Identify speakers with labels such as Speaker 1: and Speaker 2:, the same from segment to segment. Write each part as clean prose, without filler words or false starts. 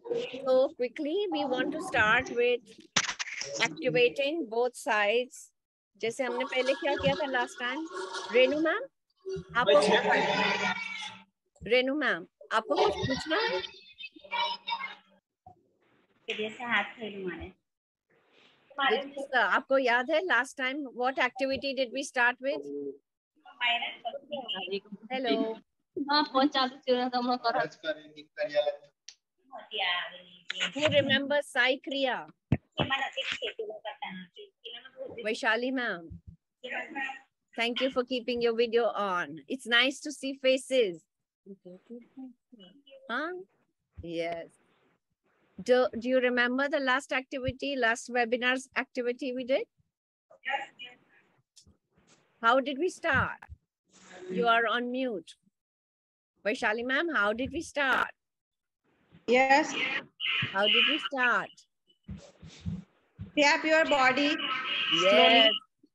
Speaker 1: So quickly, we want to start with activating both sides. जैसे हमने पहले क्या किया था last time? रेनू मैम, आपको रेनू मैम, आपको कुछ पूछना है? आपको याद है last time what activity did we start with? Hello. Who remembers Sai Kriya? Vaishali ma'am. Thank you for keeping your video on. It's nice to see faces. Huh? Yes. Do you remember the last activity, last webinar's activity we did? How did we start? You are on mute. Vaishali ma'am, how did we start?
Speaker 2: Yes.
Speaker 1: How did we start?
Speaker 2: Tap your body.
Speaker 1: Yes.
Speaker 2: Slowly.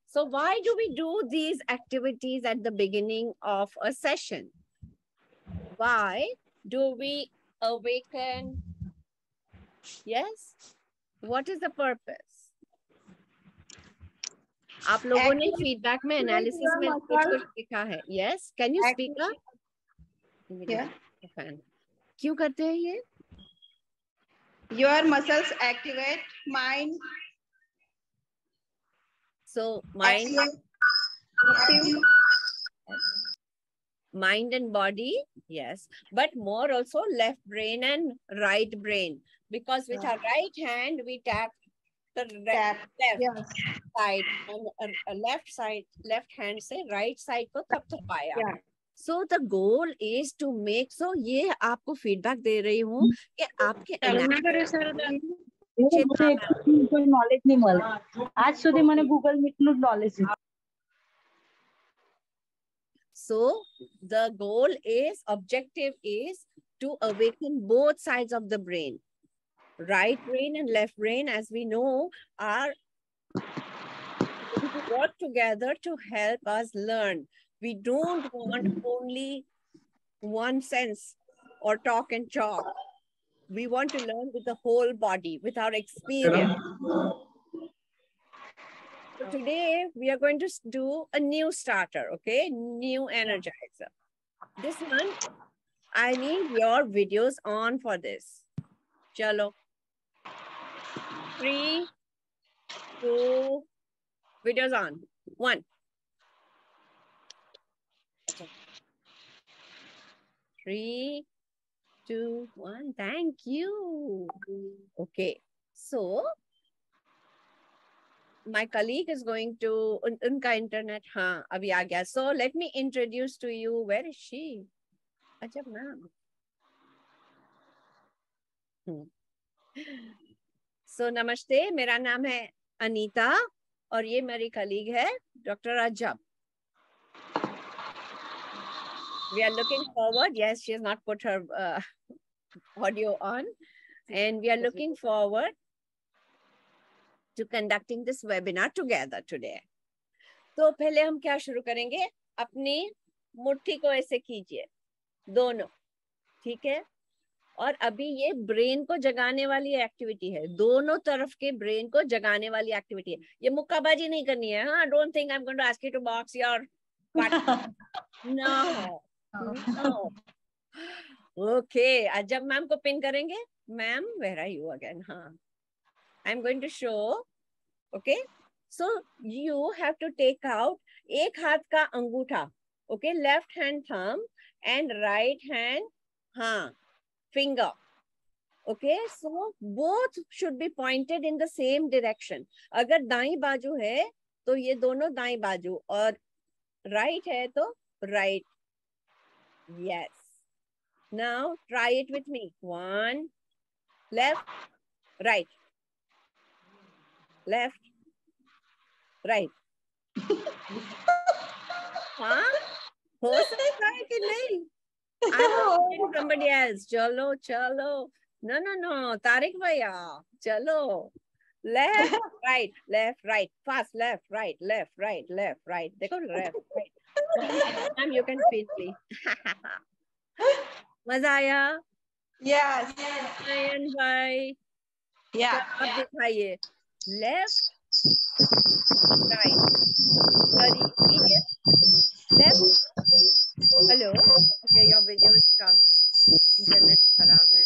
Speaker 1: So why do we do these activities at the beginning of a session? Why do we awaken? Yes. What is the purpose? आप लोगों ने feedback में analysis में कुछ लिखा है. Yes. Can you speak up?
Speaker 2: Yeah.
Speaker 1: क्यों करते हैं ये?
Speaker 2: Your muscles activate mind.
Speaker 1: So mind, mind and body, yes, but more also left brain and right brain, because with our right hand we tap the left side and left hand से right side को थपथपाया.
Speaker 2: Yeah.
Speaker 1: So the goal is to make, so ये आपको feedback दे रही हूँ कि आपके
Speaker 3: knowledge नहीं મળે આજ સુધી મને ગૂગલ મીટ નું knowledge.
Speaker 1: So the goal is, objective is to awaken both sides of the brain. Right brain and left brain, as we know, are to work together to help us learn. We don't want only one sense or talk and chalk. We want to learn with the whole body, with our experience. So today we are going to do a new starter, okay? New energizer. This one, I need your videos on for this. Chalo. 3, 2, videos on. 1. 3, 2, 1. Thank you. Okay. So my colleague is going to unka internet. Haan, abhi aa gaya. So let me introduce to you. Where is she? Ajab ma'am. So namaste. मेरा नाम है अनीता और ये मेरी colleague है Dr. Ajab. We are looking forward. Yes, she has not put her audio on, and we are looking forward to conducting this webinar together today. तो पहले हम क्या शुरू करेंगे? अपनी मुट्ठी को ऐसे कीजिए, दोनों, ठीक है? और अभी ये ब्रेन को जगाने वाली एक्टिविटी है, दोनों तरफ के ब्रेन को जगाने वाली एक्टिविटी है. ये मुक्काबाजी नहीं करनी है. हाँ, don't think I am going to ask you to box your no. Okay, Ajab ma'am को पिन करेंगे. Ma'am, where are you again? हाँ, I am going to show. Okay, so you have to take out एक हाथ का अंगूठा, okay, left hand thumb and right hand, हाँ, finger. Okay, so both should be pointed in the same direction. अगर दाईं बाजू है तो ये दोनों दाईं बाजू, और right है तो right. Yes. Now try it with me. 1, left, right, left, right. हाँ, हो सकता है कि नहीं? I'm somebody else. Chalo, chalo. No. Tariq bhaiya. Chalo. Left, right, left, right. Fast, left, right, left, right, left, right. Dekho, left, right. Ma'am, you can speak, please. Maza aaya?
Speaker 2: Yes.
Speaker 1: नयन भाई,
Speaker 2: Yeah.
Speaker 1: आप दिखाइए, left right, sorry left, hello, okay your video is come, internet खराब है.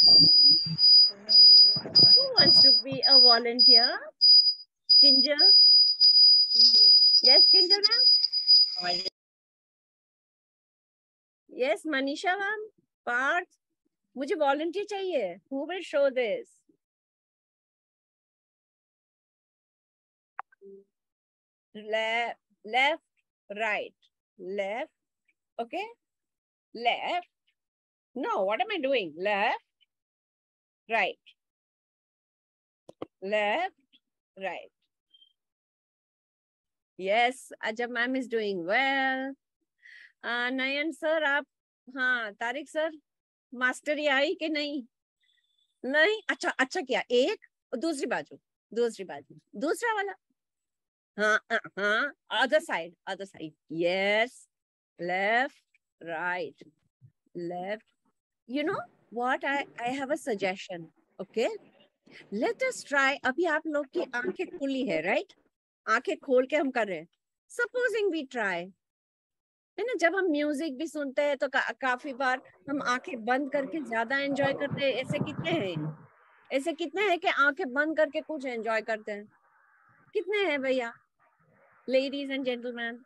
Speaker 1: Who wants to be a volunteer? Kinjal? Yes, Kinjal ma'am? Yes, Manisha ma'am? Parth? मुझे volunteer चाहिए. Who will show this? Left, right, left, okay? Left. No, what am I doing? Left, right, left, right. Yes, Ajab ma'am is doing well. Nayan sir, आप, हाँ, Tariq sir, mastery आई कि नहीं? नहीं, अच्छा अच्छा किया. एक, दूसरी बाजू, दूसरा वाला. हाँ हाँ, other side, yes, left, right, left. You know what, I have a suggestion. Okay, let us try. अभी आप लोग की आंखें खुली है, right? आंखें खोल के हम कर रहे हैं. Supposing we try, है ना, जब हम म्यूजिक भी सुनते हैं तो काफी बार हम आंखें बंद करके ज्यादा एंजॉय करते हैं. ऐसे कितने हैं कि आंखें बंद करके कुछ एंजॉय करते हैं? कितने हैं भैया? Ladies and gentlemen,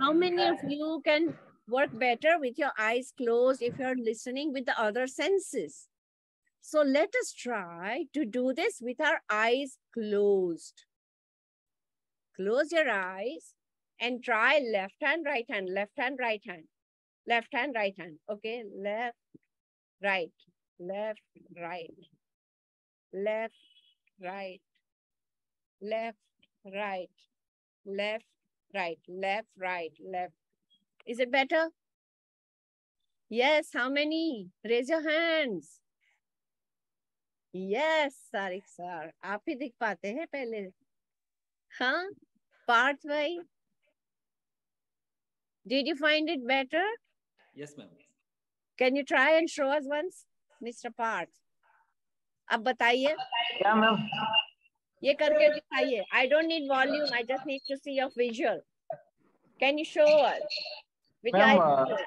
Speaker 1: how many of you can work better with your eyes closed if you're listening with the other senses? So let us try to do this with our eyes closed. Close your eyes and try left hand, right hand, left hand, right hand, left hand, right hand. Okay, left, right, left, right, left, right, left, right, left, right, left, right, left. Is it better? Yes, how many? Raise your hands. Yes, Sarik sir, आप ही दिख पाते हैं पहले. हाँ, Parth bhai, did you find it better?
Speaker 4: Yes, ma'am.
Speaker 1: Can you try and show us once, Mr. Parth? अब बताइए.
Speaker 3: Yeah, ma'am.
Speaker 1: ये करके दिखाइए. I don't need volume. I just need to see your visual. Can you show us? With your
Speaker 3: Ma'am,
Speaker 1: eyes closed?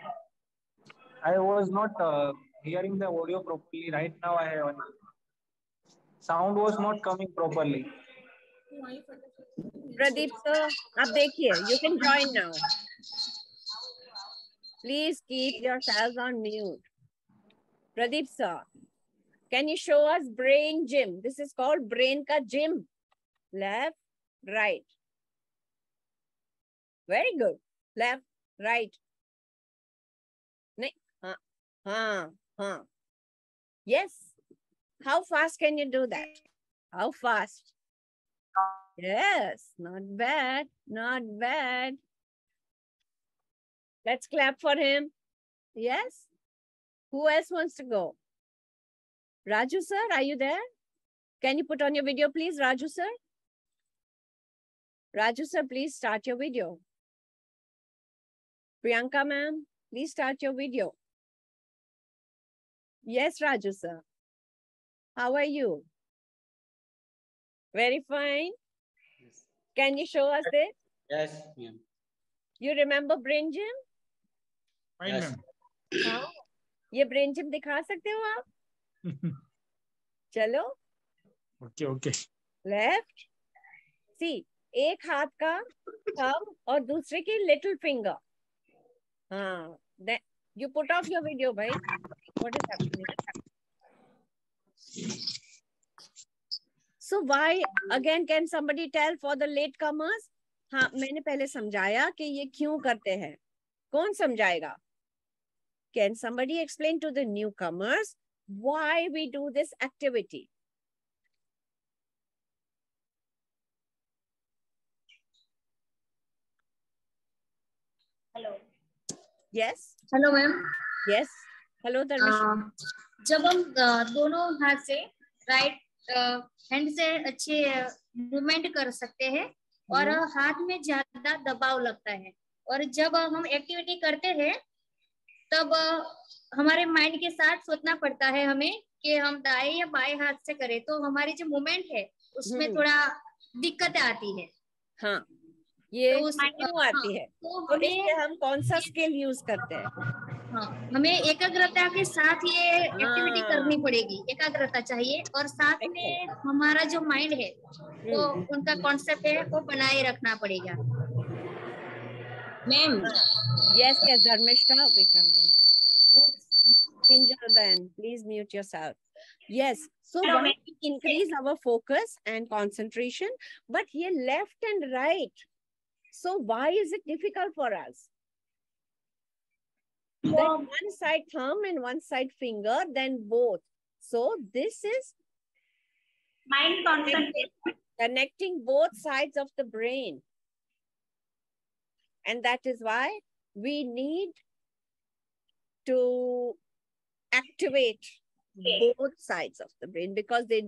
Speaker 3: I was not hearing the audio properly. Right now, I have sound was not coming properly.
Speaker 1: Pradeep sir, आप देखिए. You can join now. Please keep yourselves on mute. Pradeep sir, can you show us brain gym? This is called brain ka gym. Left, right. Very good. Left, right. Yes. How fast can you do that? How fast? Yes, not bad. Not bad. Let's clap for him. Yes. Who else wants to go? Raju sir, are you there? Can you put on your video, please, Raju sir? Raju sir, please start your video. Priyanka ma'am, please start your video. Yes, Raju sir. How are you? Very fine.
Speaker 4: Yes.
Speaker 1: Can you show us this?
Speaker 4: Yes, ma'am.
Speaker 1: You remember brain gym?
Speaker 4: Fine, yes, ma'am.
Speaker 1: हाँ, ये brain gym दिखा सकते हो आप? चलो.
Speaker 4: Okay, okay.
Speaker 1: Left. See, एक हाथ का thumb और दूसरे की little finger. हाँ. Then you put off your video, bhai. What is happening? So why again can somebody tell for the latecomers? हाँ, मैंने पहले समझाया कि ये क्यों करते हैं. कौन समझाएगा? Can somebody explain to the newcomers why we do this activity?
Speaker 5: Hello.
Speaker 1: Yes.
Speaker 5: Hello ma'am.
Speaker 1: Yes. Hello Dharmesh.
Speaker 5: जब हम दोनों हाथ से राइट हैंड से अच्छे मूवमेंट कर सकते हैं और हाथ में ज्यादा दबाव लगता है, और जब हम एक्टिविटी करते हैं तब हमारे माइंड के साथ सोचना पड़ता है हमें कि हम दाएं या बाएं हाथ से करें, तो हमारी जो मूवमेंट है उसमें थोड़ा दिक्कत आती है।
Speaker 1: हाँ, ये
Speaker 5: तो
Speaker 1: क्यों आती है?
Speaker 5: तो
Speaker 1: तो
Speaker 5: हमें
Speaker 1: इसलिए हम कौन सा स्किल यूज करते हैं?
Speaker 5: हाँ, हमें एकाग्रता के साथ ये एक्टिविटी
Speaker 1: हाँ,
Speaker 5: करनी पड़ेगी, एकाग्रता चाहिए, और साथ में हमारा जो माइंड है वो उनका कॉन्सेप्ट है वो बनाए रखना पड़ेगा। Ma'am
Speaker 1: yes, yes, Dharmeshta, Vikram. Oops, Pinjadan, please mute yourself. Yes, so
Speaker 5: Hello,
Speaker 1: why
Speaker 5: ma'am.
Speaker 1: we increase our focus and concentration, but here left and right. So why is it difficult for us? Then one side thumb and one side finger, then both. So this is
Speaker 5: mind concentration.
Speaker 1: connecting both sides of the brain. And that is why we need to activate both sides of the brain, because they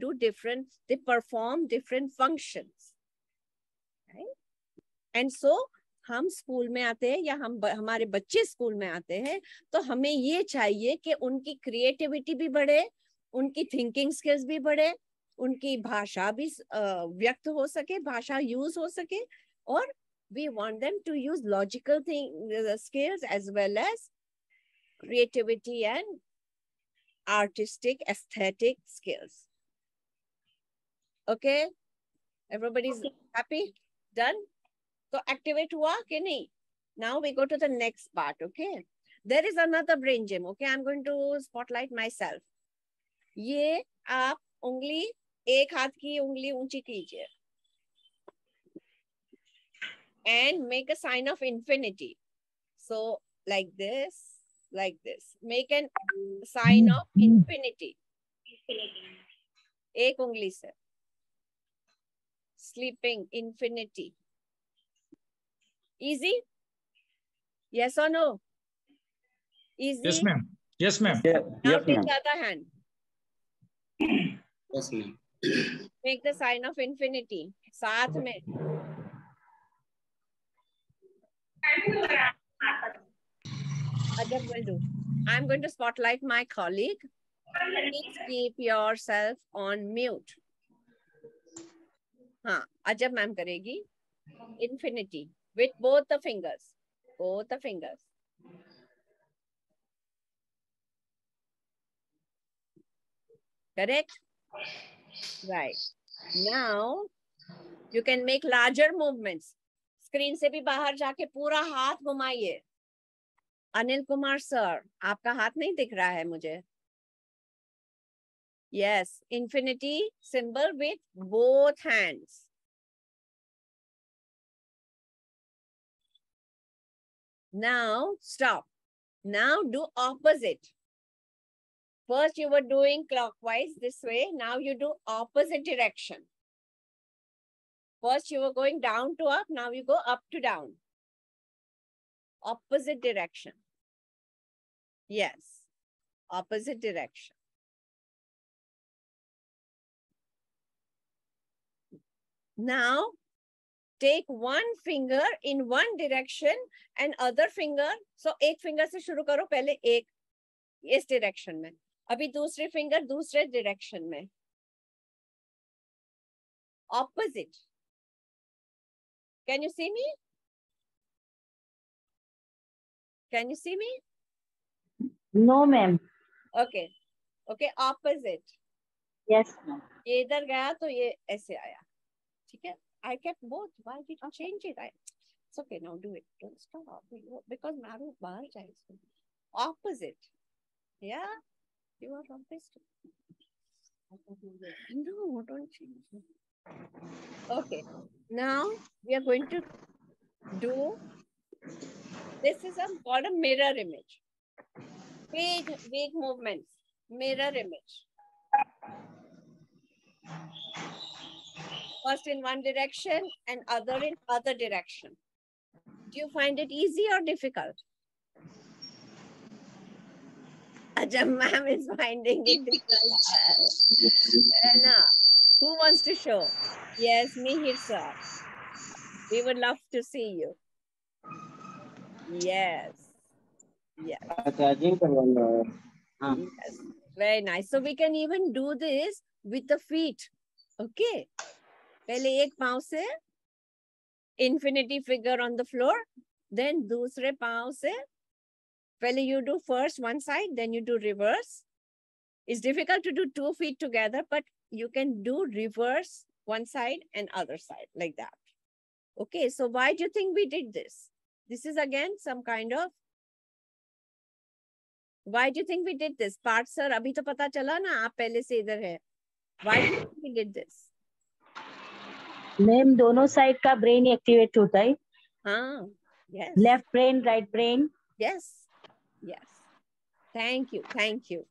Speaker 1: perform different functions. Right? And so हम school में आते हैं या हमारे बच्चे school में आते हैं, तो हमें ये चाहिए कि उनकी क्रिएटिविटी भी बढ़े, उनकी थिंकिंग स्किल्स भी बढ़े, उनकी भाषा भी व्यक्त हो सके, भाषा यूज हो सके, और we want them to use logical skills as well as creativity and artistic aesthetic skills. Okay, everybody's happy? Done? So activate हुआ कि नहीं? Now we go to the next part. Okay, there is another brain gym. Okay, I'm going to spotlight myself. ये आप उंगली, एक हाथ की उंगली ऊंची कीजिए and make a sign of infinity. So like this, like this. Make a sign of infinity. एक उंगली से. Sleeping, infinity. Easy? Yes or no? Easy?
Speaker 4: Yes, ma'am. Yes, ma'am.
Speaker 1: Now take the other hand.
Speaker 4: Yes, ma'am.
Speaker 1: Make the sign of infinity. साथ में. Ajab will do. I'm going to spotlight my colleague. Please keep yourself on mute. हाँ, Ajab ma'am करेगी. Infinity with both the fingers. Both the fingers. Correct? Right. Now you can make larger movements. Screen से भी बाहर जाके पूरा हाथ घुमाइए. Anil Kumar sir, आपका हाथ नहीं दिख रहा है मुझे. Yes, infinity symbol with both hands. Now stop. Now do opposite. First you were doing clockwise this way. Now you do opposite direction. First you were going down to up. Now you go up to down. Opposite direction. Yes, opposite direction. Now take one finger in one direction and other finger. So एक finger से शुरू करो, पहले एक इस direction में, अभी दूसरी finger दूसरे direction में. Opposite. Can you see me? Can you see me?
Speaker 6: No, ma'am.
Speaker 1: Okay. Okay, opposite.
Speaker 6: Yes, ma'am.
Speaker 1: ये इधर गया तो ये ऐसे आया. ठीक है? I kept both. Why did you change it? It's okay, now do it. Don't stop. Because मारू बाहर जाए. Opposite. Yeah? You are opposite. No, don't change it. Okay. Now we are going to do, this is called a mirror image. Big movements. Mirror image. First in one direction and other in other direction. Do you find it easy or difficult? Ajam ma'am is finding it difficult. Anna, who wants to show? Yes, Mihir sir. We would love to see you. Yes. Yes.
Speaker 6: Charging करवाना है.
Speaker 1: Yes. Very nice. So we can even do this with the feet. Okay. पहले एक पाँव से infinity figure on the floor. Then दूसरे पाँव से पहले you do first one side, then you do reverse. It's difficult to do 2 feet together, but you can do reverse one side and other side like that. Okay, so why do you think we did this? This is again some kind of, why do you think we did this? Part sir, abhi to pata chala na, aap pehle se idhar hai. Why do you think we did this?
Speaker 6: Ma'am दोनों side का brain activate होता है.
Speaker 1: हाँ, yes.
Speaker 6: Left brain, right brain.
Speaker 1: Yes, yes. Thank you, thank you.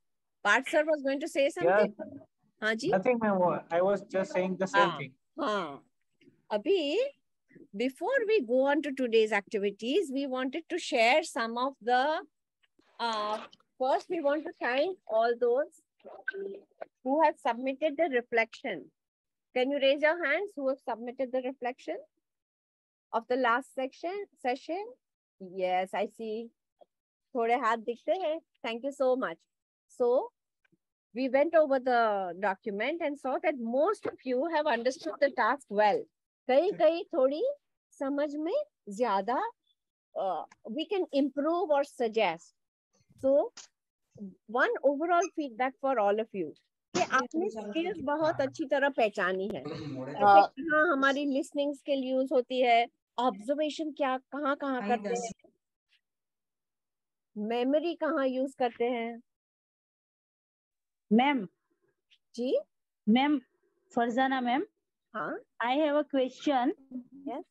Speaker 1: Part sir was going to say something.
Speaker 3: Yeah.
Speaker 1: हाँ जी.
Speaker 3: Nothing, ma'am. I was just saying the same thing.
Speaker 1: हाँ. Abhi, before we go on to today's activities, we wanted to share some of the, first we want to thank all those who have submitted the reflection. Can you raise your hands who have submitted the reflection of the last session? Yes, I see. थोड़े हाथ दिखते हैं. Thank you so much. So, we went over the document and saw that most of you have understood the task well. कई थोड़ी समझ में ज़्यादा we can improve or suggest. So, one overall feedback for all of you कि आपने skills बहुत अच्छी तरह पहचानी है. कहाँ हमारी listening skill use होती है, observation क्या कहाँ करते हैं, memory कहाँ use करते हैं.
Speaker 6: मैम
Speaker 1: जी
Speaker 6: मैम फरजाना मैम,
Speaker 1: हाँ.
Speaker 6: I have a question.
Speaker 1: Yes.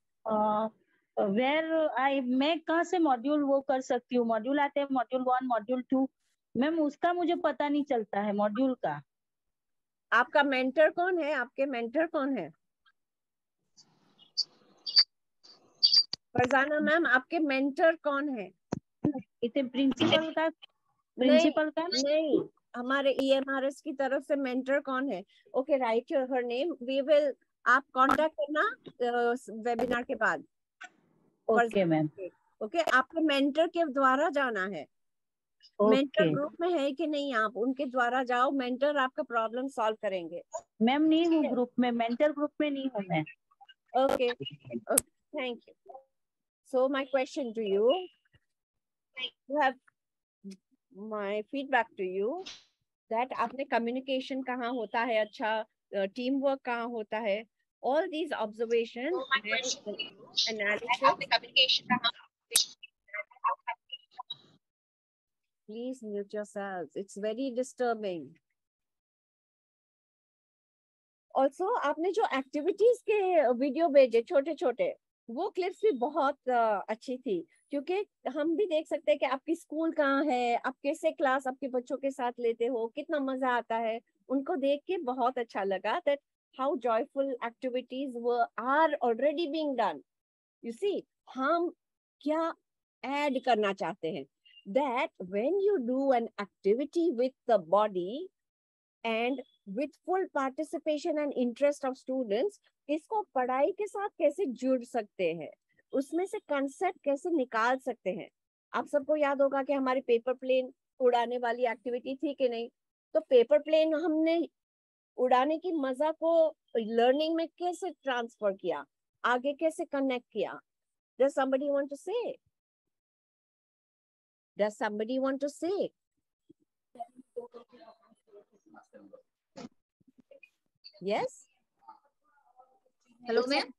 Speaker 6: मैं कहाँ से मॉड्यूल वो कर सकती हूँ? मॉड्यूल आते हैं, मॉड्यूल 1, मॉड्यूल 2. मैम उसका मुझे पता नहीं चलता है मॉड्यूल का.
Speaker 1: आपका मेंटर कौन है? आपके मेंटर कौन है? फरजाना मैम, आपके मेंटर कौन है?
Speaker 6: इतने प्रिंसिपल का
Speaker 1: नहीं, हमारे EMRS की तरफ से मेंटर कौन है? Okay, write your her name. We will, आप कांटेक्ट करना वेबिनार के बाद.
Speaker 6: Okay ma'am.
Speaker 1: ओके, आपके मेंटर के द्वारा जाना है. मेंटर ग्रुप में है कि नहीं? आप उनके द्वारा जाओ, मेंटर आपका प्रॉब्लम सॉल्व करेंगे.
Speaker 6: मैम नहीं हूँ ग्रुप में, मेंटर ग्रुप में नहीं हूँ मैं.
Speaker 1: Okay, thank you. So my question to you, have my feedback to you that आपने communication कहाँ होता है अच्छा, team work कहाँ होता है, all these observations and analysis. Please mute yourselves. It's very disturbing. Also, आपने जो activities के वीडियो भेजे छोटे छोटे, वो क्लिप्स भी बहुत अच्छी थी, क्योंकि हम भी देख सकते हैं कि आपकी स्कूल कहाँ है, आप कैसे क्लास आपके बच्चों के साथ लेते हो, कितना मजा आता है. उनको देख के बहुत अच्छा लगा that how joyful activities are already being done. You see, हम क्या add करना चाहते हैं, that when you do an activity with the body and with full participation and interest of students, इसको पढ़ाई के साथ कैसे जुड़ सकते हैं, उसमें से कंसेप्ट कैसे निकाल सकते हैं. आप सबको याद होगा कि हमारी पेपर प्लेन उड़ाने वाली एक्टिविटी थी कि नहीं? तो पेपर प्लेन हमने उड़ाने की मजा को लर्निंग में कैसे ट्रांसफर किया, आगे कैसे कनेक्ट किया. Does somebody want to say? Does somebody want to say? Yes?
Speaker 5: Hello, ma'am.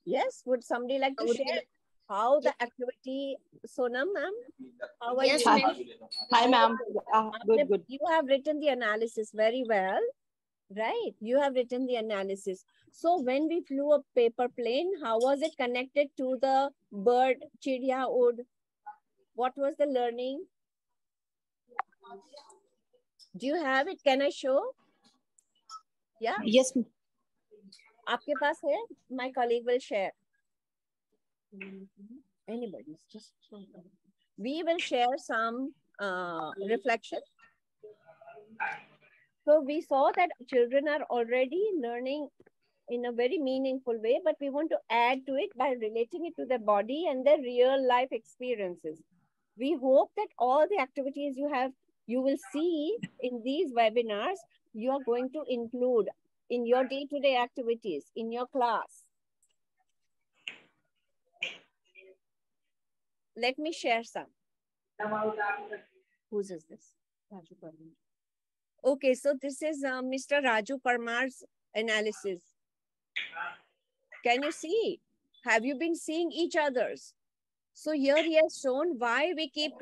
Speaker 1: Yes, would somebody like to share how the activity, Sonam ma'am? How are
Speaker 5: Yes,
Speaker 1: you?
Speaker 5: ma'am.
Speaker 2: Hi, ma'am. Good.
Speaker 1: You have written the analysis very well, right? You have written the analysis. So when we flew a paper plane, how was it connected to the bird, chidiya ud? What was the learning? Do you have it? Can I show? Yeah?
Speaker 2: Yes.
Speaker 1: आपके पास है? My colleague will share. Anybody, just we will share some reflection. So we saw that children are already learning in a very meaningful way, but we want to add to it by relating it to their body and their real life experiences. We hope that all the activities you will see in these webinars, you are going to include in your day-to-day activities, in your class. Let me share some. Whose is this? Raju Parmar. Okay, so this is Mr. Raju Parmar's analysis. Can you see? Have you been seeing each other's? So here he has shown why we keep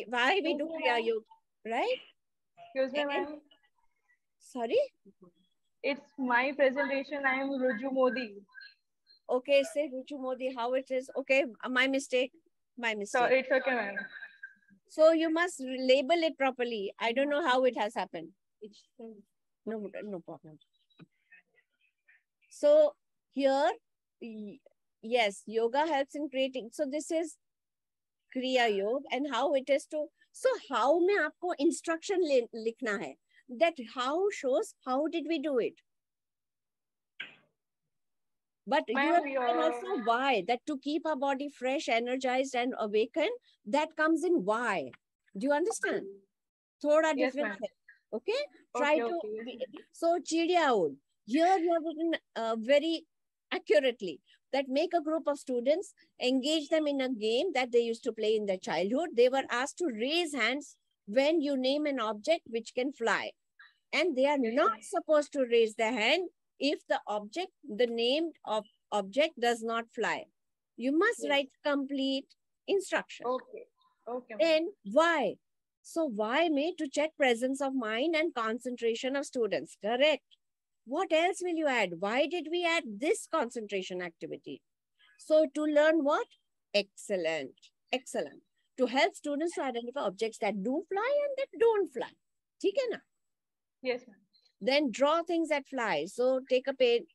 Speaker 1: why we do Kriya Yoga, right?
Speaker 2: Excuse me,
Speaker 1: And
Speaker 2: ma'am.
Speaker 1: sorry?
Speaker 2: It's my presentation. I am Ruju Modi.
Speaker 1: Okay, say Ruchu Modi, how it is. Okay, my mistake. My
Speaker 2: So
Speaker 1: mistake.
Speaker 2: it's okay, ma'am.
Speaker 1: So you must label it properly. I don't know how it has happened. No problem. So here, yes, yoga helps in creating. So this is Kriya Yoga and how it is to. So how में आपको instruction लिखना है. That how shows how did we do it. But you have to also why, that to keep our body fresh, energized and awakened, that comes in why. Do you understand? Thoda
Speaker 2: Yes,
Speaker 1: difference.
Speaker 2: ma'am.
Speaker 1: Okay? Try to. So, Chidiaud, here you have written very accurately that make a group of students, engage them in a game that they used to play in their childhood. They were asked to raise hands when you name an object which can fly. And they are not supposed to raise their hand if the object, the named object does not fly. You must write complete instruction.
Speaker 2: Okay. Okay.
Speaker 1: Then why? So why may to check presence of mind and concentration of students. Correct. What else will you add? Why did we add this concentration activity? So to learn what? Excellent. Excellent. To help students to identify objects that do fly and that don't fly. ठीक है ना?
Speaker 2: Yes, ma'am.
Speaker 1: Then draw things that fly. So take a pen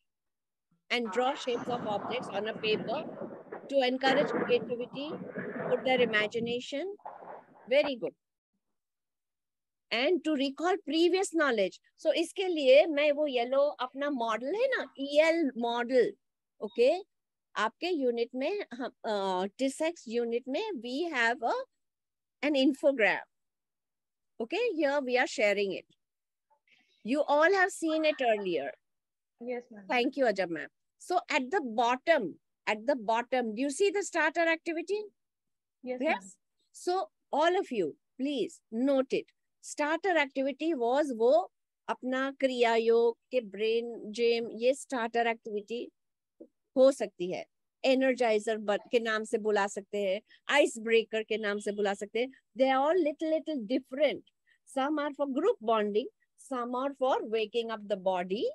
Speaker 1: and draw shapes of objects on a paper to encourage creativity, put their imagination. Very good. And to recall previous knowledge. So इसके लिए मैं वो yellow अपना model है ना, EL model, okay? आपके unit में TISSx unit में we have an infogram. Okay, here we are sharing it. You all have seen it earlier.
Speaker 2: Yes, ma'am.
Speaker 1: Thank you, Ajab ma'am. So at the bottom, do you see the starter activity?
Speaker 2: Yes.
Speaker 1: Yes. So all of you, please note it. Starter activity was वो अपना क्रिया योग के brain gym ये starter activity हो सकती है. Energizer के नाम से बुला सकते हैं. Ice breaker के नाम से बुला सकते हैं. They are all little different. Some are for group bonding. Some are for waking up the body.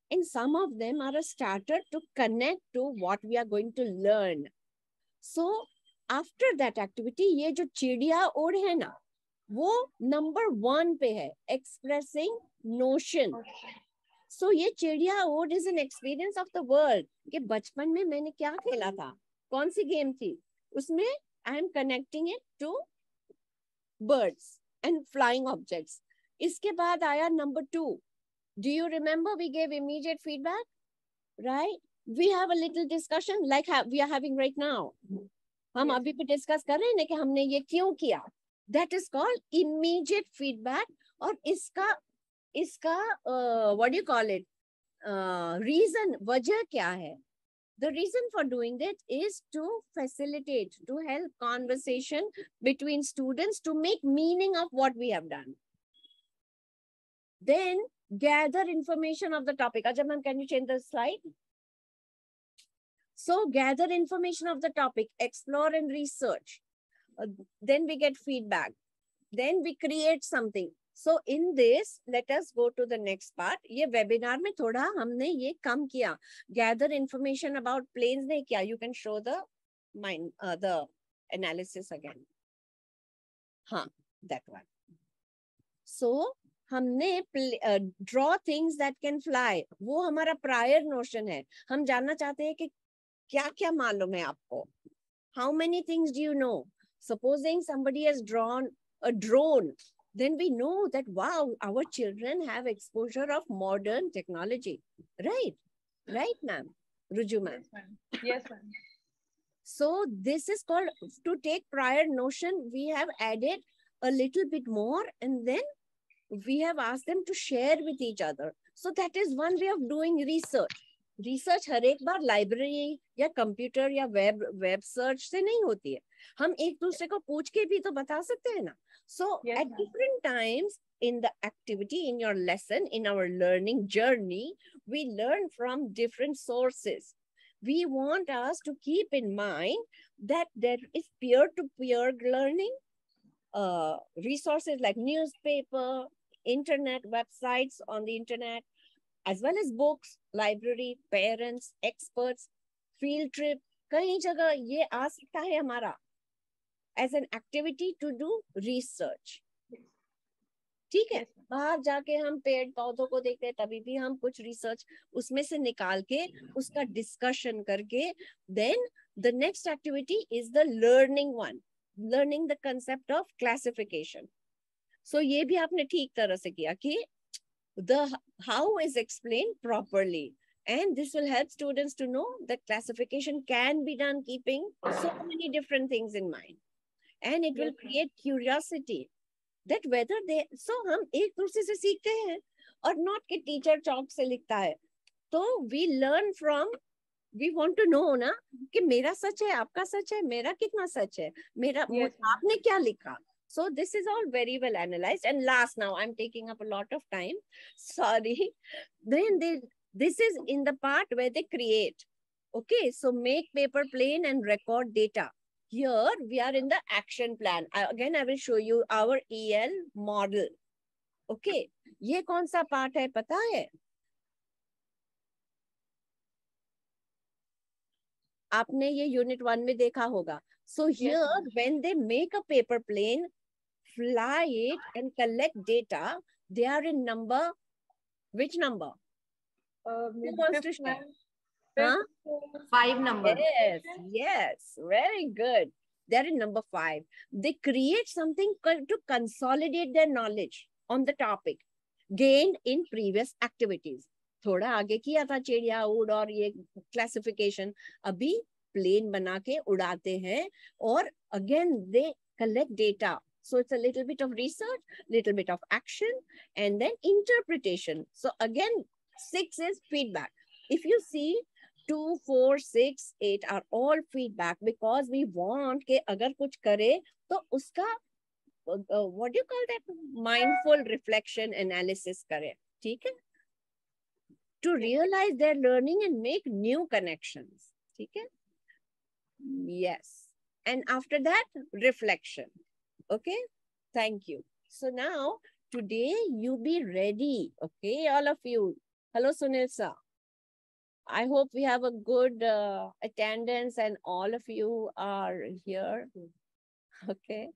Speaker 1: And some of them are a starter to connect to what we are going to learn. So after that activity, ये जो चिड़िया उड़ है ना, वो number 1 पे है, expressing notion. So ये चिड़िया उड़ is an experience of the world. कि बचपन में मैंने क्या खेला था, कौन सी गेम थी, उसमें I am connecting it to birds and flying objects. इसके बाद आया number 2. Do you remember we gave immediate feedback? Right? We have a little discussion like we are having right now. हम अभी भी डिस्कस कर रहे हैं ना कि हमने ये क्यों किया. That is called immediate feedback. और इसका what do you call it? Reason, वजह क्या है? The reason for doing that is to facilitate, to help conversation between students to make meaning of what we have done. Then gather information of the topic. Ajay ma'am, can you change the slide? So gather information of the topic, explore and research. Then we get feedback. Then we create something. So in this, let us go to the next part. ये webinar में थोड़ा हमने ये कम किया. Gather information about planes नहीं किया. You can show the analysis again. हाँ, that one. So हमने draw things that can fly. वो हमारा prior notion है. हम जानना चाहते हैं कि क्या क्या मालूम है आपको? How many things do you know? Supposing somebody has drawn a drone, then we know that, wow, our children have exposure of modern technology. Right? Right, ma'am? Ruju, ma'am.
Speaker 2: Yes, ma'am.
Speaker 1: So this is called, to take prior notion, we have added a little bit more, and then we have asked them to share with each other. So that is one way of doing research. Research हर एक बार library या computer या web search से नहीं होती है, हम एक दूसरे को पूछ के भी तो बता सकते हैं ना. So
Speaker 2: Yes,
Speaker 1: at
Speaker 2: ma'am.
Speaker 1: different times in the activity, in your lesson, in our learning journey, we learn from different sources. We want us to keep in mind that there is peer-to-peer learning, resources like newspaper, internet, websites on the internet, as well as books, library, parents, experts, field trip. कई जगह ये आ सकता है हमारा as an activity to do research. ठीक है, बाहर जाके हम पेड़ पौधों को देखते हैं, तभी भी हम कुछ रिसर्च उसमें से निकाल के उसका डिस्कशन करके, then the next activity is the learning one, learning the concept of classification. So ये भी आपने ठीक तरह से किया कि the how is explained properly, and this will help students to know that classification can be done keeping so many different things in mind, and it will create curiosity that whether they, so हम एक दूसरे से सीखते हैं और not कि teacher चौक से लिखता है, तो we learn from, we want to know ना कि मेरा सच है, आपका सच है, मेरा कितना सच है, मेरा आपने क्या लिखा. So this is all very well analyzed. And last, now I'm taking up a lot of time, sorry. Then this is in the part where they create. Okay, so make paper plane and record data. Here we are in the action plan. Again, I will show you our EL model. Okay, ये कौन सा part है पता है? आपने ये unit 1 में देखा होगा. So here, when they make a paper plane, fly it and collect data, they are in number, which number? Who wants to share? Huh?
Speaker 5: 5 number.
Speaker 1: Yes, very good. They're in number 5. They create something to consolidate their knowledge on the topic gained in previous activities. थोड़ा आगे किया था चिड़िया उड़ और ये classification, अभी plane बना के उड़ाते हैं, और again they collect data. So it's a little bit of research, little bit of action, and then interpretation. So again, 6 is feedback. If you see 2, 4, 6, 8 are all feedback, because we want कि अगर कुछ करे तो उसका what do you call that, mindful reflection analysis करे, ठीक है, to realize their learning and make new connections, ठीक है. Yes, and after that reflection. Okay, thank you. So now today you be ready. Okay, all of you. Hello, Sunil sir. I hope we have a good attendance and all of you are here. Okay.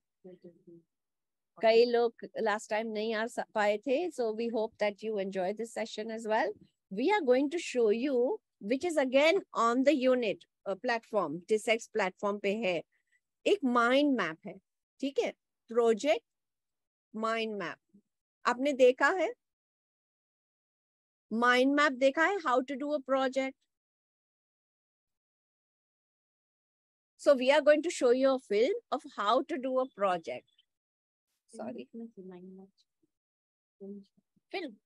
Speaker 1: कई लोग last time नहीं आ पाए थे, so we hope that you enjoy this session as well. We are going to show you, which is again on the unit platform, TISSx platform पे है, एक mind map है, ठीक है, project mind map. आपने देखा है mind map, देखा है how to do a project? So we are going to show you a film of how to do a project. Sorry, film.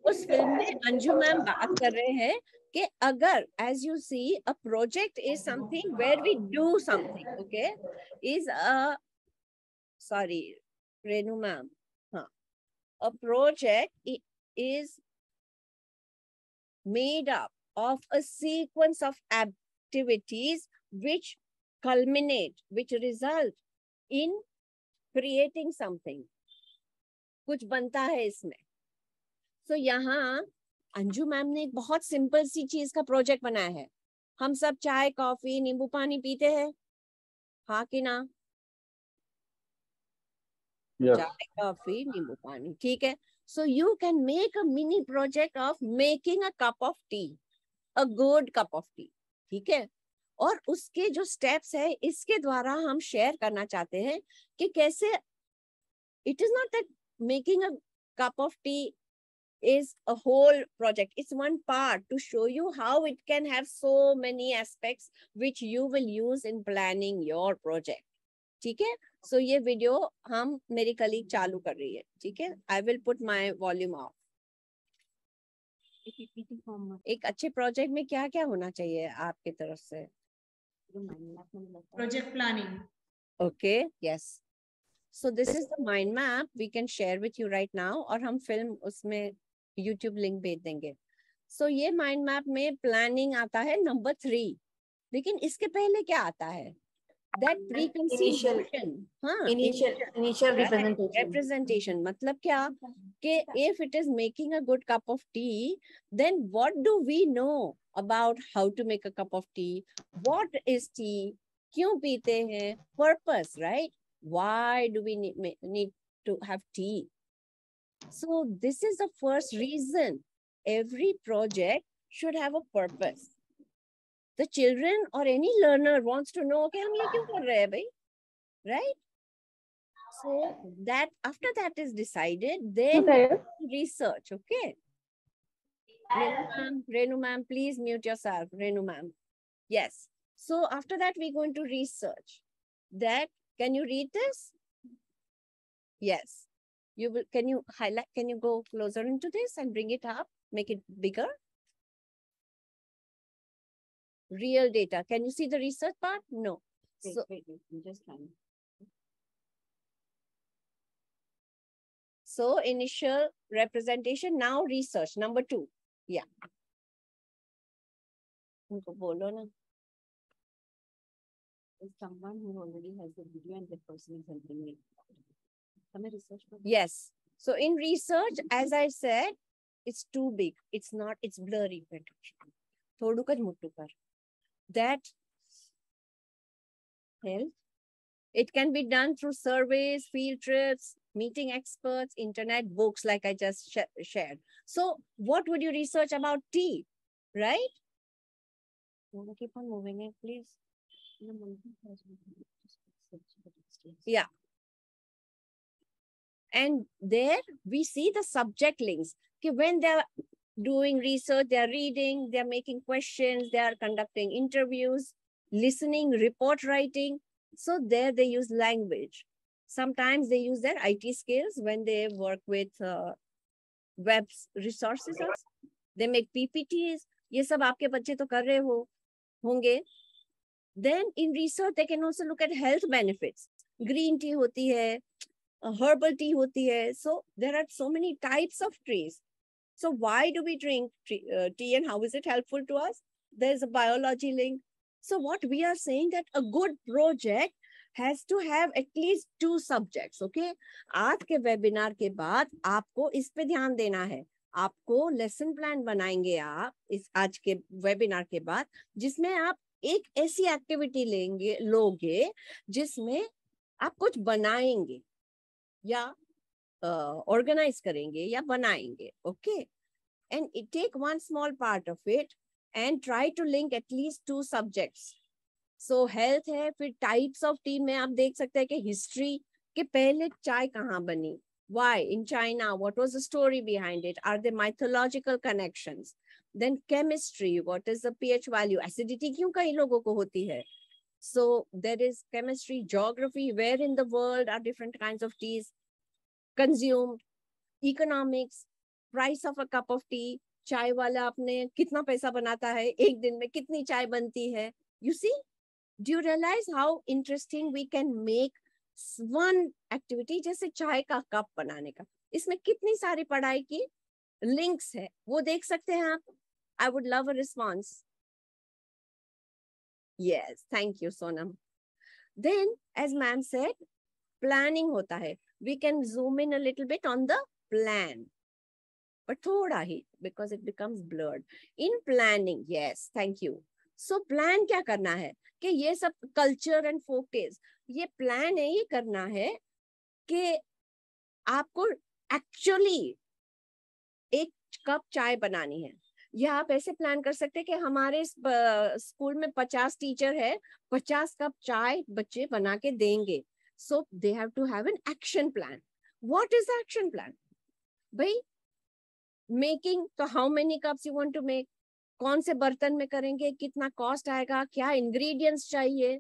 Speaker 1: उस फिल्म में अंजू मैम बात कर रहे हैं कि अगर, as you see, a project is something where we do something, okay, is a, sorry, Renu ma'am, a project is made up of a sequence of activities which culminate, which result in creating something. कुछ बनता है इसमें. So यहाँ Anju ma'am ने एक बहुत simple सी चीज का प्रोजेक्ट बनाया है. हम सब चाय कॉफी नींबू पानी पीते हैं, हाँ कि ना? Yes. चाय कॉफी नींबू पानी, ठीक है. So you can make a mini project of making a cup of tea, a good cup of tea, ठीक है. और उसके जो स्टेप्स है इसके द्वारा हम शेयर करना चाहते हैं कि कैसे, it is not that making a cup of tea is a whole project. It's one part to show you how it can have so many aspects which you will use in planning your project. ठीक है? So ये video हम मेरी colleague चालू कर रही है. ठीक है? I will put my volume off. एक अच्छे प्रोजेक्ट में क्या क्या होना चाहिए आपकी तरफ से?
Speaker 5: Project planning.
Speaker 1: Okay, yes. So this is the mind map we can share with you right now, और हम फिल्म उसमें YouTube लिंक भेज देंगे. So ये mind map में planning आता है नंबर 3. लेकिन इसके पहले क्या आता है? That preconceived notion. हाँ,
Speaker 7: initial
Speaker 1: representation. मतलब क्या? कि if it is making a good cup of tea, then what do we know about how to make a cup of tea? What is tea? क्यों पीते हैं? Purpose, right? Why do we need to have tea? So this is the first reason. Every project should have a purpose. The children or any learner wants to know, okay, हम ये क्यों कर रहे हैं भाई? Right? So that after that is decided, then research, okay? Renu ma'am, please mute yourself, Renu ma'am. Yes. So after that, we're going to research. That, can you read this? Yes. You will, can you highlight, can you go closer into this and bring it up, make it bigger? Real data. Can you see the research part? No. So, just trying. So initial representation, now research, number 2. Yeah. उनको बोलो ना. Someone who already has the video and the person is helping me. Yes. So in research, as I said, it's too big. It's not, it's blurry. That health, it can be done through surveys, field trips, meeting experts, internet, books, like I just shared. So what would you research about tea, right? Keep on moving it, please. Yeah. And there we see the subject links. Okay, when they're doing research, they're reading, they're making questions, they are conducting interviews, listening, report writing. So there they use language. Sometimes they use their IT skills when they work with web resources. They make PPTs. ये सब आपके बच्चे तो कर रहे होंगे. Then in research, they can also look at health benefits. Green tea होती है, herbal tea होती है. So there are so many types of trees. So why do we drink tea and how is it helpful to us? There's a biology link. So what we are saying that a good project has to have at least 2 subjects, okay? आज के webinar के बाद आपको इस पे ध्यान देना है. आपको lesson plan बनाएंगे आप इस आज के webinar के बाद, जिसमें आप एक ऐसी activity लोगे जिसमें आप कुछ बनाएंगे या organize करेंगे या बनाएंगे, okay? And take one small part of it and try to link at least 2 subjects. So health है, फिर types of tea में आप देख सकते हैं कि history के पहले चाय कहाँ बनी, why in China, what was the story behind it, are there mythological connections? Then chemistry, what is the pH value, acidity क्यों कई लोगों को होती है? So there is chemistry, geography, where in the world are different kinds of teas consumed, economics, price of a cup of tea, चाय वाला आपने कितना पैसा बनाता है, एक दिन में कितनी चाय बनती है. You see, do you realize how interesting we can make one activity जैसे चाय का कप बनाने का? इसमें कितनी सारी पढ़ाई की links है, वो देख सकते हैं आप. I would love a response. Yes, thank you, Sonam. Then, as ma'am said, planning होता है. We can zoom in a little bit on the plan. But thoda hi, because it becomes blurred. In planning, yes, thank you. So plan क्या करना है? कि ये सब culture and folk tales, ये plan है, ये करना है कि आपको actually एक कप चाय बनानी है. या आप ऐसे प्लान कर सकते हैं कि हमारे स्कूल में 50 टीचर है, 50 कप चाय बच्चे बना के देंगे. So they have to have an action plan. What is the action plan? भाई मेकिंग, तो how many cups you want to make, कौन से बर्तन में करेंगे, कितना कॉस्ट आएगा, क्या इंग्रेडिएंट्स चाहिए,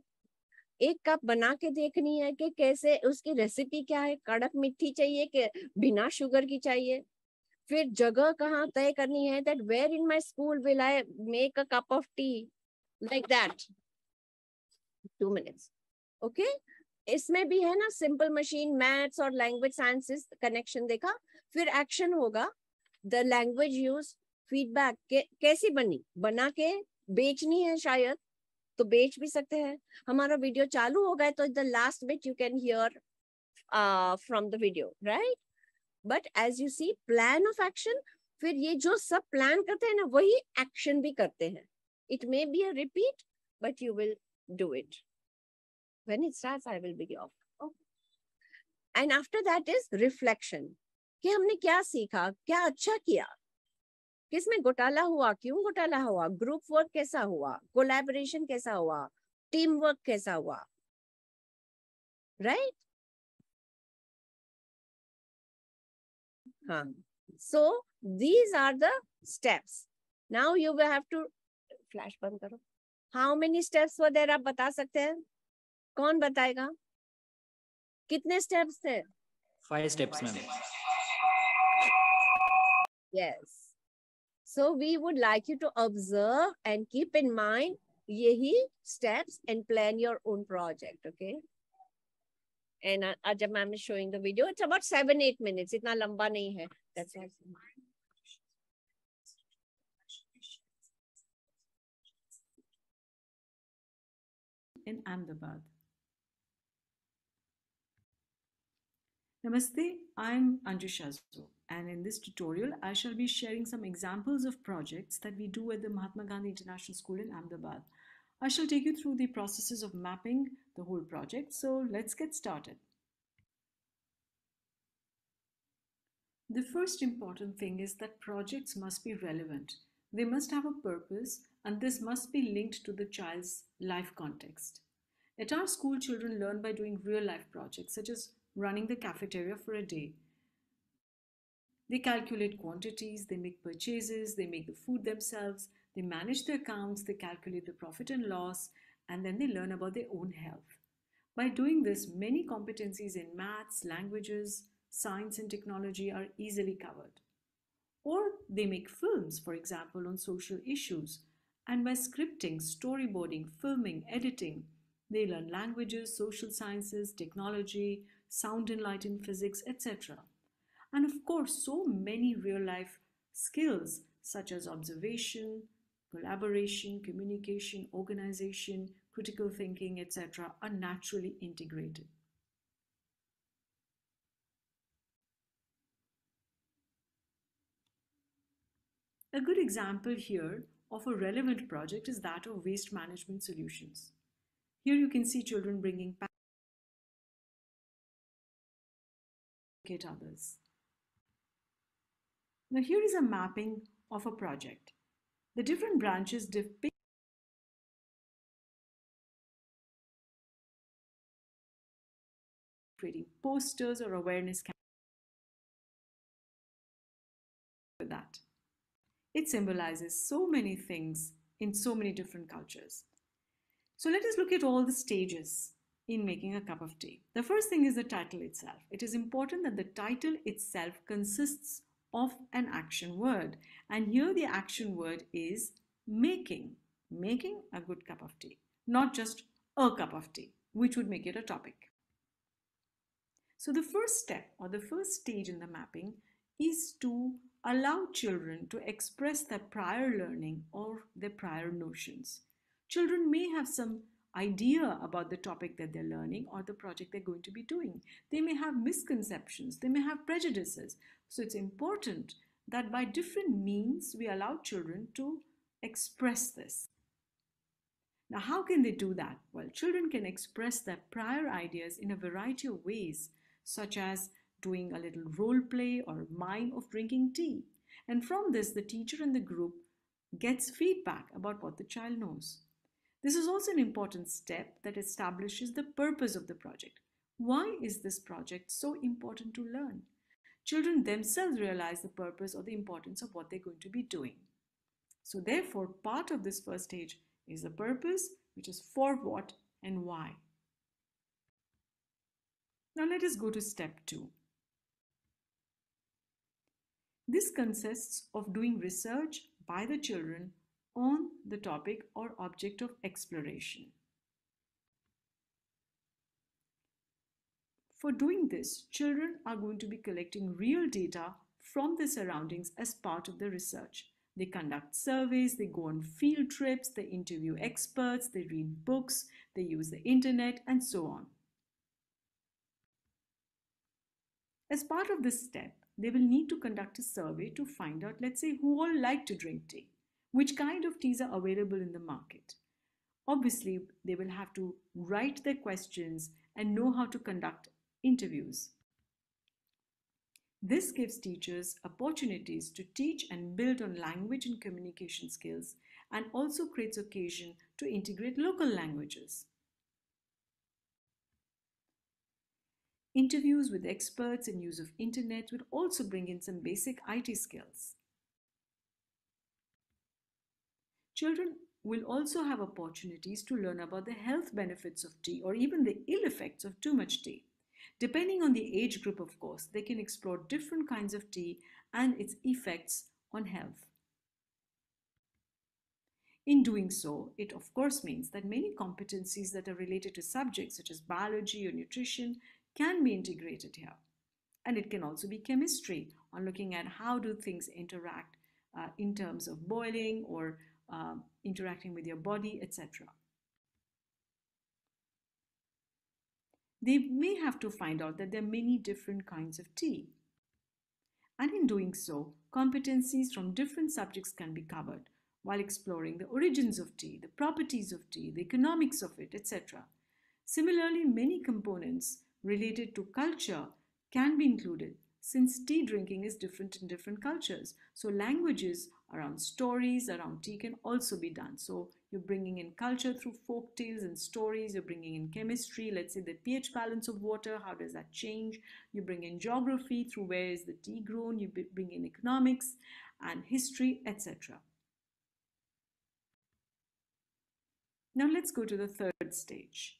Speaker 1: एक कप बना के देखनी है कि कैसे उसकी रेसिपी क्या है, कड़क मीठी चाहिए कि बिना शुगर की चाहिए। फिर जगह कहाँ तय करनी है, that where in my school will I make a cup of tea, like that. 2 minutes, okay. इसमें भी है ना सिंपल मशीन, मैथ्स और लैंग्वेज साइंसेस कनेक्शन देखा। फिर एक्शन होगा, द लैंग्वेज यूज, फीडबैक कैसी बनी, बना के बेचनी है शायद, तो बेच भी सकते हैं। हमारा वीडियो चालू हो गया तो the last bit you can hear from the video, right. But as you see plan of action, फिर ये जो सब प्लान करते हैं ना वही एक्शन भी करते हैं। It may be a repeat but you will do it. When it starts, I will be off. Okay. And after that is reflection. कि हमने क्या सीखा, क्या अच्छा किया, किसमें घोटाला हुआ, क्यों घोटाला हुआ, ग्रुप वर्क कैसा हुआ, कोलैबोरेशन कैसा हुआ, टीम वर्क कैसा हुआ, राइट। हाँ, so these are the steps. Now you will have to flash बंद करो। How many steps were there, आप बता सकते हैं? कौन बताएगा? कितने स्टेप्स थे?
Speaker 7: 5 steps, ma'am.
Speaker 1: Yes. So we would like you to observe and keep in mind यही steps and plan your own project, okay? And Ajab ma'am is showing the video. It's about 7-8 minutes. इतना लंबा नहीं है. That's all.
Speaker 8: In Ahmedabad. Namaste, I'm Anju Shazzo, and in this tutorial I shall be sharing some examples of projects that we do at the Mahatma Gandhi International School in Ahmedabad. I shall take you through the processes of mapping the whole project, so let's get started. The first important thing is that projects must be relevant. They must have a purpose, and this must be linked to the child's life context. At our school, children learn by doing real-life projects, such as running the cafeteria for a day. They calculate quantities, they make purchases, they make the food themselves, they manage the accounts, they calculate the profit and loss, and then they learn about their own health. By doing this, many competencies in maths, languages, science, and technology are easily covered. Or they make films, for example, on social issues, and by scripting, storyboarding, filming, editing, they learn languages, social sciences, technology, sound and light in physics, etc. And of course, so many real-life skills such as observation, collaboration, communication, organization, critical thinking, etc. are naturally integrated. A good example here of a relevant project is that of waste management solutions. Here you can see children bringing packet others. Now here is a mapping of a project. The different branches depict creating posters or awareness campaigns for that. It symbolizes so many things in so many different cultures. So let us look at all the stages in making a cup of tea. The first thing is the title itself. It is important that the title itself consists of an action word. And here the action word is making. Making a good cup of tea. Not just a cup of tea, which would make it a topic. So the first step or the first stage in the mapping is to allow children to express their prior learning or their prior notions. Children may have some idea about the topic that they're learning or the project they're going to be doing. They may have misconceptions, they may have prejudices. So it's important that by different means we allow children to express this. Now, how can they do that? Well, children can express their prior ideas in a variety of ways, such as doing a little role play or mime of drinking tea. And from this, the teacher and the group gets feedback about what the child knows. This is also an important step that establishes the purpose of the project. Why is this project so important to learn? children themselves realize the purpose or the importance of what they're going to be doing. So therefore, part of this first stage is the purpose, which is for what and why. Now let us go to step 2. This consists of doing research by the children on the topic or object of exploration. For doing this, children are going to be collecting real data from the surroundings as part of the research. They conduct surveys, they go on field trips, they interview experts, they read books, they use the internet, and so on. As part of this step, they will need to conduct a survey to find out, let's say, who all like to drink tea, which kind of teas are available in the market. Obviously, they will have to write their questions and know how to conduct interviews. This gives teachers opportunities to teach and build on language and communication skills, and also creates occasion to integrate local languages. Interviews with experts and use of internet will also bring in some basic IT skills. Children will also have opportunities to learn about the health benefits of tea or even the ill effects of too much tea. Depending on the age group, of course, they can explore different kinds of tea and its effects on health. In doing so, it of course means that many competencies that are related to subjects such as biology or nutrition can be integrated here. And it can also be chemistry, on looking at how do things interact in terms of boiling or interacting with your body, etc. They may have to find out that there are many different kinds of tea. And in doing so, competencies from different subjects can be covered while exploring the origins of tea, the properties of tea, the economics of it, etc. Similarly, many components related to culture can be included, since tea drinking is different in different cultures. So languages around stories around tea can also be done. So you're bringing in culture through folk tales and stories, you're bringing in chemistry, let's say the pH balance of water, how does that change? You bring in geography through where is the tea grown, you bring in economics and history, etc. Now let's go to the third stage.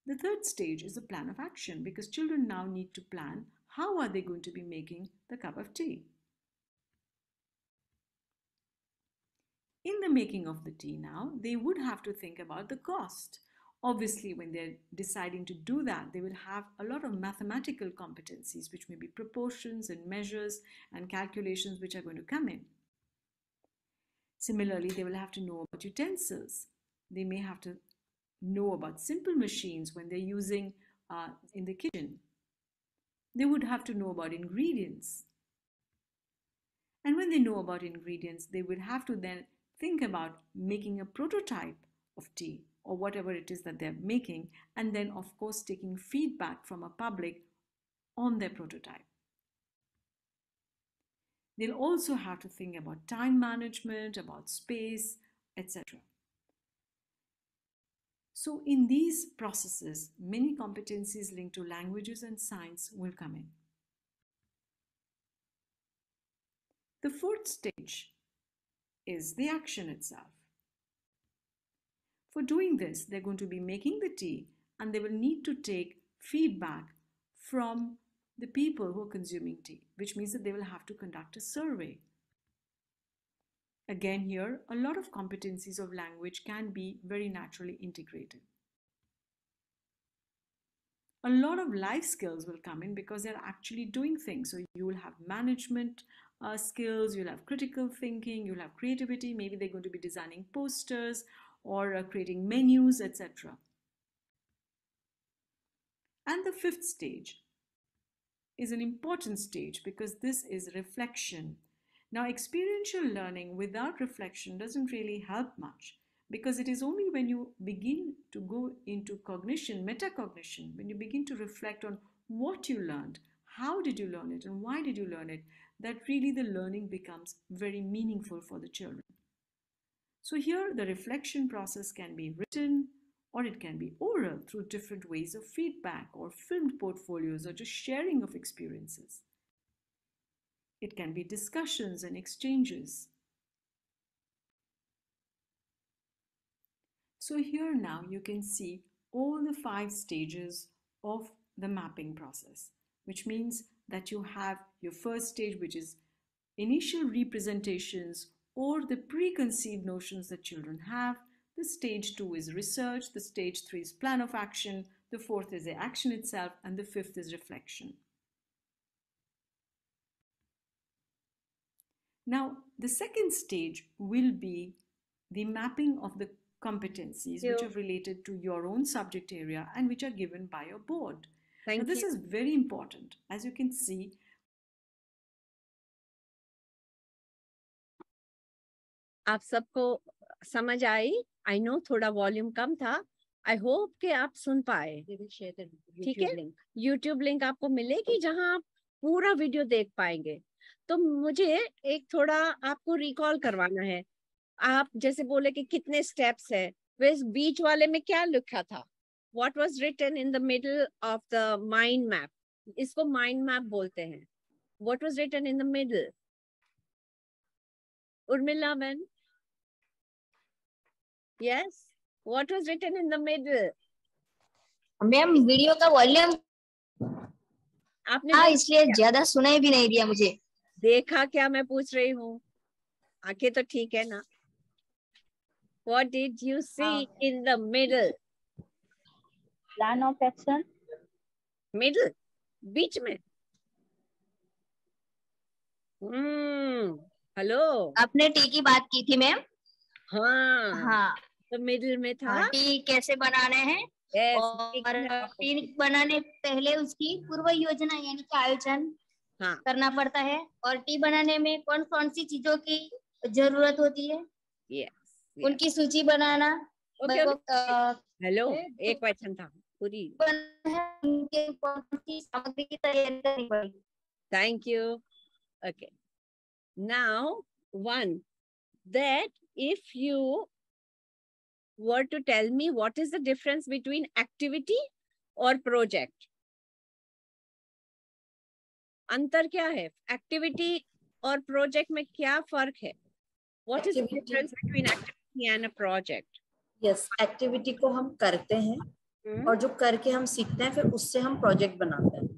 Speaker 8: The third stage is a plan of action, because children now need to plan how are they going to be making the cup of tea. In the making of the tea now, they would have to think about the cost. Obviously, when they're deciding to do that, they will have a lot of mathematical competencies, which may be proportions and measures and calculations which are going to come in. Similarly, they will have to know about utensils. They may have to know about simple machines when they're using in the kitchen. They would have to know about ingredients. And when they know about ingredients, they would have to then think about making a prototype of tea or whatever it is that they're making, and then of course taking feedback from a public on their prototype. They'll also have to think about time management, about space, etc. So in these processes, many competencies linked to languages and science will come in. The fourth stage is the action itself. For doing this, they're going to be making the tea, and they will need to take feedback from the people who are consuming tea, which means that they will have to conduct a survey. Again, here, a lot of competencies of language can be very naturally integrated. A lot of life skills will come in because they're actually doing things. So you will have management skills, you'll have critical thinking, you'll have creativity. Maybe they're going to be designing posters or creating menus, etc. And the fifth stage is an important stage because this is reflection. Now, experiential learning without reflection doesn't really help much, because it is only when you begin to go into cognition, metacognition, when you begin to reflect on what you learned, how did you learn it, and why did you learn it, that really the learning becomes very meaningful for the children. So here the reflection process can be written or it can be oral through different ways of feedback or filmed portfolios or just sharing of experiences. It can be discussions and exchanges. So here now you can see all the 5 stages of the mapping process, which means that you have your first stage, which is initial representations or the preconceived notions that children have. The stage 2 is research, the stage 3 is plan of action, the 4th is the action itself, and the 5th is reflection. Now, the second stage will be the mapping of the competencies which are related to your own subject area and which are given by your board. Now, this is very important. As you can see,
Speaker 1: आप सबको समझ आई? I know थोड़ा volume कम था. I hope कि आप सुन पाए. ठीक है? YouTube लिंक आपको मिलेगी जहां आप पूरा वीडियो देख पाएंगे. तो मुझे एक थोड़ा आपको रिकॉल करवाना है. आप जैसे बोले कि कितने स्टेप्स है, वैसे बीच वाले में क्या लिखा था? What was written in the middle of the mind map? इसको mind map बोलते हैं. What was written in the middle? Urmila man? Yes. What was written in the middle?
Speaker 9: Ma'am video का वॉल्यूम
Speaker 1: आपने
Speaker 9: इसलिए ज्यादा सुनाई भी नहीं दिया मुझे.
Speaker 1: देखा क्या मैं पूछ रही हूँ? आंखें तो ठीक है ना? What did you see in the middle?
Speaker 6: Plan of action.
Speaker 1: Middle, बीच में. हेलो.
Speaker 9: आपने टी की बात की थी मैम.
Speaker 1: हाँ. तो मिडिल में था
Speaker 9: टी कैसे बनाने हैं.
Speaker 1: yes,
Speaker 9: और टी बनाने पहले उसकी पूर्व योजना यानी कि आयोजन करना पड़ता है. और टी बनाने में कौन कौन सी चीजों की जरूरत होती है, उनकी सूची बनाना.
Speaker 1: हेलो, एक क्वेश्चन था पूरी.
Speaker 9: कौन सी सामग्री की तैयारी करनी पड़ेगी.
Speaker 1: Thank you. Okay, now one, that if you were to tell me what is the difference between activity or project, अंतर क्या है? एक्टिविटी और प्रोजेक्ट में क्या फर्क है? What is the difference between activity and a project?
Speaker 10: Yes, activity को हम करते हैं और जो करके हम सीखते हैं फिर उससे हम प्रोजेक्ट बनाते हैं.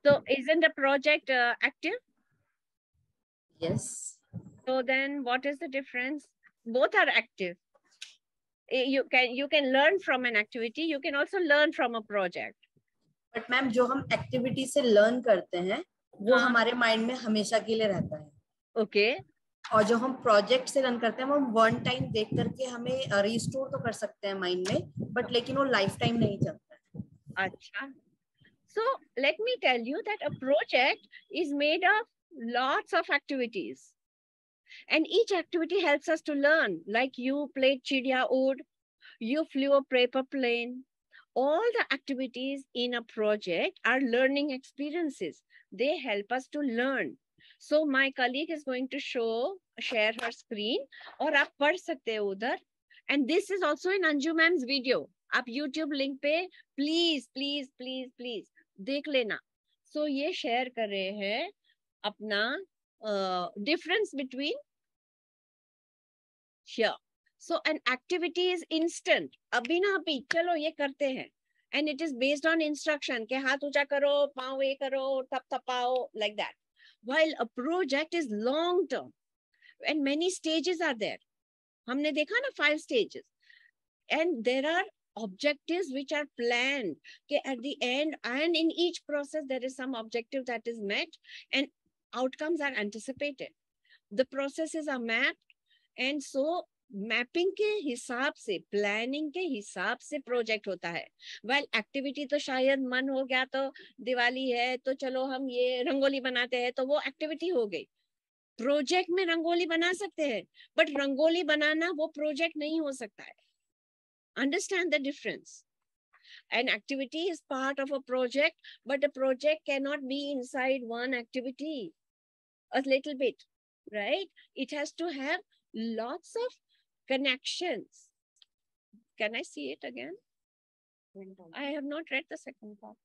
Speaker 1: So isn't a project active?
Speaker 10: Yes.
Speaker 1: So then what is the difference? Both are active. You can learn from an activity, you can also learn from a project.
Speaker 10: But ma'am जो हम activity से learn करते हैं वो हमारे mind में हमेशा के लिए रहता है.
Speaker 1: ओके.
Speaker 10: और जो हम प्रोजेक्ट से लर्न करते हैं वो वन टाइम देख करके हमें रिस्टोर तो कर सकते हैं माइंड में, बट लेकिन वो लाइफ टाइम नहीं चलता है.
Speaker 1: अच्छा. So let me tell you that a project is made of lots of activities. And each activity helps us to learn. Like you played Chidiya Ud, you flew a paper plane. All the activities in a project are learning experiences. They help us to learn. So my colleague is going to share her screen. और आप पढ़ सकते हो उधर. And this is also in Anju ma'am's video. आप YouTube link पे please देख लेना. So ये share कर रहे हैं अपना difference between here. So an activity is instant. अभी ना अभी चलो ये करते हैं. And it is based on instruction के हाथ ऊंचा करो, पाँव ये करो, थपथपाओ, like that. While a project is long term and many stages are there. हमने देखा ना 5 stages. And there are objectives which are planned. Okay, at the end and in each process there is some objective that is met and outcomes are anticipated. The processes are mapped and so mapping के हिसाब से, planning के हिसाब से project होता है. Well activity तो शायद मन हो गया तो दिवाली है तो चलो हम ये रंगोली बनाते हैं तो वो एक्टिविटी हो गई. प्रोजेक्ट में रंगोली बना सकते हैं बट रंगोली बनाना वो प्रोजेक्ट नहीं हो सकता है. Understand the difference. An activity is part of a project, but a project cannot be inside one activity. A little bit, right? It has to have lots of connections. Can I see it again? I have not read the second part.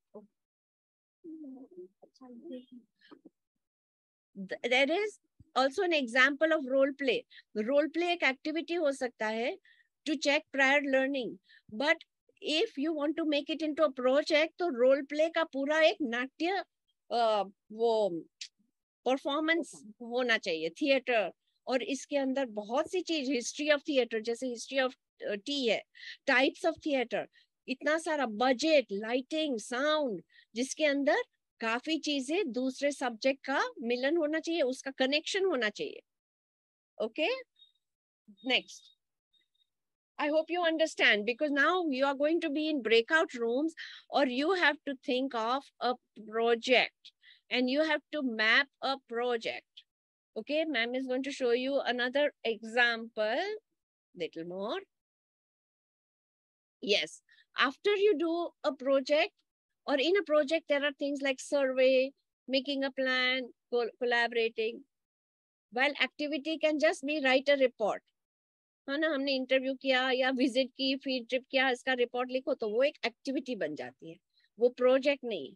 Speaker 1: There is also an example of role play. Role play एक activity हो सकता है to check prior learning. But if you want to make it into a project, तो role play का पूरा एक नाट्य वो परफॉर्मेंस होना चाहिए, थिएटर. और इसके अंदर बहुत सी चीज, हिस्ट्री ऑफ थिएटर, जैसे हिस्ट्री ऑफ टी है, टाइप्स ऑफ थिएटर, इतना सारा बजट, लाइटिंग, साउंड, जिसके अंदर काफी चीजें दूसरे सब्जेक्ट का मिलन होना चाहिए, उसका कनेक्शन होना चाहिए. Okay, next. I hope you understand, because now you are going to be in breakout rooms, or you have to think of a project and you have to map a project. Okay, ma'am is going to show you another example, little more. Yes, after you do a project, or in a project, there are things like survey, making a plan, collaborating. While activity can just be write a report. है ना, हमने interview किया या visit की, field trip किया, इसका report लिखो, तो वो एक एक्टिविटी बन जाती है, वो प्रोजेक्ट नहीं.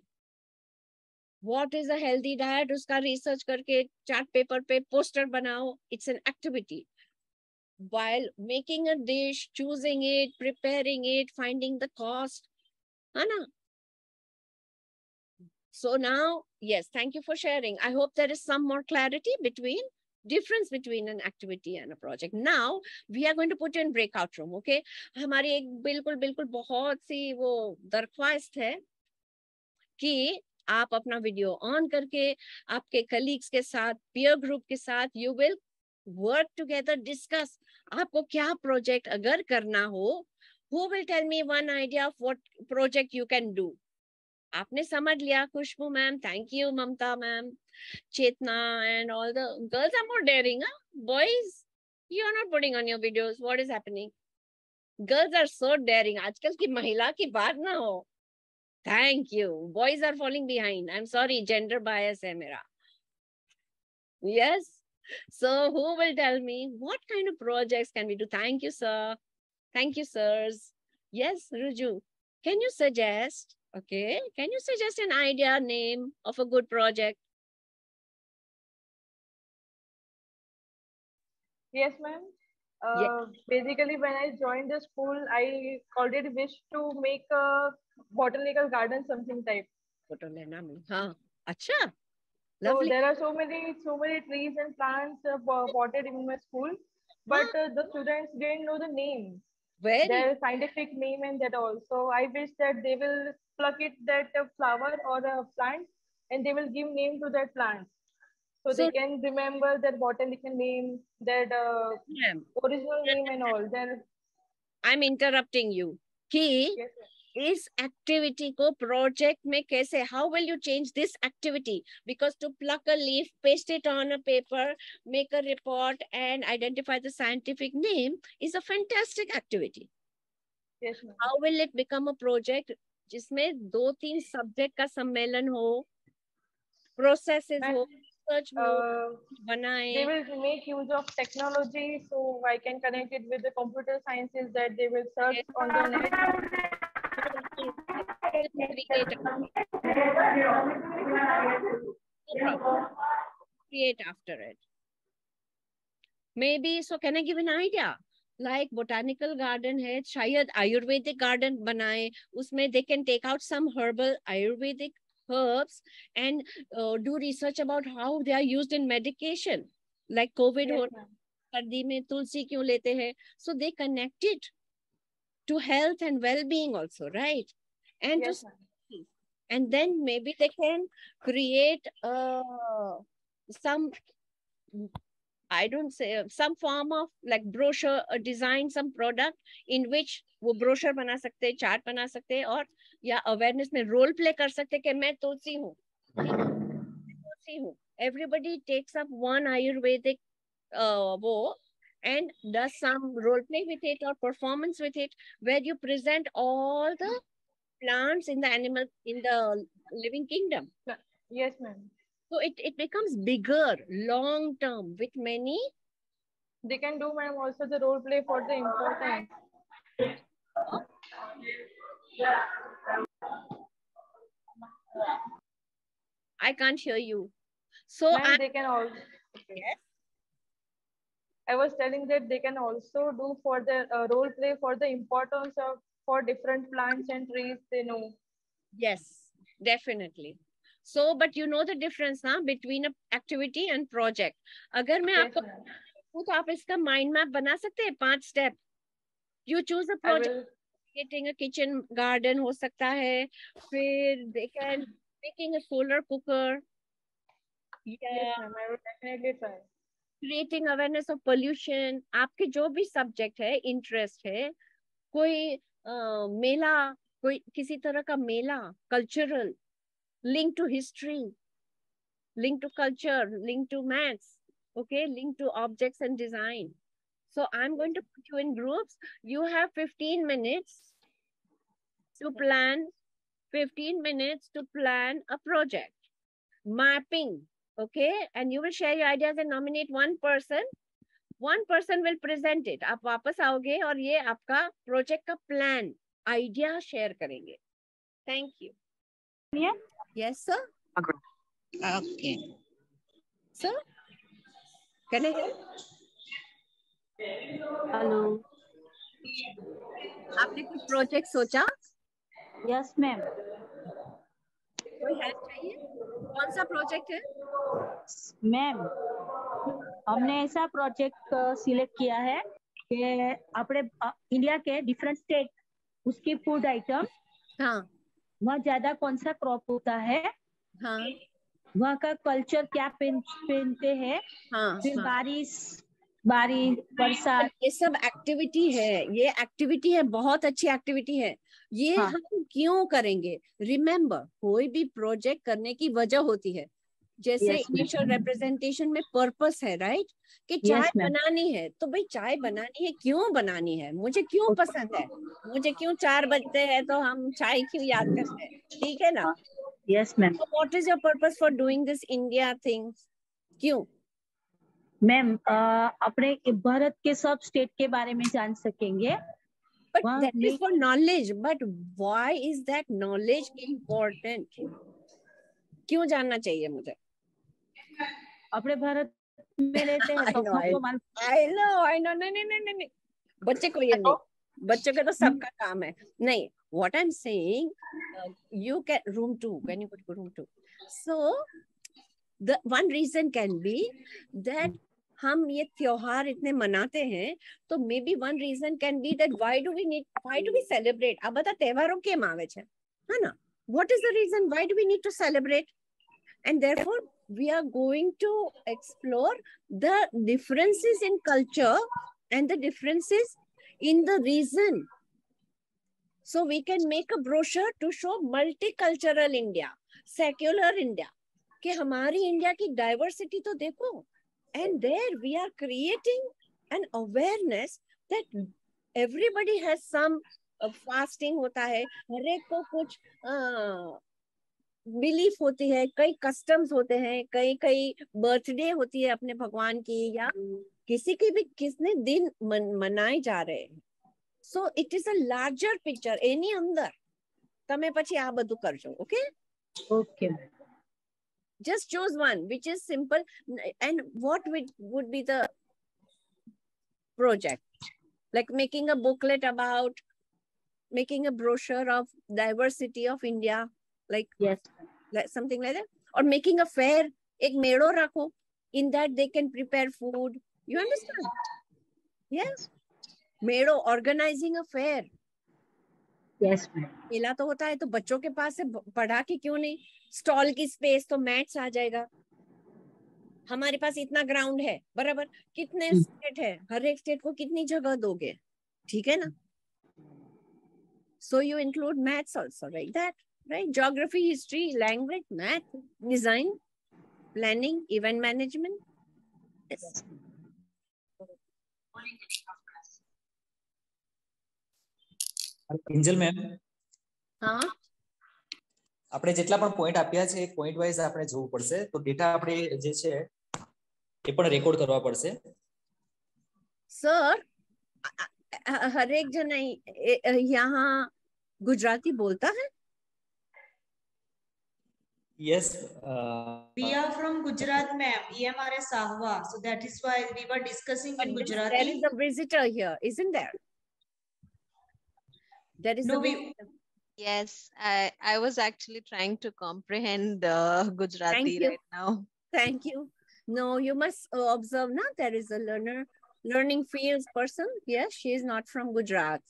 Speaker 1: What is a healthy diet, उसका रिसर्च करके चार्ट पेपर पे पोस्टर बनाओ, it's an activity. While making a dish, choosing it, preparing it, finding the cost, है ना. So now, yes, thank you for sharing. I hope there is some more clarity difference between an activity and a project. Now we are going to put you in breakout room. Okay, हमारी एक बिल्कुल बहुत सी वो दरख्वास्त है कि आप अपना वीडियो ऑन करके आपके कलीग्स के साथ, पीयर ग्रुप के साथ, you will work together, discuss आपको क्या प्रोजेक्ट अगर करना हो. Who will tell me one idea of what project you can do. आपने समझ लिया, Khushboo ma'am, thank you, Mamta ma'am, Chetna, and all the girls are more daring, huh? Boys, you are not putting on your videos. What is happening? Girls are so daring. आजकल की महिला की बात ना हो. Thank you. Boys are falling behind. I'm sorry, gender bias है मेरा. Yes. So who will tell me what kind of projects can we do? Thank you, sir. Thank you, sirs. Yes, Ruju. Can you suggest? Okay. Can you suggest an idea, name of a good project?
Speaker 2: Yes, ma'am. Basically, when I joined the school, I already wished to make a botanical garden, something type.
Speaker 1: हाँ, अच्छा.
Speaker 2: So
Speaker 1: Lovely.
Speaker 2: there are so many trees and plants potted in my school, but the students didn't know the name, their scientific name and that all. So I wish that they will pluck it, that flower or a plant, and they will give name to that plant. So they can remember their botanical name, that original name and all. Then
Speaker 1: I'm interrupting you. Ki,
Speaker 2: yes,
Speaker 1: इस activity को project में कैसे? How will you change this activity? Because to pluck a leaf, paste it on a paper, make a report, and identify the scientific name is a fantastic activity.
Speaker 2: Yes, ma'am.
Speaker 1: How will it become a project जिसमें 2-3 subject का सम्मेलन हो, processes हो, research हो, बनाए.
Speaker 2: They will make use of technology, so I can connect it with the computer sciences, that they will search on the net.
Speaker 1: Create after it. Maybe, so can I give an idea? Like botanical garden है, शायद Ayurvedic garden बनाए, उसमें they can take out some herbal Ayurvedic herbs and do research about how they are used in medication. Like COVID हो, सर्दी में तुलसी क्यों लेते हैं? So they connect it to health and well-being also, right? And
Speaker 2: yes,
Speaker 1: and then maybe they can create some, I don't say, some form of like brochure, design some product in which वो brochure बना सकते हैं, chart बना सकते हैं, और या awareness में role play कर सकते हैं कि मैं तुलसी हूँ. Everybody takes up one Ayurvedic वो and does some role play with it or performance with it, where you present all the plants in the animal, in the living kingdom.
Speaker 2: Yes, ma'am.
Speaker 1: So it becomes bigger, long term, with many.
Speaker 2: They can do, ma'am, also the role play for the importance.
Speaker 1: I can't hear you. So
Speaker 2: they can also. Okay.
Speaker 1: Yes.
Speaker 2: I was telling that they can also do for the role play for the importance of for different plants and trees they know.
Speaker 1: Yes, definitely. So, but you know the difference ना between a activity and project. अगर मैं आपको तो आप इसका mind map बना सकते हैं 5 step. You choose a project. Creating a kitchen garden हो सकता है. फिर they can making a solar cooker.
Speaker 2: Yes, ma'am. I will definitely try.
Speaker 1: Creating awareness of pollution. आपके जो भी subject है, interest है, कोई मेला, कोई किसी तरह का मेला, cultural, link to history, link to culture, link to maths, okay, link to objects and design. So I'm going to put you in groups. You have 15 minutes to plan, 15 minutes to plan a project. Mapping, okay, and you will share your ideas and nominate one person. One person will present it. आप वापस आओगे और ये आपका project का plan, idea share करेंगे. Thank you.
Speaker 6: Yeah.
Speaker 1: Yes, sir.
Speaker 11: Okay.
Speaker 1: Sir, can I hear?
Speaker 6: Hello.
Speaker 1: आपने कुछ project सोचा?
Speaker 6: Yes, ma'am.
Speaker 1: कोई help चाहिए? कौन सा project है?
Speaker 6: मैम, हमने ऐसा प्रोजेक्ट सिलेक्ट किया है कि अपने इंडिया के डिफरेंट स्टेट उसकी फूड आइटम,
Speaker 1: हाँ,
Speaker 6: वहाँ ज्यादा कौन सा क्रॉप होता है,
Speaker 1: हाँ,
Speaker 6: वहाँ का कल्चर क्या पहनते हैं,
Speaker 1: हाँ,
Speaker 6: फिर
Speaker 1: हाँ.
Speaker 6: बारिश बरसात,
Speaker 1: ये सब एक्टिविटी है. ये एक्टिविटी है, बहुत अच्छी एक्टिविटी है. ये
Speaker 6: हाँ.
Speaker 1: हम क्यों करेंगे? रिमेम्बर, कोई भी प्रोजेक्ट करने की वजह होती है. जैसे इनिशियल रिप्रेजेंटेशन में पर्पस है, राइट, कि चाय बनानी है, तो भाई चाय बनानी है, क्यों बनानी है, मुझे क्यों पसंद है, मुझे क्यों 4 बजते हैं तो हम चाय क्यों याद करते हैं, ठीक है ना?
Speaker 6: Yes ma'am.
Speaker 1: What is your purpose for doing this India things? क्यों
Speaker 6: मैम? अपने भारत के सब स्टेट के बारे में जान सकेंगे.
Speaker 1: But that is for knowledge. But why is that knowledge important? क्यों जानना चाहिए मुझे?
Speaker 6: अपने भारत में रहते हैं तो हमको मालूम.
Speaker 1: I know. नहीं. बच्चे को ये नहीं. बच्चों का तो सबका काम है. नहीं. What I'm saying, you can room 2. Can you go to room 2? So the one reason can be that हम ये त्योहार इतने मनाते हैं, तो maybe one reason can be that why do we celebrate? अब बता त्योहारों के मावे छे, है ना? What is the reason why do we need to celebrate? And therefore we are going to explore the differences in culture and the differences in the reason. So we can make a brochure to show multicultural India, secular India, कि हमारी India की diversity तो देखो. And there we are creating an awareness that everybody has some fasting होता है, हर एक को कुछ बिलीफ होती है, कई कस्टम्स होते हैं, कई बर्थडे होती है अपने भगवान की, या किसी की भी किसने दिन मनाए जा रहे हैं. So it is a larger picture. એની અંદર તમે પછી આ બધું કરજો. Okay?
Speaker 6: Okay.
Speaker 1: Just choose one which is simple. And what would be the project? Like making a booklet about, making a brochure of diversity of India, like
Speaker 6: yes,
Speaker 1: like something like that, or making a fair. एक मेड़ो रखो, in that they can prepare food. You understand? Yes. मेड़ो, organizing a fair.
Speaker 6: Yes,
Speaker 1: मेला तो होता है, तो बच्चों के पास से पढ़ा के क्यों नहीं? स्टॉल की स्पेस तो मैथ्स आ जाएगा. हमारे पास इतना ग्राउंड है, बराबर, कितने स्टेट है, हर एक स्टेट को कितनी जगह दोगे, ठीक है ना? So you include maths also, like that, right? Geography, history, language, math, design, planning, event management. Yes.
Speaker 7: Angel ma'am,
Speaker 1: हाँ,
Speaker 7: આપણે જેટલા પણ પોઈન્ટ આપ્યા છે પોઈન્ટ વાઇઝ આપણે જોવું પડશે, તો ડેટા આપણે જે છે એ પણ રેકોર્ડ કરવા પડશે.
Speaker 1: Sir, हर एक जन यहाँ गुजराती बोलता है?
Speaker 7: Yes.
Speaker 12: We are from Gujarat, ma'am. EMRS Sahwa. So that is why we were discussing in Gujarati.
Speaker 1: There is a visitor here, isn't there? There is
Speaker 12: No,
Speaker 1: a visitor.
Speaker 13: Yes, I was actually trying to comprehend Gujarati right now.
Speaker 1: Thank you. No, you must observe now. There is a learning fields person. Yes, she is not from Gujarat.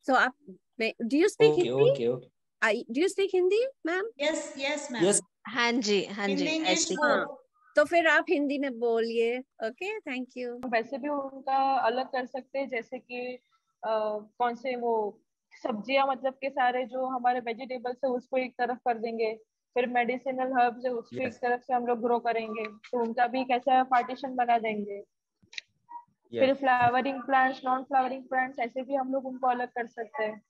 Speaker 1: So, do you speak Hindi?
Speaker 7: Okay.
Speaker 1: Do you speak Hindi, ma'am?
Speaker 12: Yes, ma'am.
Speaker 7: Yes.
Speaker 13: हाँ जी.
Speaker 12: Hindi English both.
Speaker 1: तो फिर आप हिंदी में बोलिए. Okay, thank you.
Speaker 2: वैसे भी उनका अलग कर सकते हैं, जैसे कि कौन से वो सब्जियां, मतलब के सारे जो हमारे वेजिटेबल्स है उसको एक तरफ कर देंगे, फिर मेडिसिनल हर्ब्स है उसको एक तरफ से हम लोग ग्रो करेंगे, तो उनका भी कैसा पार्टीशन बना देंगे. फिर flowering plants, non flowering plants, ऐसे भी हम लोग उनको अलग कर सकते हैं.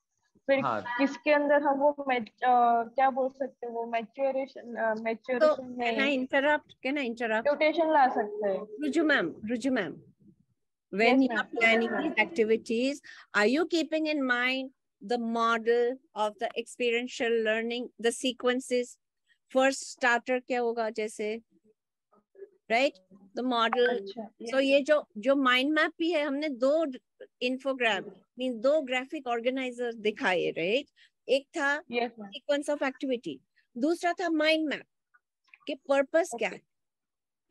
Speaker 2: फिर किसके अंदर हम वो क्या बोल सकते हैं, वो maturation
Speaker 1: Can I interrupt?
Speaker 2: Mutation ला सकते हैं.
Speaker 1: Ruju ma'am, when you are planning these activities, are you keeping in mind the model of the experiential learning, the sequences? First starter क्या होगा जैसे, right? The model. So ये जो mind map भी है, हमने दो infogram, means दो graphic organizers दिखाए, right? एक था sequence of activity, दूसरा था mind map के purpose क्या है,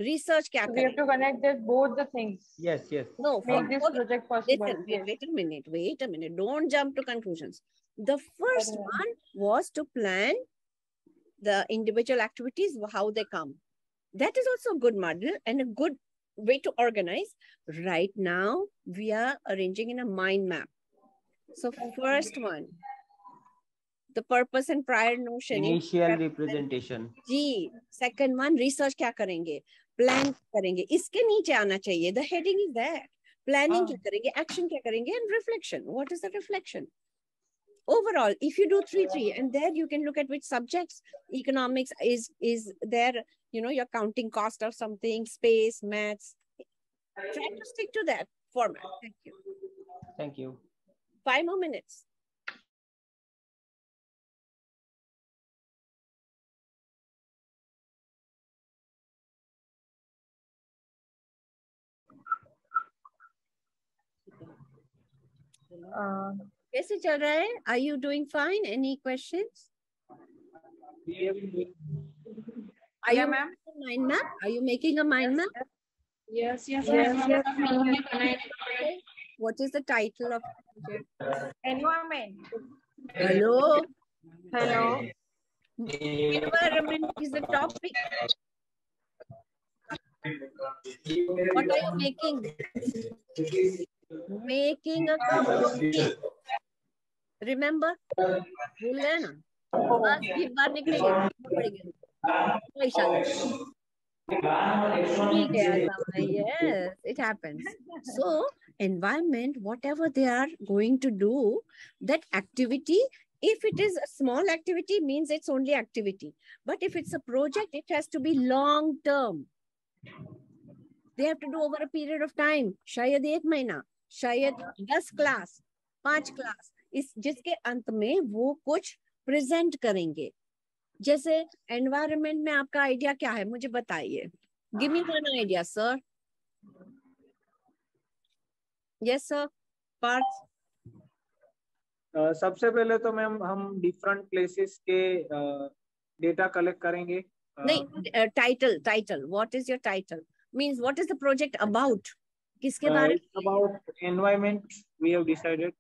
Speaker 1: research क्या करें.
Speaker 2: We have to connect both the things.
Speaker 3: Yes.
Speaker 2: No, make this project possible.
Speaker 1: Listen, wait a minute. Don't jump to conclusions. The first one was to plan the individual activities, how they come. That is also a good model and a good way to organize. Right now, we are arranging in a mind map. So first one, the purpose and prior notion.
Speaker 14: Initial representation.
Speaker 1: Ji. Second one, research क्या करेंगे, plan करेंगे. इसके नीचे आना चाहिए. The heading is there. Planning क्या करेंगे, action क्या करेंगे, and reflection. What is the reflection? Overall, if you do 3-3, and there you can look at which subjects. Economics is there. You know, you're counting cost or something. Space, maths. Try to stick to that format. Thank you.
Speaker 14: Thank you.
Speaker 1: 5 more minutes. कैसे चल रहा है? Are you doing fine? Any questions? Are you making a mind map? Are you making a mind map?
Speaker 2: Yes.
Speaker 1: What is the title of the project?
Speaker 2: Environment.
Speaker 1: Hello. Environment is the topic. What are you making? Making a cup of tea. Remember? भूल गए ना? बस ये बार निकलेंगे, पड़ेंगे. Yes, it happens. So, environment, whatever they are going to do, that activity, if it is a small activity, means it's only activity. But if it's a project, it has to be long term. They have to do over a period of time. शायद 1 महीना, शायद 10 class, 5 class, जिसके अंत में वो कुछ present करेंगे. जैसे एनवायरनमेंट में आपका आइडिया क्या है, मुझे बताइए. Give me one idea sir. Yes sir. Parth.
Speaker 3: सबसे पहले तो मैम हम डिफरेंट प्लेसेस के डेटा कलेक्ट करेंगे.
Speaker 1: नहीं, title what is your title, means what is the project about, किसके बारे में?
Speaker 3: About environment we have decided.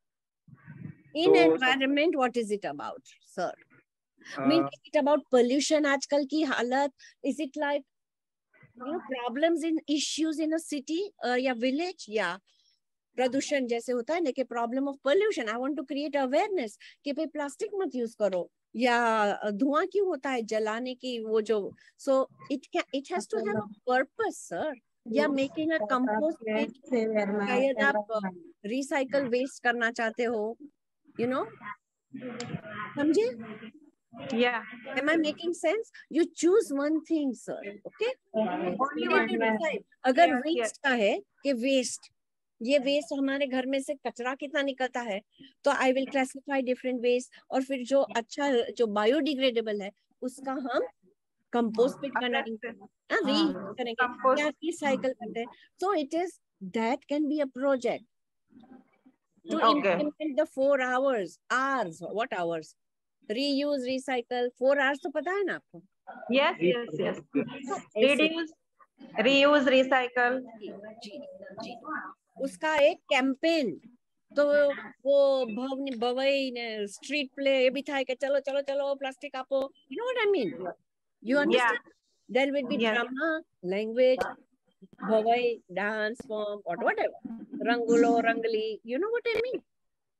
Speaker 1: In environment what is it about sir? Means is it about pollution आजकल की हालत? Is it like problems in issues in a city या village, या प्रदूषण जैसे होता है ना कि problem of pollution. I want to create awareness कि भाई प्लास्टिक मत यूज करो, या धुआं क्यों होता है जलाने की वो जो. So it has to have a purpose sir. या making a compost pit, शायद आप recycle waste करना चाहते हो, समझे?
Speaker 2: Yeah.
Speaker 1: Am I making sense? You choose one thing, sir. Okay?
Speaker 2: Only one.
Speaker 1: अगर waste का है कि waste, ये वेस्ट हमारे घर में से कचरा कितना निकलता है, तो I will classify different waste, और फिर जो अच्छा जो बायोडिग्रेडेबल है उसका हम कंपोस्ट पिट बनाएंगे, रीयूज करेंगे या रिसाइकल करते हैं. So it is that can be a project to implement the 4 hours. What hours? Reuse, recycle. 4 hours तो पता है ना आपको?
Speaker 15: Yes. Reuse, recycle.
Speaker 1: जी. उसका एक कैंपेन, तो वो भवई ने स्ट्रीट प्ले ये भी था कि चलो चलो चलो प्लास्टिक आपो. You know what I mean? You understand? There will be drama, language, Bhavai, dance form, or whatever. Rangulo, rangli. You know what I mean?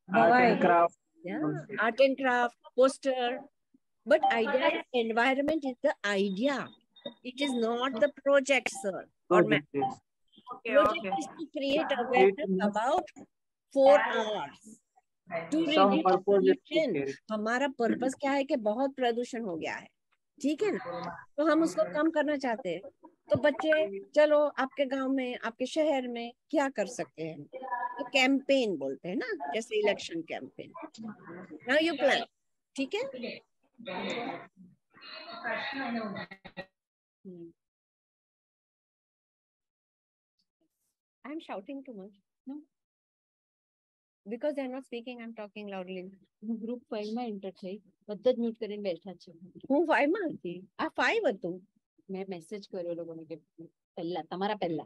Speaker 3: Art and craft.
Speaker 1: Yeah, art and craft, poster. But idea, environment is the idea. It is not the project, sir. Project is to create awareness about 4 hours. To reduce pollution. हमारा purpose क्या है कि बहुत प्रदूषण हो गया है, ठीक है ना, तो हम उसको कम करना चाहते हैं. तो बच्चे चलो आपके गांव में, आपके शहर में क्या कर सकते हैं, तो कैंपेन बोलते हैं ना, जैसे election campaign. Now you plan, ठीक है. I am shouting too much. No, because they are not speaking, I'm talking loudly.
Speaker 16: Group 5 માં એન્ટર થઈ, બધા જ મ્યુટ કરીને બેઠા છે.
Speaker 1: હું 5 માં હતી, આ 5 હતું.
Speaker 16: મેં મેસેજ કર્યો લોકોને કે પહેલા તમારા પહેલા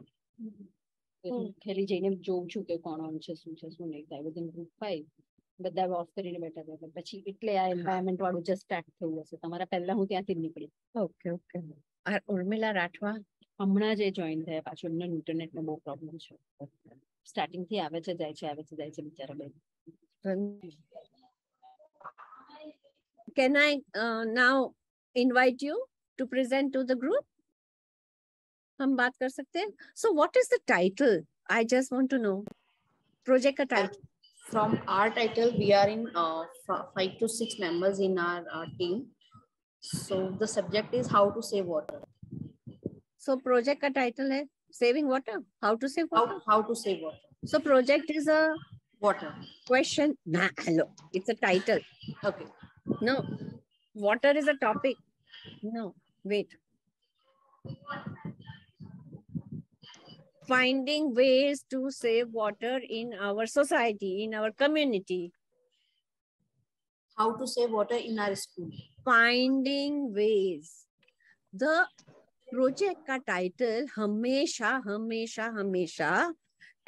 Speaker 16: હું ખેલી જઈને જોઉં છું કે કોણ ઓન છે, શું છે, શું નહીં થાય. બધા ગ્રુપ 5 બધા ઓફ કરીને બેઠા હતા. પછી એટલે આ એન્વાયરમેન્ટ વાળું જસ્ટ સ્ટાર્ટ થયું હશે. તમારા પહેલા હું ત્યાંથી જ નીકળી.
Speaker 1: ઓકે. આ ઉર્મિલા રાઠવા
Speaker 16: હમણાં જ જોઈન થયા. પાછું એમને ઇન્ટરનેટનો બહુ પ્રોબ્લેમ છે. સ્ટાર્ટિંગ થી આવે છે જાય છે બિચારા બેન.
Speaker 1: Can I now invite you to present to the group? हम बात कर सकते हैं. So what is the title? I just want to know. Project का title.
Speaker 10: From our title, we are in 5 to 6 members in our team. So the subject is how to save water.
Speaker 1: So project का title है saving water. How to save water?
Speaker 10: How to save water.
Speaker 1: So project is a
Speaker 10: water
Speaker 1: question. Nah, hello. It's a title.
Speaker 10: Okay.
Speaker 1: No. Water is a topic. No. Wait. Finding ways to save water in our society, in our community.
Speaker 10: How to save water in our school.
Speaker 1: Finding ways. The project का title हमेशा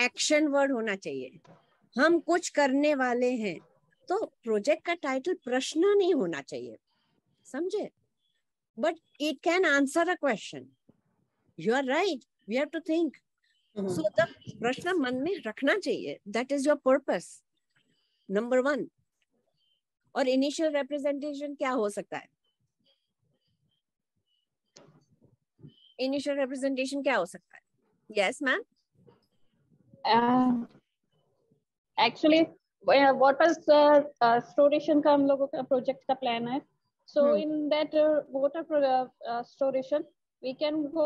Speaker 1: action word होना चाहिए. हम कुछ करने वाले हैं, तो प्रोजेक्ट का टाइटल प्रश्न नहीं होना चाहिए, समझे? But it can answer a question. You are right, we have to think. So the प्रश्न मन में रखना चाहिए. That is your purpose, number 1. और इनिशियल रिप्रेजेंटेशन क्या हो सकता है? इनिशियल रिप्रेजेंटेशन क्या हो सकता है? Yes ma'am.
Speaker 17: Actually water storation का हम लोगों का प्रोजेक्ट का प्लान है. So in that water storation we can go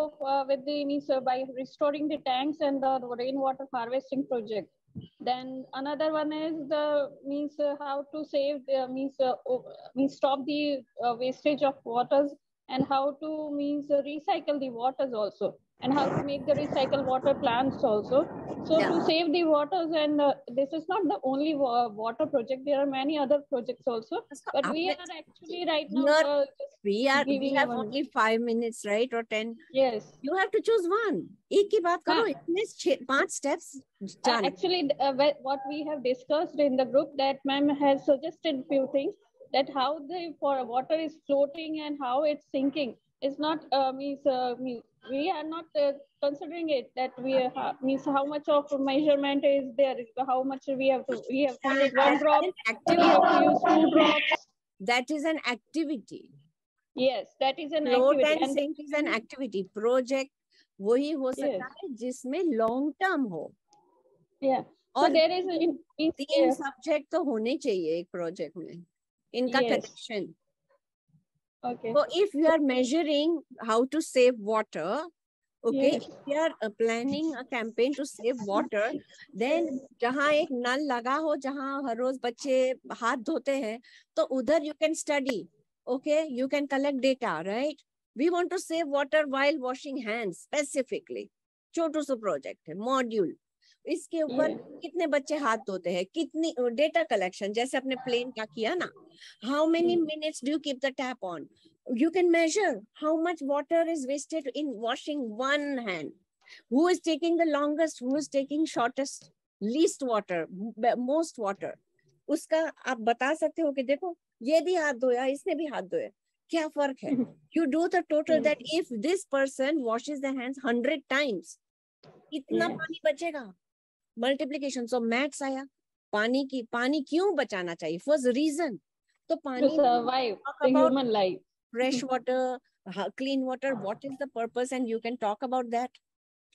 Speaker 17: with the means by restoring the tanks and the rainwater harvesting project. Then another one is the means how to save the means stop the wastage of waters, and how to means recycle the waters also, and how to make the recycle water plants also. So to save the waters, and this is not the only water project. There are many other projects also, but we are actually right now
Speaker 1: we have only 5 minutes, right, or 10.
Speaker 17: Yes,
Speaker 1: you have to choose one. एक की बात करो. इसमें 5 steps.
Speaker 17: Actually what we have discussed in the group, that ma'am has suggested few things, that how the water is floating and how it's sinking is not we are not considering it, that we means how much of measurement is there, how much we have to use 1 drop, we have to use 2 drops.
Speaker 1: That is an activity.
Speaker 17: Yes, that is an
Speaker 1: Float
Speaker 17: activity.
Speaker 1: and sink is an activity. Project वही हो सकता है जिसमें long term हो.
Speaker 17: Yeah. So there is
Speaker 1: 3 subject तो होने चाहिए एक project में. इनका connection.
Speaker 17: Okay.
Speaker 1: So if you are measuring how to save water, Okay, if we are planning a campaign to save water, then जहाँ एक नल लगा हो, जहाँ हर रोज बच्चे हाथ धोते हैं, तो उधर you can study. Okay, you can collect data, right? We want to save water while washing hands specifically. छोटू सा प्रोजेक्ट है, मॉड्यूल. इसके ऊपर कितने बच्चे हाथ धोते हैं, कितनी डेटा कलेक्शन, जैसे अपने प्लेन का किया ना. How many minutes do you keep the tap on? You can measure how much water is wasted in washing one hand. Who is taking the longest, who is taking shortest, least water, most water. उसका आप बता सकते हो कि देखो ये भी हाथ धोया, इसने भी हाथ धोया, क्या फर्क है. You do the total that if this person washes their hands 100 times, कितना पानी बचेगा. Multiplication. So maths आया, पानी क्यों बचाना चाहिए, first reason. तो पानी
Speaker 17: to survive the human life.
Speaker 1: Fresh water, clean water, what is the purpose, and you can talk about that.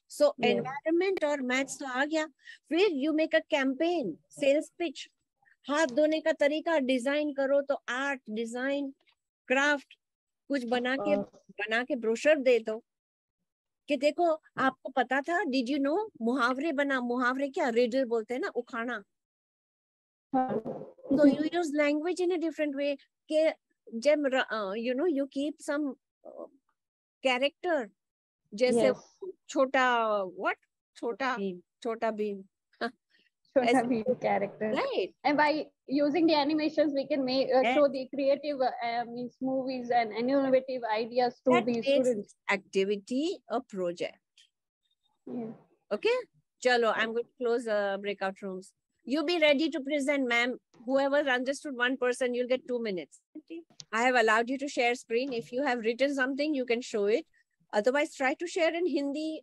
Speaker 1: So environment और maths तो आ गया. फिर you make a campaign, sales pitch. हाथ धोने का तरीका डिजाइन करो, तो आर्ट, डिजाइन, क्राफ्ट कुछ बना के ब्रोशर दे दो कि देखो आपको पता था. डिड यू नो मुहावरे क्या रिडल बोलते हैं ना, उखाना. So you use language in a different way. कि जब you keep some character, जैसे छोटा Bhim.
Speaker 17: Should have been character,
Speaker 1: right?
Speaker 17: And by using the animations, we can make show the creative means movies and innovative ideas to
Speaker 1: that
Speaker 17: the students.
Speaker 1: Activity a project. Okay, chalo, I'm going to close breakout rooms. You be ready to present, ma'am. Whoever understood 1%, you'll get 2 minutes. I have allowed you to share screen. If you have written something, you can show it. Otherwise, try to share in Hindi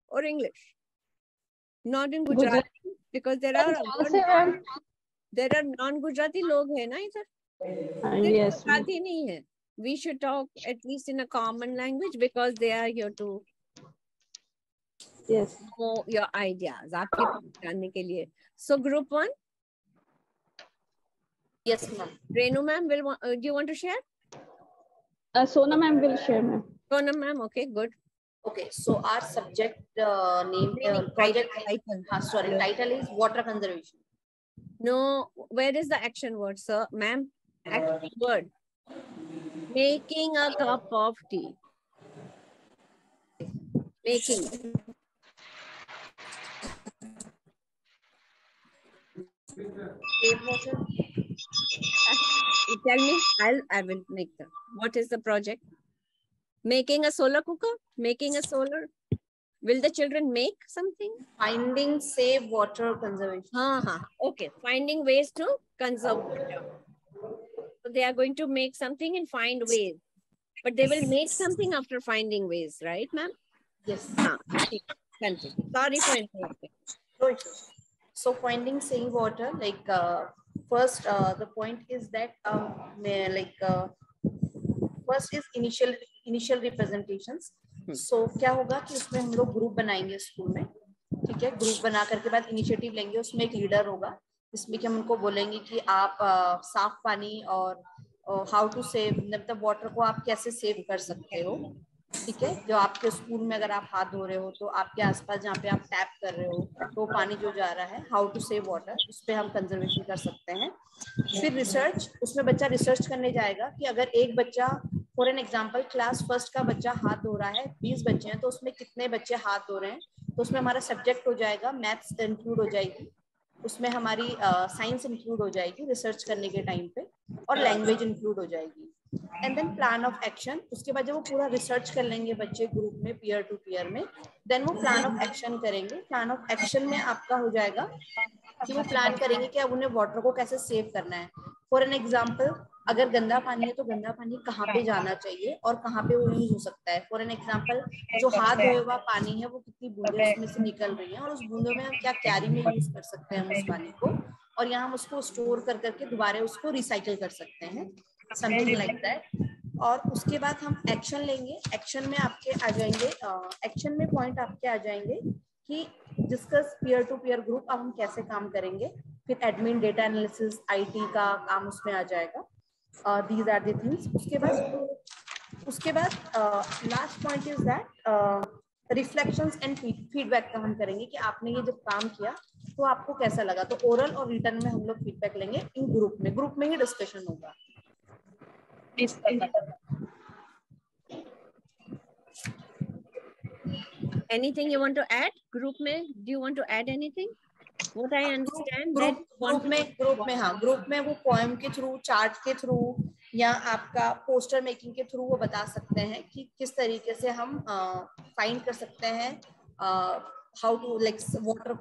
Speaker 1: or English. Not in Gujarati, because there are non-Gujarati log hai na idhar.
Speaker 17: Yes.
Speaker 1: Gujarati nahi hai. We should talk at least in a common language because they are here to know your ideas. आपके जानने के लिए. So group 1.
Speaker 10: Yes, ma'am.
Speaker 1: Renu ma'am, do you want to share?
Speaker 17: Sona ma'am will share, ma'am.
Speaker 1: Sona ma'am, okay, good.
Speaker 10: Okay, so our subject name, project title is water conservation.
Speaker 1: No, where is the action word, sir? Ma'am, action word. Making a cup of tea. Making.
Speaker 10: Save water.
Speaker 1: Tell me, I will make them. What is the project? Making a solar cooker? Making a solar? Will the children make something?
Speaker 10: Finding save water conservation.
Speaker 1: Okay, finding ways to conserve water. So they are going to make something and find ways. But they will make something after finding ways, right, ma'am?
Speaker 10: Yes.
Speaker 1: Continue. Sorry for interrupting.
Speaker 10: So finding save water, like first the point is that first is initial representations. So क्या होगा कि उसमें हम लोग group बनाएंगे school में, ठीक है. ग्रुप बना करके बाद इनिशिएटिव लेंगे, उसमें एक लीडर होगा जिसमें कि हम उनको बोलेंगे कि आप साफ पानी और हाउ टू सेव, मतलब वाटर को आप कैसे सेव कर सकते हो, ठीक है. जो आपके स्कूल में अगर आप हाथ धो रहे हो तो आपके आसपास जहाँ पे आप टैप कर रहे हो तो पानी जो जा रहा है, हाउ टू सेव वाटर, उस पर हम कंजर्वेशन कर सकते हैं. फिर रिसर्च, उसमें बच्चा रिसर्च करने जाएगा कि अगर एक बच्चा, for an example class first का बच्चा हाथ धो रहा है, 20 बच्चे हैं, तो उसमें कितने बच्चे हाथ धो रहे हैं, तो उसमें हमारा सब्जेक्ट हो जाएगा, मैथ्स इंक्लूड हो जाएगी, उसमें हमारी साइंस इंक्लूड हो जाएगी रिसर्च करने के टाइम पे, और लैंग्वेज इंक्लूड हो जाएगी. And then plan of action. उसके बाद जब वो पूरा रिसर्च कर लेंगे बच्चे ग्रुप में, पीयर टू पीयर में, देन वो प्लान ऑफ एक्शन करेंगे. प्लान ऑफ एक्शन में आपका हो जाएगा कि वो प्लान करेंगे कि अब उन्हें वाटर को कैसे सेव करना है. फॉर एन एग्जाम्पल, अगर गंदा पानी है तो गंदा पानी कहाँ पे जाना चाहिए और कहाँ पे वो यूज हो सकता है. फॉर एन एग्जाम्पल, जो हाथ धोए हुआ पानी है वो कितनी बूंदे उसमें से निकल रही हैं और उस बूंदों में हम क्या कैरी में यूज कर सकते हैं उस पानी को, और यहाँ हम उसको स्टोर कर करके दोबारा उसको रिसाइकिल कर सकते हैं, समथिंग लाइक दैट. और उसके बाद हम एक्शन लेंगे. एक्शन में आपके आ जाएंगे, एक्शन में पॉइंट आपके आ जाएंगे कि discuss peer to peer group, अब हम कैसे काम करेंगे. फिर एडमिन, डेटा एनालिसिस, आईटी का काम उसमें आ जाएगा. These are the things. उसके बाद last point is that reflections and feedback का हम करेंगे कि आपने ये जब काम किया तो आपको कैसा लगा। तो ओरल और रिटर्न में हम लोग फीडबैक लेंगे इन ग्रुप में ही डिस्कशन होगा।
Speaker 1: Anything you want to add? Group में, do you want to add anything? What I understand
Speaker 10: group में वो पोएम के थ्रू, चार्ट के थ्रू या आपका पोस्टर मेकिंग के थ्रू वो बता सकते हैं कि किस तरीके से हम फाइंड कर सकते हैं how to like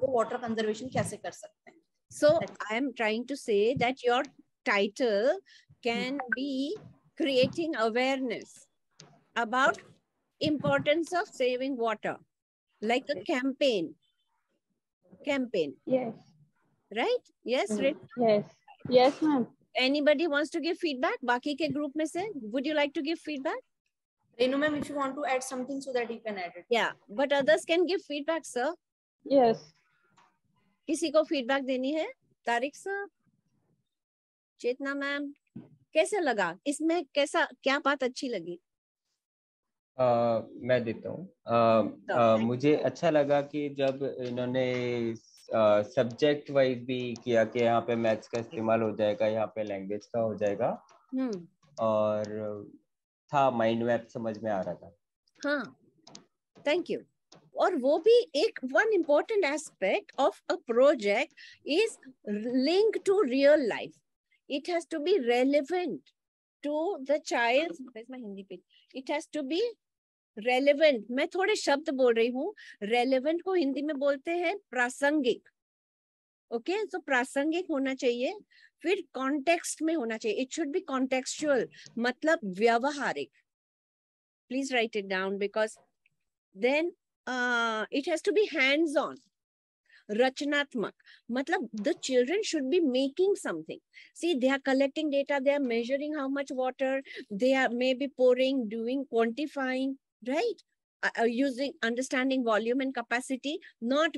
Speaker 10: water conservation कैसे कर सकते हैं।
Speaker 1: So I am trying to say that your title can be creating awareness about importance of saving water, like a campaign.
Speaker 17: Yes.
Speaker 1: Right? Yes.
Speaker 17: Yes. Yes, ma'am.
Speaker 1: Anybody wants to give feedback? बाकी के group में से, would you like to give feedback?
Speaker 10: Renu ma'am, if you want to add something so that you can add it.
Speaker 1: Yeah, but others can give feedback, sir.
Speaker 17: Yes.
Speaker 1: किसी को feedback देनी है? Tariq sir, चेतना ma'am, कैसे लगा? इसमें क्या बात अच्छी लगी?
Speaker 14: मैं देता हूँ। मुझे अच्छा लगा कि जब इन्होंने सब्जेक्ट वाइज भी किया कि यहाँ पे मैथ्स का इस्तेमाल हो जाएगा, यहाँ पे लैंग्वेज का हो जाएगा, और था माइंड मैप समझ में आ रहा था।
Speaker 1: हाँ, थैंक यू। और वो भी एक one important aspect of a project is linked to real life. It has to be relevant to the child. Where's my Hindi page? It has to be relevant. मैं थोड़े शब्द बोल रही हूँ। relevant को हिंदी में बोलते हैं प्रासंगिक। ओके, so प्रासंगिक होना चाहिए, फिर context में होना चाहिए. It should be contextual, मतलब व्यवहारिक. Please write it down because then it has to be hands-on. Rachanatmak, matlab the children should be making something. See, they are collecting data, they are measuring how much water, they are maybe pouring, doing, quantifying, right? Using, understanding volume and capacity, not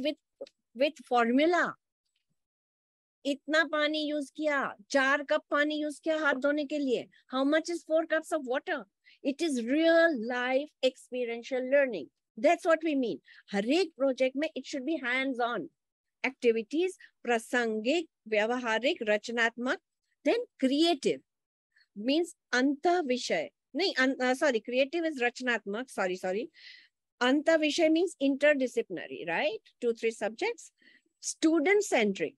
Speaker 1: with formula. इतना पानी use किया, 4 cup पानी use किया हाथ धोने के लिए. How much is 4 cups of water? It is real life experiential learning. That's what we mean. हर एक प्रोजेक्ट में it should be hands-on activities, prasangik, vyavaharik, rachanaत्मक, then creative means anta vishay. नहीं, sorry, creative is rachanaत्मक. Sorry. Anta vishay means interdisciplinary, right? 2-3 subjects. Student-centric.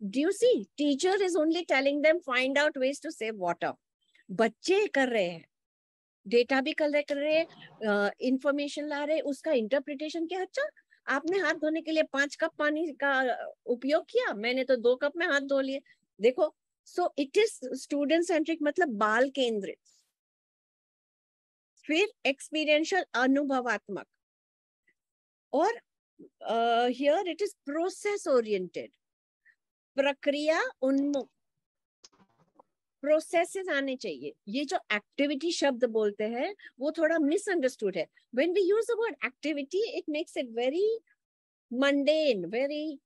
Speaker 1: Do you see? Teacher is only telling them find out ways to save water. बच्चे कर रहे हैं. Data भी collect कर रहे हैं, information ला रहे हैं, उसका इंटरप्रिटेशन क्या? अच्छा, आपने हाथ धोने के लिए 5 कप पानी का उपयोग किया, मैंने तो 2 कप में हाथ धो लिए. देखो, so it is student centric, मतलब बाल केंद्रित. फिर एक्सपीरियंशियल अनुभवात्मक, और here it is process oriented, प्रक्रिया उन्मुख. प्रोसेसेस आने चाहिए. ये जो एक्टिविटी शब्द बोलते हैं वो थोड़ा मिसअंडरस्टूड है. When we use the word activity it makes it very mundane, very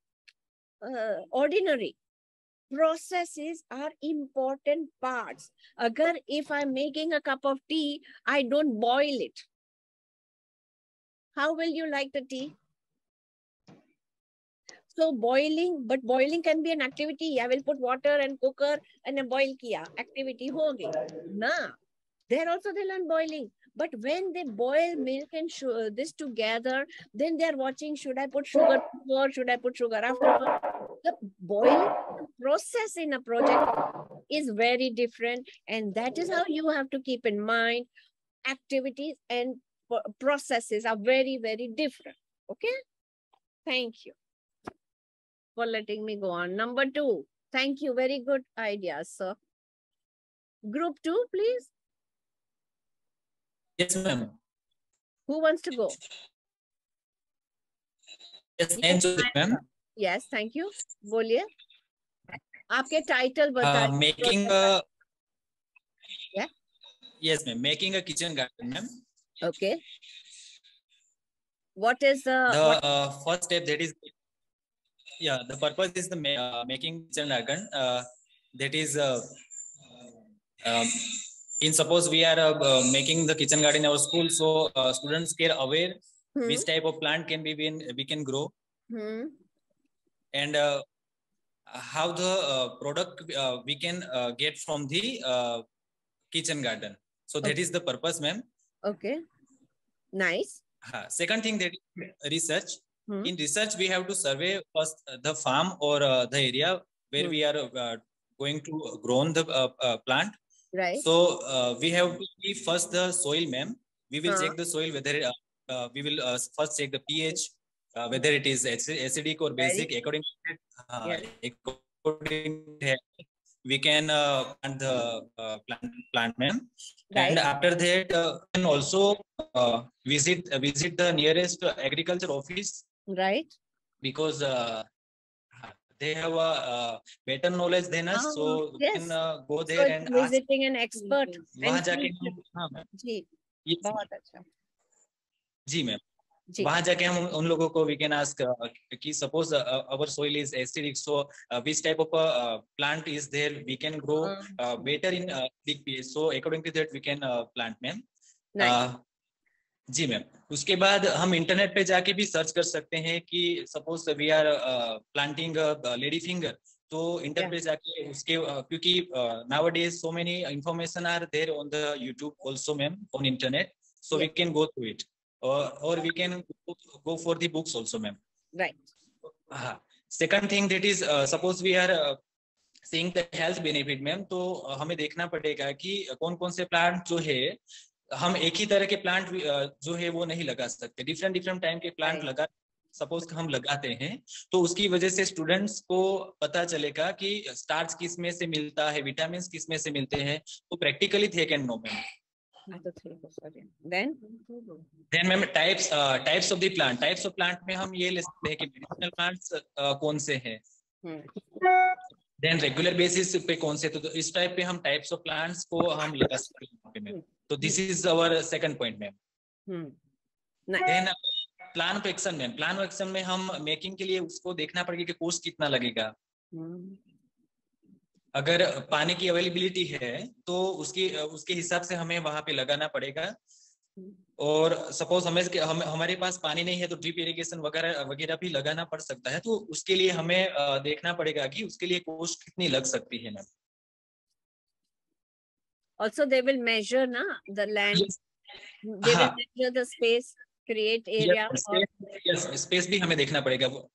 Speaker 1: ordinary. Processes are important parts. Agar if I'm making a cup of tea, I don't boil it. How will you like the tea? So boiling, but boiling can be an activity. I will put water and cooker and a boil kiya. Activity ho gayi. Nah. There also they learn boiling. But when they boil milk and this together, then they are watching, should I put sugar before, should I put sugar after? The boiling process in a project is very different. And that is how you have to keep in mind. Activities and processes are very, very different. Okay? Thank you for letting me go on. Number 2. Thank you. Very good ideas, sir. Group 2, please.
Speaker 7: Yes, ma'am.
Speaker 1: Who wants to go?
Speaker 7: Yes, ma'am.
Speaker 1: Yes, thank you. बोलिए. आपके title बताइए.
Speaker 7: Making a.
Speaker 1: Yeah.
Speaker 7: Yes, ma'am. Making a kitchen garden, ma'am.
Speaker 1: Okay. What is
Speaker 7: the first step? That is, yeah. The purpose is the making kitchen garden. That is. In suppose we are making the kitchen garden in our school, so students get aware which type of plant can we can grow, and how the product we can get from the kitchen garden. So that is the purpose, ma'am.
Speaker 1: Okay, nice.
Speaker 7: Second thing, that is research. In research, we have to survey first the farm or the area where we are going to grow the plant.
Speaker 1: Right.
Speaker 7: So we have to see first the soil, ma'am. We will check the soil, whether we will first check the pH, whether it is acidic or basic. According to we can plant the plant, ma'am. And after that, can also visit the nearest agriculture office.
Speaker 1: Right.
Speaker 7: Because they have a better knowledge than us, so we can go there and
Speaker 1: visiting an expert.
Speaker 7: वहाँ जाके
Speaker 1: जी, बहुत अच्छा.
Speaker 7: जी ma'am, वहाँ जाके हम उन लोगों को we can ask कि suppose our soil is acidic, so which type of plant is there we can grow better in big pH. So according to that we can plant, ma'am. जी ma'am. उसके बाद हम internet पे जाके भी search कर सकते हैं कि suppose we are planting lady finger, तो इंटरनेट पे जाके उसके क्योंकि nowadays so many information are there on the YouTube also, ma'am, on internet, so we can go through it, or we can go for the books also, ma'am.
Speaker 1: Right.
Speaker 7: Second thing, that is suppose we are seeing the health benefit, ma'am, तो हमें देखना पड़ेगा कि कौन कौन से plant जो है, हम एक ही तरह के प्लांट जो है वो नहीं लगा सकते, डिफरेंट टाइम के प्लांट लगा सपोज हम लगाते हैं, तो उसकी वजह से स्टूडेंट्स को पता चलेगा कि स्टार्च किस में से मिलता है, विटामिन्स किस में से मिलते हैं, तो practically they can know, ma'am. Then ma'am types of the plant. Types of plant में हम ये ले सकते हैं कि मेडिसिनल प्लांट्स कौन से हैं, देन रेगुलर बेसिस पे कौन से, तो इस टाइप पे हम टाइप्स ऑफ प्लांट्स को हम लगा सकते हैं, मैम. तो this is our second point, ma'am. Then plan of action, ma'am. Plan of action में हम मेकिंग के लिए उसको देखना पड़ेगा कि कॉस्ट कितना लगेगा. अगर पानी की अवेलेबिलिटी है तो उसके हिसाब से हमें वहां पे लगाना पड़ेगा, और सपोज हमारे पास पानी नहीं है तो ड्रिप इरिगेशन वगैरह भी लगाना पड़ सकता है, तो उसके लिए हमें देखना पड़ेगा कि उसके लिए कॉस्ट कितनी लग सकती है, ma'am.
Speaker 1: Also they will measure the land. They will measure the space, create area.
Speaker 7: Yes, space भी हमें देखना पड़ेगा वो.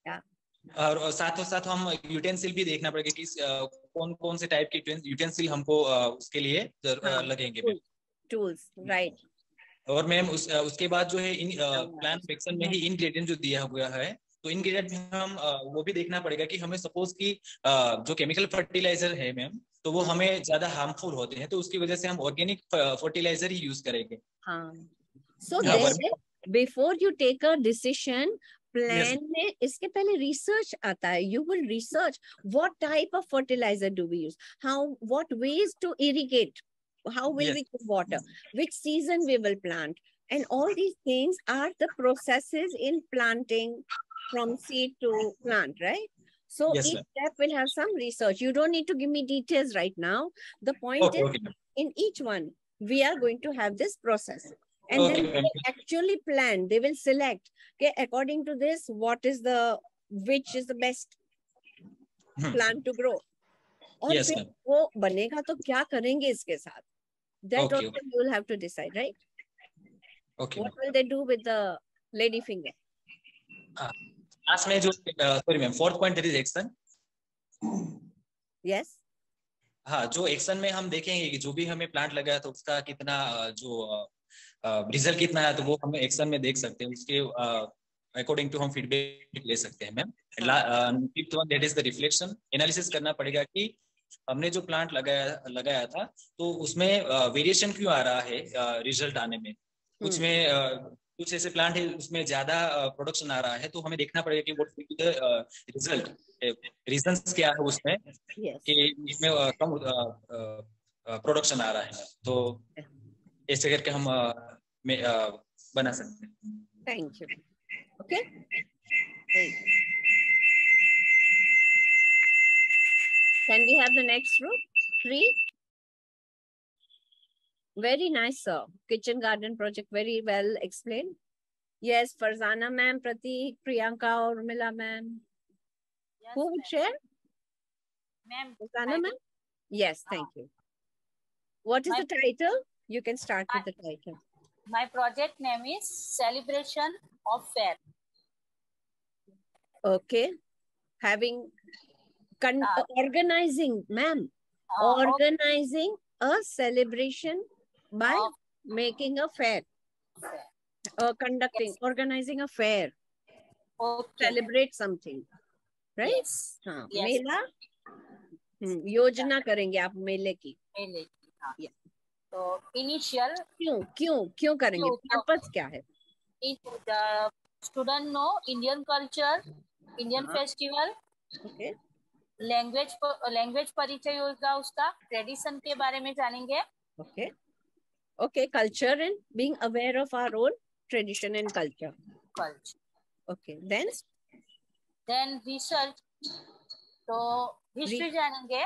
Speaker 7: और साथ हम यूटेंसिल भी देखना पड़ेगा कि कौन से टाइप के यूटेंसिल हमको उसके लिए लगेंगे,
Speaker 1: टूल्स. राइट.
Speaker 7: और मैम उसके बाद जो है प्लान सेक्शन में ही इंग्रेडिएंट जो दिया हुआ है, तो इंग्रेडिएंट में हम वो भी देखना पड़ेगा कि हमें सपोज कि जो केमिकल फर्टिलाइजर है, मैम, तो वो हमें ज्यादा हार्मफुल होते हैं, तो उसकी वजह से हम ऑर्गेनिक फर्टिलाइजर ही यूज करेंगे.
Speaker 1: So before you take a decision, plan में इसके पहले research आता है. You will research what type of fertilizer do we use, what ways to irrigate, how will we give water, which season we will plant, and all these things are the processes in planting from seed to plant, right? So each step will have some research. You don't need to give me details right now. The point is, in each one, we are going to have this process. And then they actually plan, they will select, okay, according to this, which is the best plant to grow. और फिर वो बनेगा तो क्या करेंगे इसके साथ? That also you will have to decide, right?
Speaker 7: Okay.
Speaker 1: What will they do with the lady finger?
Speaker 7: Last में जो sorry ma'am, fourth point, that is action.
Speaker 1: Yes.
Speaker 7: हाँ, जो एक्शन में हम देखेंगे कि जो भी हमें प्लांट लगाया तो उसका कितना जो रिजल्ट कितना है, तो वो हम एक्शन में देख सकते हैं. उसके अकॉर्डिंग टू हम फीडबैक ले सकते हैं, ma'am. Fifth one, that is the reflection. Analysis करना पड़ेगा कि हमने जो प्लांट लगाया था तो उसमें वेरिएशन क्यों आ रहा है रिजल्ट आने में. कुछ में कुछ ऐसे प्लांट है उसमें ज्यादा प्रोडक्शन आ रहा है, तो हमें देखना पड़ेगा कि what will be the result, reasons क्या है उसमें कि इसमें कम प्रोडक्शन आ रहा है. तो ऐसे करके हम बना सकते हैं.
Speaker 1: Thank you. Okay, can we have the next group 3? Very nice, sir. Kitchen garden project, very well explained. Yes, Farzana ma'am, Pratik, Priyanka, Urmila ma'am. Who would share?
Speaker 18: Ma'am.
Speaker 1: Farzana ma'am? Yes, thank you. What is the title? You can start with the title.
Speaker 18: My project name is Celebration of Fair.
Speaker 1: Okay. Organizing, ma'am. Organizing a celebration by making a fair. Organizing a fair.
Speaker 18: Okay.
Speaker 1: Celebrate something. Right?
Speaker 18: Yes.
Speaker 1: हाँ,
Speaker 18: Yes.
Speaker 1: मेला योजना करेंगे आप मेले की.
Speaker 18: मेले की, हाँ.
Speaker 1: Yeah.
Speaker 18: तो इनिशियल
Speaker 1: क्यों करेंगे? पर्पस क्या है?
Speaker 18: Student know Indian culture, Indian festival.
Speaker 1: Okay.
Speaker 18: Language परिचय होगा, उसका ट्रेडिशन के बारे में जानेंगे.
Speaker 1: Okay. Okay, culture and being aware of our own tradition and culture. Okay, then
Speaker 18: research. तो हिस्ट्री जानेंगे.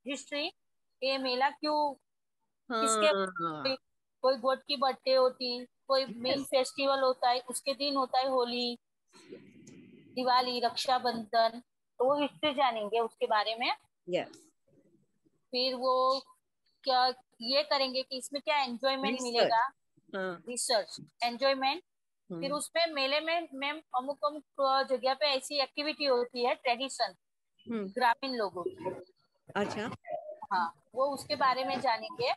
Speaker 18: हिस्ट्री, ये मेला क्यों, किसके, कोई गॉड की बर्थडे होती, कोई मेन फेस्टिवल होता है, उसके दिन होता है होली, दिवाली, रक्षाबंधन. तो वो हिस्ट्री जानेंगे उसके बारे में.
Speaker 1: yes.
Speaker 18: फिर वो क्या ये करेंगे कि इसमें क्या एंजॉयमेंट मिलेगा. Research, enjoyment. फिर उसमें मेले में मैम अमुक जगह पे ऐसी एक्टिविटी होती है, ट्रेडिशन ग्रामीण लोगों की.
Speaker 1: अच्छा.
Speaker 18: हाँ, वो उसके बारे में जानेंगे.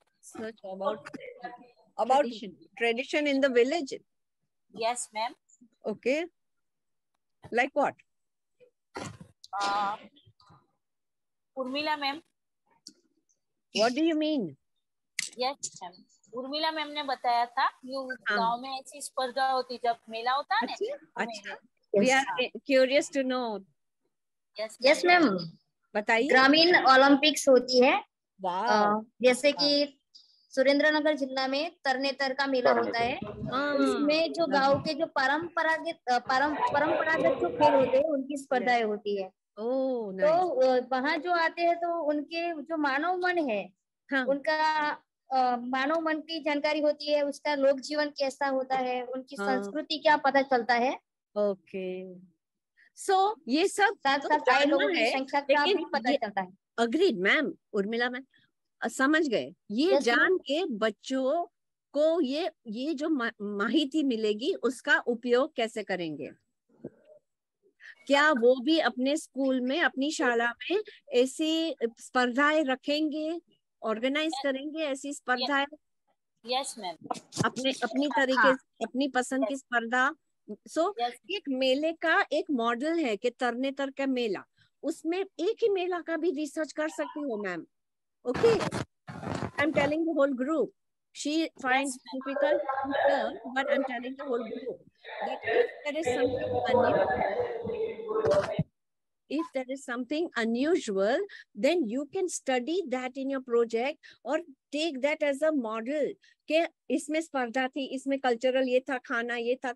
Speaker 1: About tradition in the village.
Speaker 18: Yes, ma'am.
Speaker 1: Okay. Like what?
Speaker 18: Urmila ma'am.
Speaker 1: What do you mean?
Speaker 18: Yes, ma'am. Urmila ma'am ने बताया था गांव में ऐसी स्पर्धा होती जब मेला होता है ना.
Speaker 1: अच्छा. We are curious to know.
Speaker 9: Yes, ma'am.
Speaker 1: बताइए.
Speaker 9: ग्रामीण ओलंपिक्स होती है. जैसे कि
Speaker 5: सुरेंद्रनगर जिला में तरनेतर का मेला होता है. उसमें जो गांव के जो परंपरागत जो खेल होते हैं उनकी स्पर्धाएं होती है. तो वहाँ जो आते हैं तो उनके जो मानव मन है उनका मानव मन की जानकारी होती है, उसका लोक जीवन कैसा होता है, उनकी संस्कृति क्या पता चलता है.
Speaker 1: ओके. सो ये सब
Speaker 5: साथ साथ आए लोगों की संख्या का भी पता चलता है.
Speaker 1: अग्रीड मैम, उर्मिला मैम समझ गए. ये जान के बच्चों को ये जो माहिती मिलेगी उसका उपयोग कैसे करेंगे. क्या वो भी अपने स्कूल में, अपनी शाला में ऐसी स्पर्धाएं रखेंगे, ऑर्गेनाइज करेंगे ऐसी स्पर्धाएं?
Speaker 18: Yes ma'am.
Speaker 1: अपनी तरीके से अपनी पसंद की स्पर्धा. एक मेले का एक मॉडल है कि तरनेतर का मेला, उसमें एक ही मेला का भी रिसर्च कर सकती हो ma'am. Okay. I am telling the whole group. She finds difficult to hear, but I'm telling the whole group that if there is something unusual, then you can study that in your project or take that as a model. कि इसमें स्पर्धा थी, इसमें cultural ये था, खाना ये था,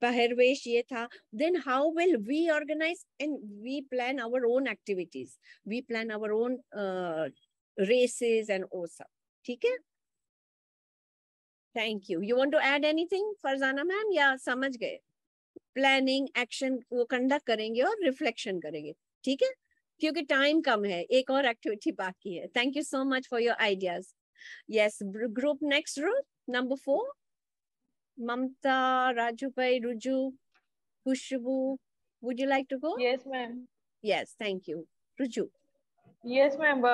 Speaker 1: पहरवेश ये था. Then how will we organize and we plan our own activities? We plan our own races and all सब. ठीक है? Thank you. You want to add anything, Farzana ma'am, या समझ गए? प्लानिंग, एक्शन वो कंडक्ट करेंगे और रिफ्लेक्शन करेंगे. ठीक है, क्योंकि टाइम कम है, एक और एक्टिविटी बाकी है. Thank you so much for your ideas. Yes, group next group number 4. Mamta, Raju भाई, Ruju, Khushboo, would you like to go?
Speaker 2: Yes ma'am.
Speaker 1: Yes, thank you. Ruju.
Speaker 2: Yes, ma'am.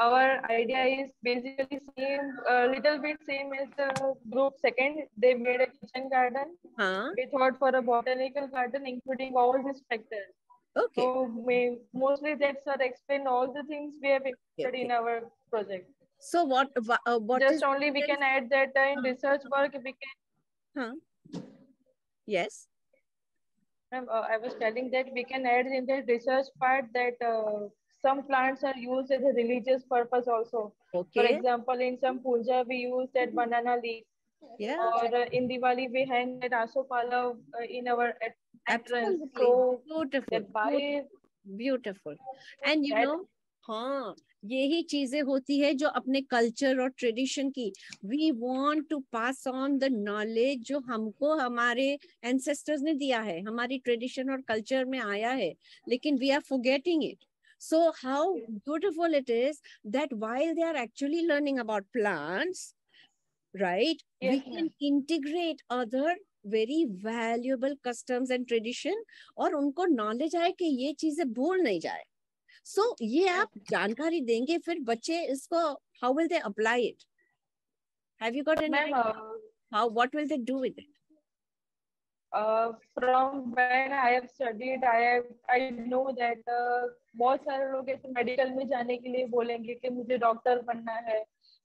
Speaker 2: Our idea is basically same, little bit same as the group second. They made a kitchen garden. We thought for a botanical garden, including all these factors.
Speaker 1: Okay.
Speaker 2: So mostly that's what explain all the things we have included in our project.
Speaker 1: So what
Speaker 2: just
Speaker 1: is
Speaker 2: only we can add that in research work we can.
Speaker 1: Yes.
Speaker 2: I was telling that we can add in the research part that some plants are used as a religious purpose also.
Speaker 1: Okay.
Speaker 2: For example, in some puja we use that banana leaf.
Speaker 1: Yeah.
Speaker 2: Or in Diwali we hang that asopala in our entrance.
Speaker 1: Absolutely.
Speaker 2: So
Speaker 1: beautiful. Beautiful. And you know, हाँ, यही चीजें होती है जो अपने culture और tradition की, we want to pass on the knowledge जो हमको हमारे एंसेस्टर्स ने दिया है, हमारी ट्रेडिशन और कल्चर में आया है, लेकिन we are forgetting it. So how beautiful it is that while they are actually learning about plants, right, we can integrate other very valuable customs and tradition, और उनको knowledge आए कि ये चीजें भूल नहीं जाए. So ये आप जानकारी देंगे, फिर बच्चे इसको how will they apply it? Have you got any idea? How, what will they do with it?
Speaker 2: From when I have studied, I know that बहुत सारे लोग ऐसे मेडिकल में जाने के लिए बोलेंगे कि मुझे डॉक्टर बनना है,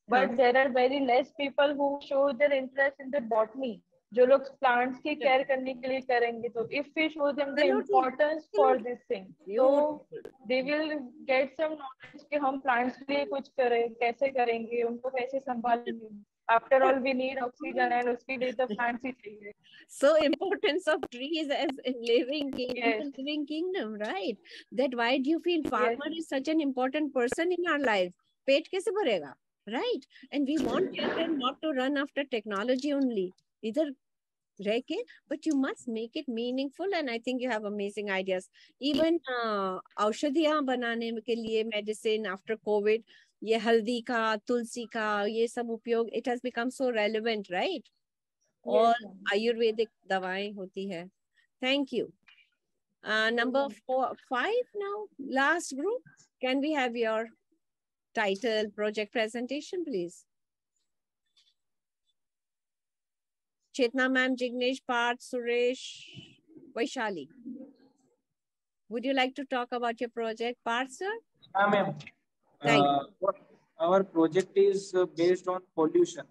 Speaker 2: but there are very less people who show their interest in the botany. जो लोग प्लांट्स की केयर करने के लिए करेंगे, तो if we show them the importance for this thing, so they will get some knowledge कि हम प्लांट्स के लिए कुछ करें, कैसे करेंगे, उनको कैसे संभालेंगे. After all, we need oxygen, and उसके लिए तो plants ही चाहिए.
Speaker 1: So importance of trees as a living living kingdom, right? That why do you feel farmer is such an important person in our life? पेट कैसे भरेगा, right? And we want children not to run after technology only. इधर रह के, but you must make it meaningful, and I think you have amazing ideas. Even औषधियाँ बनाने के लिए medicine after COVID, ये हल्दी का, तुलसी का, ये सब उपयोग, it has become so relevant, right? और आयुर्वेदिक दवाएं होती है. Thank you. Number 5 now, last group. Can we have your title, project presentation, please? Chetna ma'am, Jignesh, Parth, Suresh, Vaishali. Would you like to talk about your project, Parth sir?
Speaker 3: Ma'am.
Speaker 1: Thank you.
Speaker 3: Our project is based on pollution.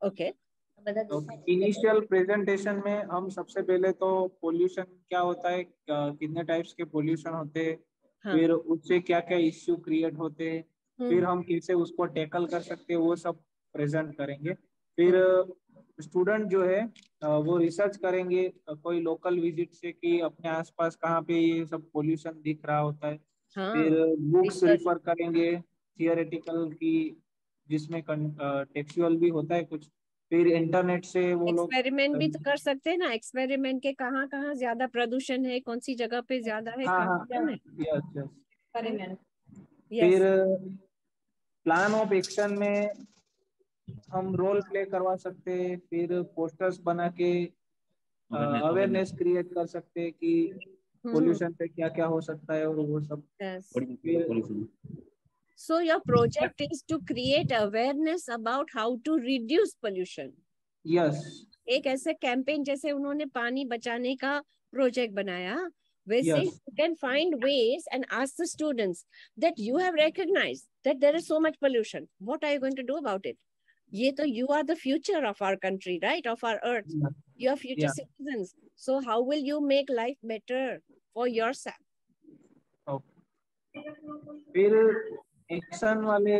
Speaker 1: Okay.
Speaker 3: तो initial presentation में हम सबसे पहले तो pollution क्या होता है, कितने टाइप्स के पोल्यूशन होते हैं, फिर उससे क्या क्या इश्यू क्रिएट होते हैं, फिर हम कैसे उसको टैकल कर सकते हैं, वो सब प्रेजेंट करेंगे. फिर स्टूडेंट जो है वो रिसर्च करेंगे कोई लोकल विजिट से कि अपने आसपास कहाँ पे ये सब पोल्यूशन दिख रहा होता है. फिर बुक्स रिफर करेंगे थियोरेटिकल की, जिसमें टेक्सचुअल भी होता है कुछ. फिर इंटरनेट से वो लोग
Speaker 1: एक्सपेरिमेंट भी तो कर सकते हैं ना, एक्सपेरिमेंट के कहाँ कहाँ ज्यादा प्रदूषण है, कौन सी जगह पे ज्यादा है,
Speaker 3: फिर प्लान ऑफ एक्शन में हम रोल प्ले करवा सकते हैं. फिर पोस्टर्स बना के अवेयरनेस क्रिएट कर सकते हैं कि पोल्यूशन पे क्या क्या हो सकता है और वो सब.
Speaker 1: So your project is to create awareness about how to reduce pollution.
Speaker 3: Yes.
Speaker 1: एक ऐसे कैंपेन जैसे उन्होंने पानी बचाने का प्रोजेक्ट बनाया, वैसे you can find ways and ask the students that you have recognized that there is so much pollution. What are you going to do about it? ये तो you are the future of our country, right? Of our earth. You are future citizens. So how will you make life better for yourself?
Speaker 3: फिर action वाले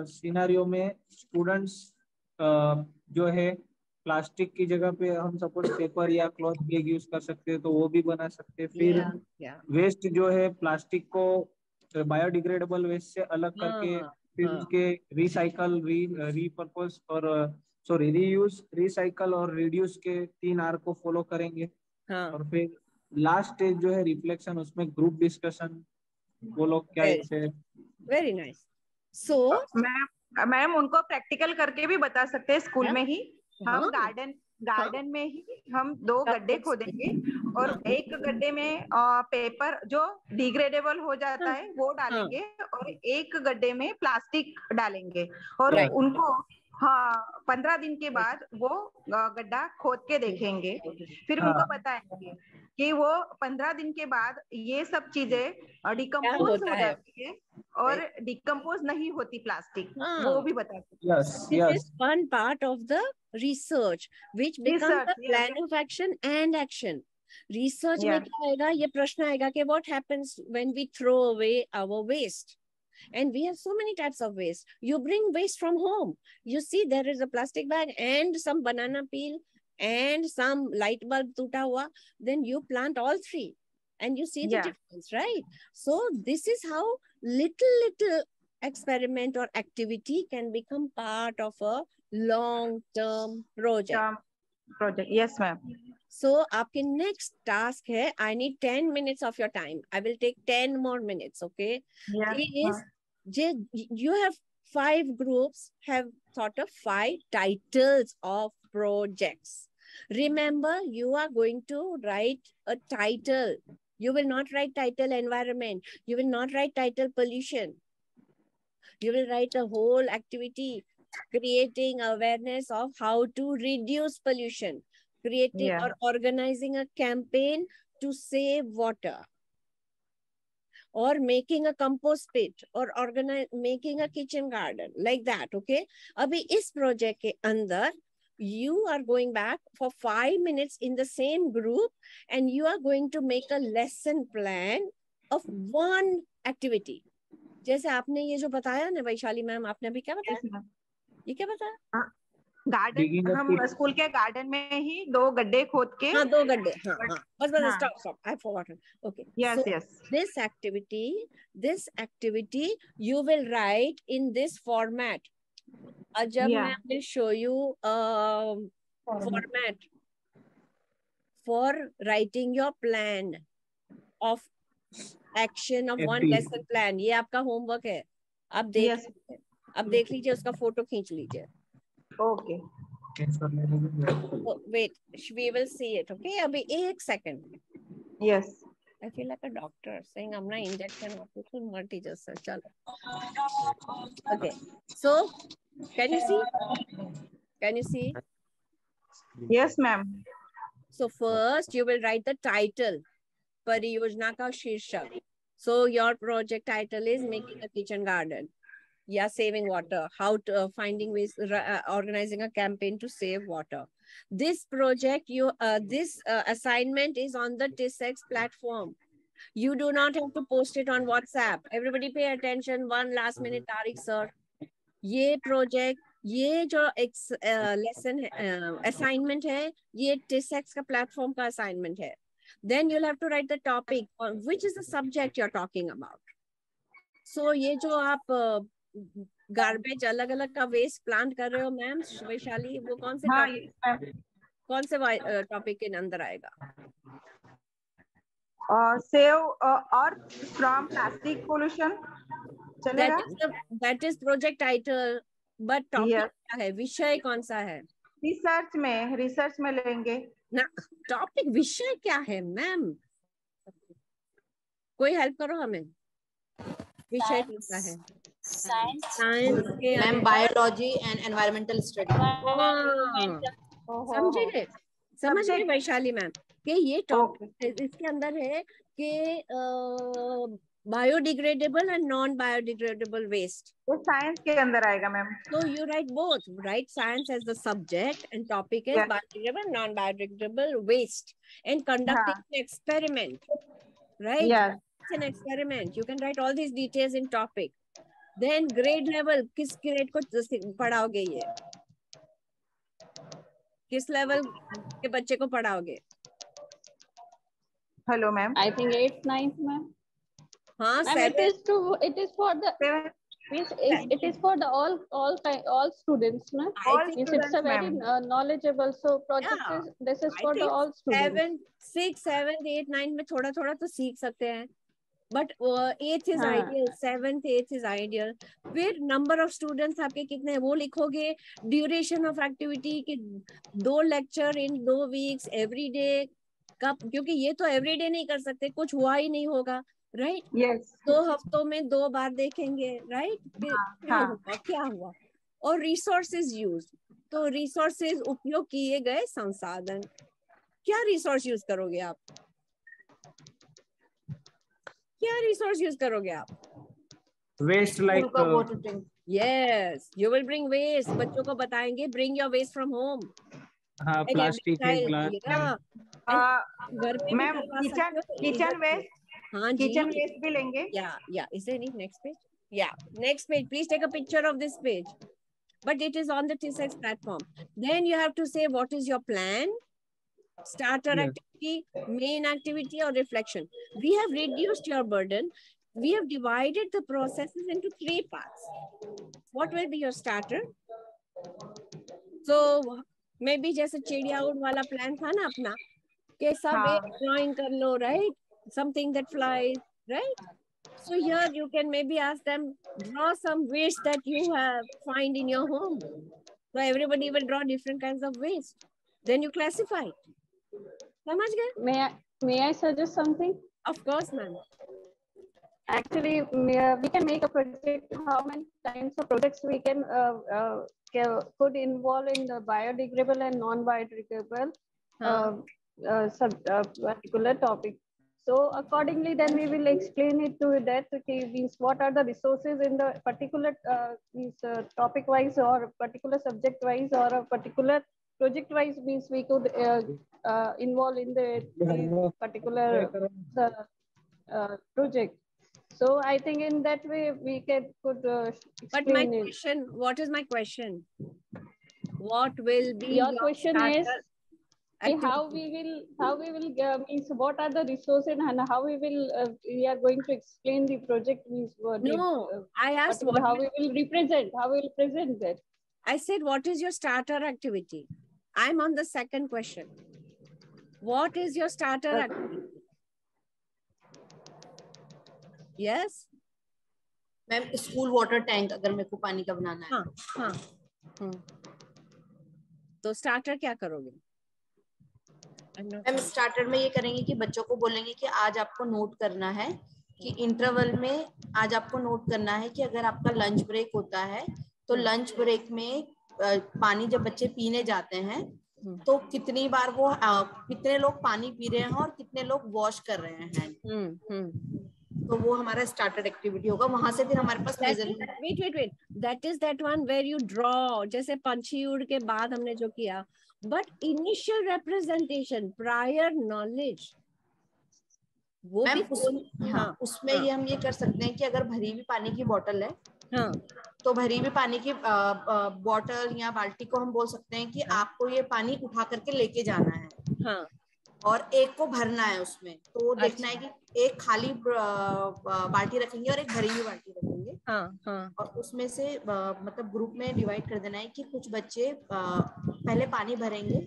Speaker 3: scenario में students जो है plastic की जगह पे हम सपोज पेपर या क्लॉथ बैग यूज कर सकते हैं, तो वो भी बना सकते हैं. फिर वेस्ट जो है प्लास्टिक को बायोडिग्रेडेबल वेस्ट से अलग करके फिर उसके रिसाइकल, रीपर्पस और रीयूज, रिसाइकल और रिड्यूस के 3 R को फॉलो करेंगे. और फिर लास्ट स्टेज जो है रिफ्लेक्शन, उसमें ग्रुप डिस्कशन, वो लोग क्या ऐसे.
Speaker 1: Very nice. सो
Speaker 15: मैम उनको प्रैक्टिकल करके भी बता सकते हैं स्कूल में ही. हम गार्डन में ही हम 2 गड्ढे खोदेंगे और एक गड्ढे में पेपर जो डिग्रेडेबल हो जाता है वो डालेंगे और एक गड्ढे में प्लास्टिक डालेंगे और उनको 15 दिन के बाद वो गड्ढा खोद के देखेंगे. फिर उनको बताएंगे कि वो 15 दिन के बाद ये सब चीजें डिकम्पोज हो जाती है और डिकम्पोज नहीं होती प्लास्टिक, वो भी बता सकते हैं.
Speaker 1: This is one part of the research which becomes the plan of action and action. Research में क्या आएगा, ये प्रश्न आएगा कि what happens when we throw away our waste. And we have so many types of waste. You bring waste from home. You see there is a plastic bag and some banana peel and some light bulb टूटा हुआ. Then you plant all 3 and you see the difference, right? So this is how little experiment or activity can become part of a long-term project.
Speaker 15: Yes, ma'am.
Speaker 1: So, आपके next task है, I need 10 minutes of your time. I will take 10 more minutes, okay?
Speaker 15: Yes.
Speaker 1: You have 5 groups, have thought of 5 titles of projects. Remember, you are going to write a title. You will not write title environment. You will not write title pollution. You will write a whole activity creating awareness of how to reduce pollution, creating or organizing a campaign to save water, or making a compost pit, or making a kitchen garden, like that, okay? Abhi is project ke andar, you are going back for 5 minutes in the same group and you are going to make a lesson plan of one activity. जैसे आपने ये जो बताया ना Vaishali ma'am, आपने अभी क्या बताया? ये क्या बताया?
Speaker 15: गार्डन, हम स्कूल के गार्डन में ही 2 गड्ढे खोद के,
Speaker 1: हाँ 2 गड्ढे, हाँ बस stop, I forgotten. Okay.
Speaker 15: Yes.
Speaker 1: This activity you will write in this format. Ajab I will show you format for writing your plan of action of one lesson plan. ये आपका homework है. आप देख लीजिए, उसका फोटो खींच लीजिए.
Speaker 15: Okay.
Speaker 1: Oh, wait, we will see it. Okay, abhi 1 second.
Speaker 15: Yes.
Speaker 1: I feel like a doctor saying I'm not injection hospital multi just sir. Chalo. Okay. So, can you see? Can you see?
Speaker 15: Yes, ma'am.
Speaker 1: So first you will write the title. Pariyojana ka shirshak. So your project title is making a kitchen garden. Yeah, saving water. How to finding ways, organizing a campaign to save water. This project, this assignment is on the TISSx platform. You do not have to post it on WhatsApp. Everybody pay attention. One last minute, Tariq sir. ये project, ये जो lesson assignment है, ये TISSx का platform का assignment है. Then you'll have to write the topic on which is the subject you're talking about. So ये जो आप गार्बेज अलग अलग का वेस्ट प्लांट कर रहे हो मैम वैशाली, वो कौन से टॉपिक के अंदर आएगा?
Speaker 15: Save earth from plastic pollution.
Speaker 1: That is project title, but topic क्या है, विषय कौन सा है?
Speaker 15: रिसर्च में लेंगे
Speaker 1: ना. टॉपिक विषय क्या है मैम? कोई हेल्प करो हमें. विषय कौन सा है? साइंस के
Speaker 10: ma'am biology and environmental study.
Speaker 1: समझ गए वैशाली मैम कि ये टॉपिक इसके अंदर है कि biodegradable and non biodegradable waste.
Speaker 15: वो साइंस के अंदर आएगा ma'am.
Speaker 1: So you write both. Write science as the subject and topic is biodegradable, non biodegradable waste, and conducting an experiment. Right?
Speaker 15: Yes.
Speaker 1: It's an experiment. You can write all these details in topic. Then grade level, किस grade को पढ़ाओगे ये? किस level के बच्चे को पढ़ाओगे?
Speaker 15: Hello ma'am.
Speaker 17: I think 8th, 9th ma'am.
Speaker 1: हाँ,
Speaker 17: it is for the it is for the all students, na? It's a very knowledgeable. So project this is for the all students.
Speaker 1: 6, 7, 8, 9 में थोड़ा थोड़ा तो सीख सकते हैं. But 8th is ideal, 7th, 8th is ideal. फिर number of students आपके कितने हैं वो लिखोगे. Duration of activity कि 2 lecture in 2 weeks every day. कब, क्योंकि ये तो every day नहीं कर सकते, कुछ हुआ ही नहीं होगा. Right?
Speaker 15: Yes.
Speaker 1: 2 हफ्तों में 2 बार देखेंगे. Right? क्या हुआ. और resources used. तो resources उपयोग किए गए संसाधन. क्या resource use करोगे आप? क्या resource use करोगे आप?
Speaker 3: Waste like
Speaker 1: yes, you will bring waste. बच्चों को बताएंगे bring your waste from home.
Speaker 3: हाँ, प्लास्टिक के ग्लास.
Speaker 15: Ma'am kitchen waste. हाँ जी. किचन वेस्ट भी लेंगे.
Speaker 1: Yeah. Is there any next page? Yeah, next page. Please take a picture of this page. But it is on the TISSx platform. Then you have to say what is your plan, starter activity, main activity, or reflection. We have reduced your burden. we have divided the processes into 3 parts. What will be your starter? So maybe जैसे चिड़िया उड़ वाला plan था ना अपना, कि सब एक drawing कर लो, right? Something that flies, right? So here you can maybe ask them, draw some waste that you have find in your home. So everybody will draw different kinds of waste. Then you classify. समझ गए?
Speaker 17: May I suggest something?
Speaker 1: Of course, ma'am.
Speaker 17: Actually, we can make a project. How many kinds of projects we can could involve in the biodegradable and non-biodegradable particular topic. So accordingly, then we will explain it to that. Okay, means what are the resources in the particular topic wise or particular subject wise or a particular project wise, means we could involve in the particular project. So I think in that way we could explain.
Speaker 1: But my question, what is my question? What will be
Speaker 17: your question is
Speaker 1: activity?
Speaker 17: how we will means what are the resources and how we are going to explain the project, means
Speaker 1: I asked what
Speaker 17: how we will present that.
Speaker 1: I said, what is your starter activity? I'm on the second question. What is your starter activity? Yes?
Speaker 10: Ma'am school water tank अगर मेरे को पानी का बनाना है.
Speaker 1: हाँ. तो starter क्या करोगे?
Speaker 10: मैम स्टार्टर में ये करेंगे कि बच्चों को बोलेंगे कि आज आपको नोट करना है कि इंटरवल में आज आपको नोट करना है कि अगर आपका लंच ब्रेक होता है तो लंच ब्रेक में पानी जब बच्चे पीने जाते हैं तो कितनी बार वो कितने लोग पानी पी रहे हैं और कितने लोग वॉश कर रहे हैं. तो वो हमारा स्टार्टर एक्टिविटी होगा. वहां से फिर हमारे पास
Speaker 1: wait that is that one where you draw, जैसे पंछी उड़ के बाद हमने जो किया, but initial representation, prior knowledge, वो
Speaker 10: मैम
Speaker 1: भी
Speaker 10: उसमें ये हम ये कर सकते हैं कि अगर भरी हुई पानी की बोतल है तो भरी हुई पानी की बोतल या बाल्टी को हम बोल सकते हैं कि आपको ये पानी उठा करके लेके जाना है और एक को भरना है उसमें. तो देखना है कि एक खाली बाल्टी रखेंगे और एक भरी हुई बाल्टी रखेंगे. और उसमें से मतलब ग्रुप में डिवाइड कर देना है कि कुछ बच्चे पहले पानी भरेंगे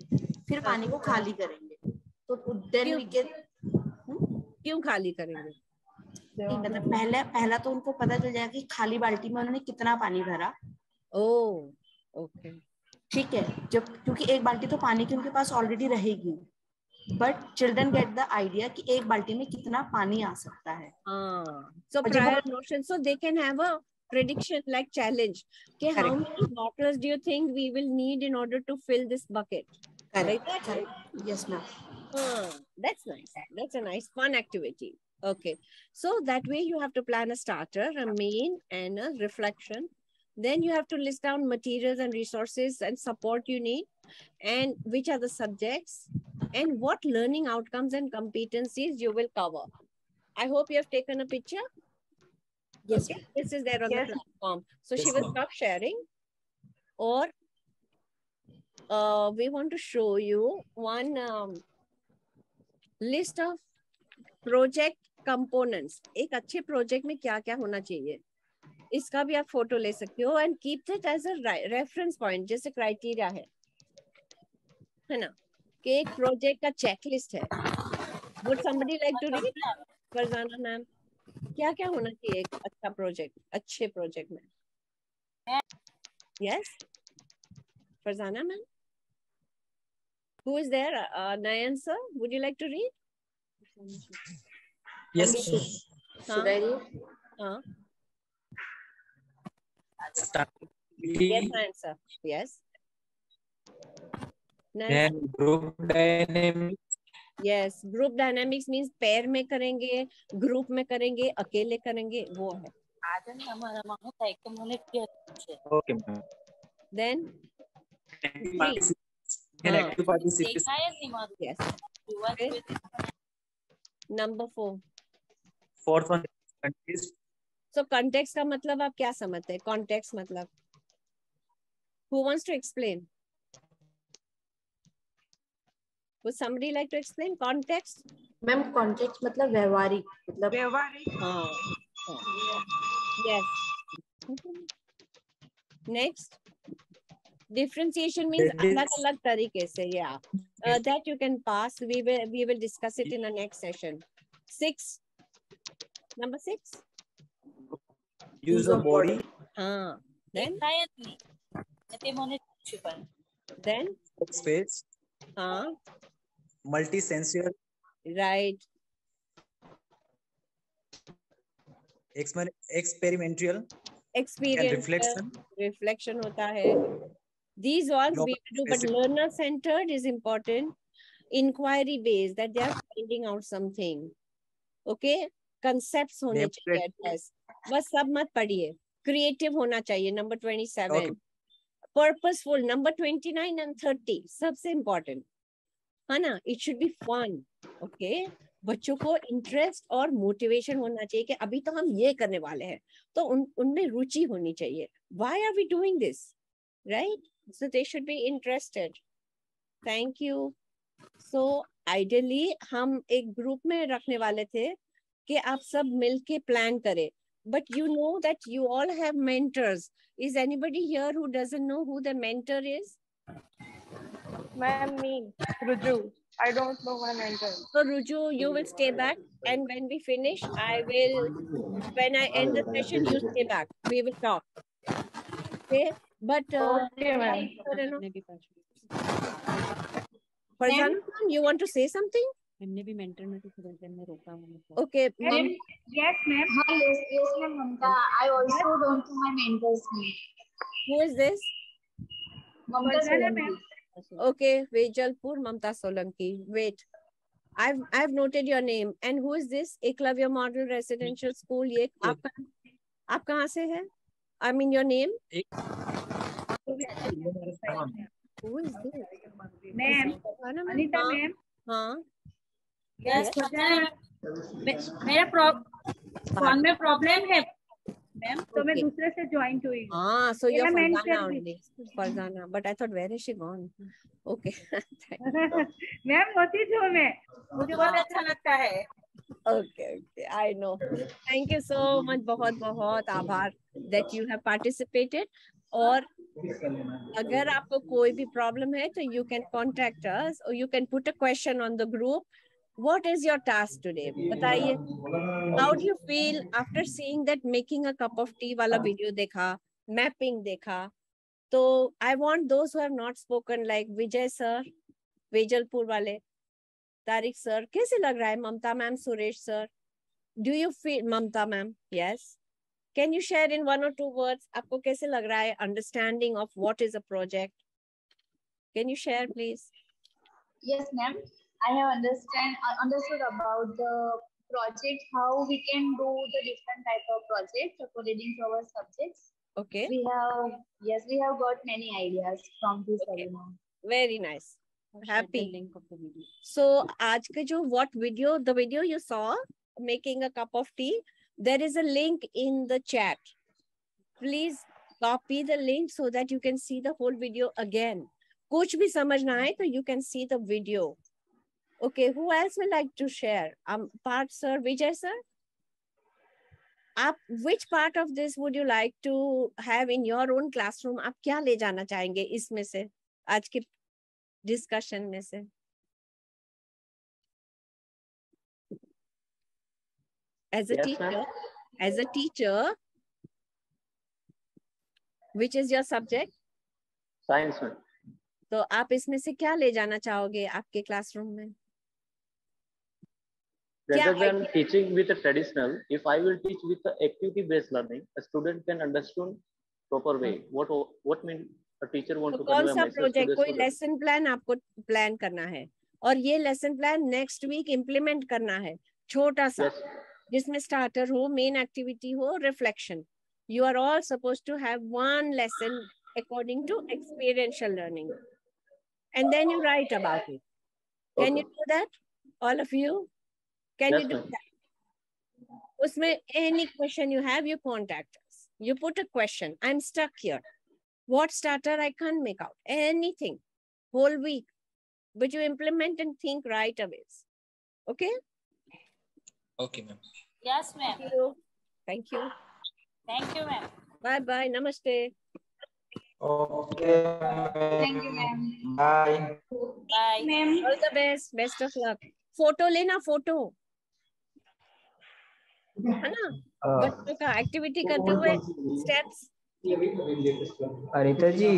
Speaker 10: फिर पानी को खाली करेंगे. तो देन वी कैन.
Speaker 1: क्यों खाली करेंगे?
Speaker 10: मतलब पहला तो उनको पता चल जाएगा कि खाली बाल्टी में उन्होंने कितना पानी भरा.
Speaker 1: ओके
Speaker 10: ठीक है. जब क्योंकि एक बाल्टी तो पानी की उनके पास ऑलरेडी रहेगी, but children get the idea कि एक बाल्टी में कितना पानी आ सकता है.
Speaker 1: So prior notion, so they can have a prediction like challenge. Okay, how many bottles do you think we will need in order to fill this bucket?
Speaker 10: Correct. Yes, ma'am.
Speaker 1: That's nice. That's a nice fun activity. Okay, so that way you have to plan a starter, a main, and a reflection. Then you have to list down materials and resources and support you need, and which are the subjects, and what learning outcomes and competencies you will cover. I hope you have taken a picture.
Speaker 10: Yes.
Speaker 1: Okay. This is there on the platform. So she will stop sharing, or we want to show you one list of project components. एक अच्छे project में क्या क्या होना चाहिए, इसका भी आप फोटो ले सकते हो and keep it as a reference point, जैसे criteria है ना, कि एक project का checklist है. Would somebody like to read? Farzana ma'am, क्या क्या होना चाहिए एक अच्छा प्रोजेक्ट, अच्छे प्रोजेक्ट में? Yes, Farzana ma'am. Who is there? Nayan sir, would you like to read?
Speaker 7: Yes.
Speaker 10: Should I read?
Speaker 1: Yes, Nayan sir. Yes.
Speaker 7: Then group dynamics.
Speaker 1: Yes, group dynamics means pair में करेंगे, group में करेंगे, अकेले करेंगे, वो है.
Speaker 7: Okay, ma'am.
Speaker 1: Then
Speaker 7: active participation.
Speaker 1: Yes. Number 4.
Speaker 7: Fourth one, context.
Speaker 1: So context का मतलब आप क्या समझते हैं? Context मतलब, who wants to explain? Would somebody like to explain context?
Speaker 10: Ma'am context मतलब व्यवहारिक, मतलब
Speaker 15: व्यवहारिक.
Speaker 1: Yes. Next. Differentiation means अलग-अलग तरीके से. Yeah. That you can pass. We will discuss it in the next session. 6. Number 6.
Speaker 19: Use of body.
Speaker 1: Then. Then.
Speaker 19: Space. Multisensual.
Speaker 1: Right.
Speaker 19: Experiential.
Speaker 1: Experiential. Reflection होता है. These ones we do, but learner centered is important. Inquiry based, that they are finding out something. Okay, concepts होने चाहिए बस. बस सब मत पढ़िए. Creative होना चाहिए. Number 27. Okay. Purposeful. Number 29 and 30. सबसे important. है ना? It should be fun. Okay. बच्चों को इंटरेस्ट और मोटिवेशन होना चाहिए कि अभी तो हम ये करने वाले हैं, तो उनमें रुचि होनी चाहिए. Why are we doing this? Right? So they should be interested. Thank you. So ideally हम एक ग्रुप में रखने वाले थे कि आप सब मिलके प्लान करें. But you know that you all have mentors. Is anybody here who doesn't know who the mentor is?
Speaker 2: Ma'am, me, Ruju. I don't know my mentor.
Speaker 1: So Ruju, you will stay back, and when we finish, when I end the session, you stay back. We will talk. Okay? But
Speaker 2: okay, ma'am.
Speaker 1: Farzana, you want to say something? Okay, ma'am.
Speaker 9: Yes, ma'am. Yes, ma'am, Mamta. I also don't know my mentor's name.
Speaker 1: Who is this?
Speaker 9: Mamta Solanki.
Speaker 1: Okay, Vejalpur, Mamta Solanki. Wait, I've noted your name. And who is this? Eklavya Model Residential School. ये आप कहाँ से है? I mean your name. Who is this?
Speaker 9: Ma'am. Anita ma'am.
Speaker 1: हाँ.
Speaker 18: Yes, मेरा phone में problem है ma'am, तो मैं दूसरे से ज्वाइन हुई.
Speaker 1: So you're Farzana only. Farzana, but I thought where is she gone? Okay.
Speaker 9: Ma'am होती जो मैं,
Speaker 18: मुझे बहुत अच्छा लगता है.
Speaker 1: Okay, I know. Thank you so much. बहुत बहुत आभार that you have participated. और अगर आपको कोई भी problem है तो you can contact us or you can put a question on the group. What is your task today? बताइए. How do you feel after seeing that making a cup of tea वाला video देखा, mapping देखा? तो I want those who have not spoken like Vijay sir, Vejalpur वाले, Tariq sir, कैसे लग रहा है? Mamta ma'am, Suresh sir, do you feel? Mamta ma'am, yes. Can you share in 1 or 2 words? आपको कैसे लग रहा है? Understanding of what is a project. Can you share, please?
Speaker 9: Yes, ma'am. I have understood about the project, how we can do the different type of projects according to our subjects.
Speaker 1: Okay.
Speaker 9: We have got many ideas from this webinar.
Speaker 1: Very nice. Happy. Link of the video. So आज के जो the video you saw, making a cup of tea, there is a link in the chat. Please copy the link so that you can see the whole video again. कुछ भी समझ ना आए तो you can see the video. Okay, who else would like to share? Part sir, Vijay sir? Which part of this would you like to have in your own classroom? आप क्या ले जाना चाहेंगे इसमें से, आज के discussion में से? As a teacher, which is your subject?
Speaker 20: Science, ma'am.
Speaker 1: तो आप इसमें से क्या ले जाना चाहोगे आपके क्लासरूम में?
Speaker 20: Rather than teaching with a traditional, if I will teach with the activity-based learning, a student can understand proper way. What mean a teacher want to
Speaker 1: कौन सा प्रोजेक्ट, कोई लेसन प्लान आपको प्लान करना है और ये lesson plan next week implement करना है, छोटा सा, जिसमें स्टार्टर हो, मेन एक्टिविटी हो, reflection. You are all supposed to have one lesson according to experiential learning, and then you write about it. Can you do that, all of you? Can you do that? Usme any question you have, you contact us. You put a question. I'm stuck here. What starter I can't make out? Anything. Whole week. But you implement and think right away. Okay?
Speaker 7: Okay, ma'am.
Speaker 18: Yes, ma'am.
Speaker 1: Thank you.
Speaker 18: Thank you, ma'am.
Speaker 1: Bye bye. Namaste.
Speaker 14: Okay.
Speaker 9: Thank you, ma'am.
Speaker 14: Bye.
Speaker 18: Bye.
Speaker 9: Ma'am.
Speaker 1: All the best. Best of luck. Photo लेना, photo है ना, बच्चों का activity करते हुए steps.
Speaker 14: Anita जी,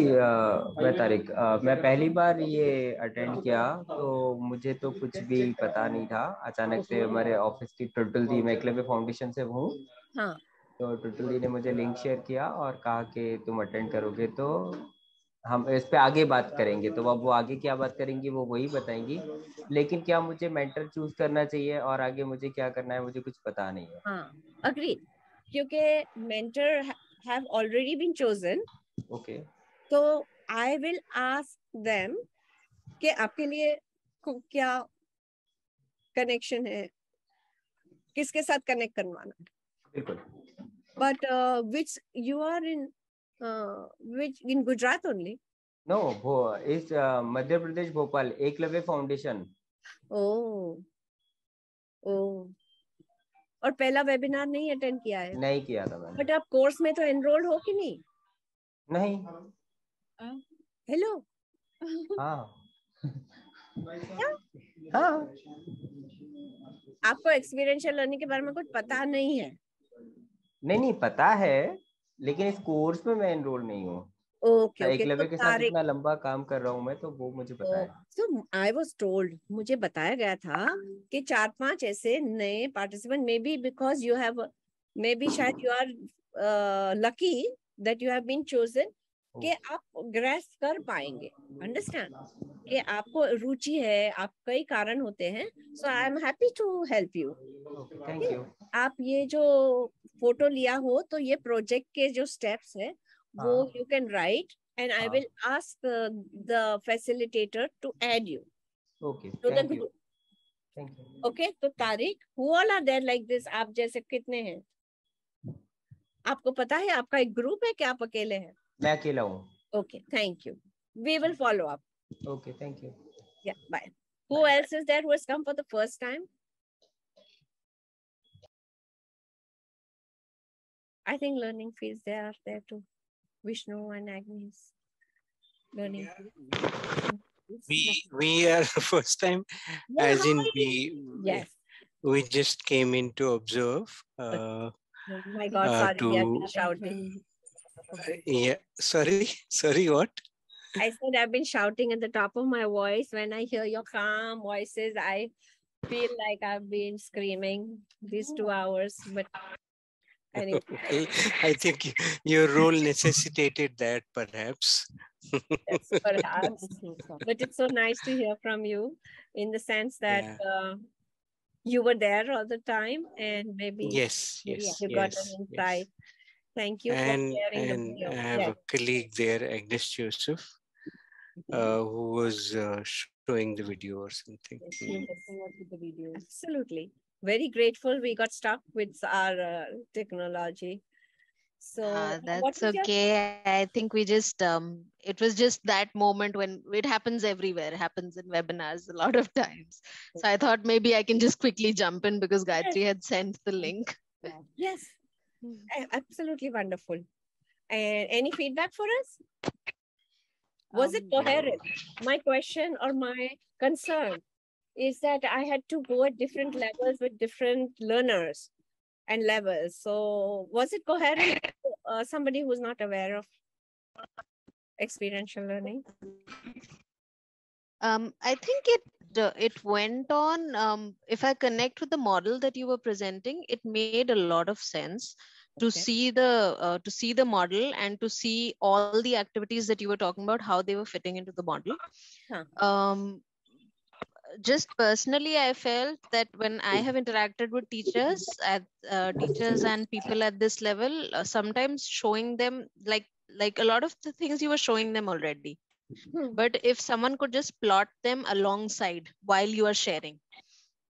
Speaker 14: मैं तारिक, मैं पहली बार ये अटेंड किया, तो मुझे तो कुछ भी पता नहीं था। अचानक से हमारे ऑफिस की टुटुल दी, मैं एकलव्य फाउंडेशन से हूँ,
Speaker 1: हाँ,
Speaker 14: तो टुटुल दी ने मुझे लिंक शेयर किया और कहा कि तुम अटेंड करोगे तो हम इस पे आगे बात करेंगे। तो अब वो आगे क्या बात करेंगी वो वही बताएंगी, लेकिन क्या मुझे मेंटर चूज करना चाहिए और आगे मुझे क्या करना है मुझे कुछ पता नहीं है।
Speaker 1: हाँ, अग्रीड, क्योंकि mentor have already been chosen.
Speaker 14: Okay,
Speaker 1: तो आई विल आस्क देम कि आपके लिए क्या कनेक्शन है, किसके साथ कनेक्ट करवाना है।
Speaker 14: बिल्कुल।
Speaker 1: But which you are in which in Gujarat only?
Speaker 14: No, वो इस मध्य प्रदेश भोपाल एकलव्य फाउंडेशन।
Speaker 1: ओह, और पहला वेबिनार नहीं अटेंड किया है?
Speaker 14: नहीं किया था मैंने।
Speaker 1: बट आप कोर्स में तो एनरोल्ड हो कि नहीं?
Speaker 14: नहीं।
Speaker 1: हेलो।
Speaker 14: हाँ।
Speaker 1: हाँ, आपको एक्सपीरियंशियल लर्निंग के बारे में कुछ पता नहीं है?
Speaker 14: नहीं पता है, लेकिन इस कोर्स में मैं एनरोल नहीं हूँ।
Speaker 1: ओके,
Speaker 14: एकलव्य के साथ इतना लंबा काम कर रहा हूँ मैं, तो वो मुझे पता है।
Speaker 1: So I was told, मुझे बताया गया था कि 4-5 ऐसे नए participant, maybe because you have, maybe शायद you are lucky that you have been chosen, कि आप ग्रेस्प कर पाएंगे, अंडरस्टैंड, कि आपको रुचि है, आप कई कारण होते हैं। So I am happy to help you.
Speaker 14: Thank you.
Speaker 1: आप ये जो फोटो लिया हो, तो ये प्रोजेक्ट के जो स्टेप्स है वो you can write, and I will ask the facilitator to add you to the group.
Speaker 14: Thank you.
Speaker 1: Okay, तो Tariq, who all are there like this? आप जैसे कितने हैं? आपको पता है आपका एक ग्रुप है कि आप अकेले हैं?
Speaker 14: मैं अकेला हूँ।
Speaker 1: Okay, thank you. We will follow up.
Speaker 14: Okay, thank you.
Speaker 1: Yeah, bye. Who else is there who has come for the first time? I think learning fees, they are there too. Vishnu and Agnes. Learning.
Speaker 21: We are first time, as in we just came in to observe.
Speaker 1: Oh my God, sorry, I've been shouting.
Speaker 21: Yeah, sorry, what?
Speaker 1: I said I've been shouting at the top of my voice. When I hear your calm voices, I feel like I've been screaming these 2 hours. But anyway.
Speaker 21: I think your role necessitated that, perhaps.
Speaker 1: Yes, perhaps. But it's so nice to hear from you, in the sense that you were there all the time, and maybe you got an insight. Thank you for sharing the video.
Speaker 21: I have a colleague there, Agnes Joseph, who was showing the video or something.
Speaker 1: Absolutely. Very grateful we got stuck with our technology. So
Speaker 13: that's okay. I think we just it was just that moment when it happens everywhere. It happens in webinars a lot of times. So I thought maybe I can just quickly jump in because Gayatri had sent the link.
Speaker 1: Yes, absolutely wonderful. And any feedback for us? Was it coherent? My question or my concern is that I had to go at different levels with different learners and levels. So was it coherent to somebody who's not aware of experiential learning?
Speaker 13: I think it went on. If I connect with the model that you were presenting, it made a lot of sense to see the model and to see all the activities that you were talking about, how they were fitting into the model. Just personally, I felt that when I have interacted with teachers and people at this level, sometimes showing them like a lot of the things you were showing them already. But if someone could just plot them alongside while you are sharing,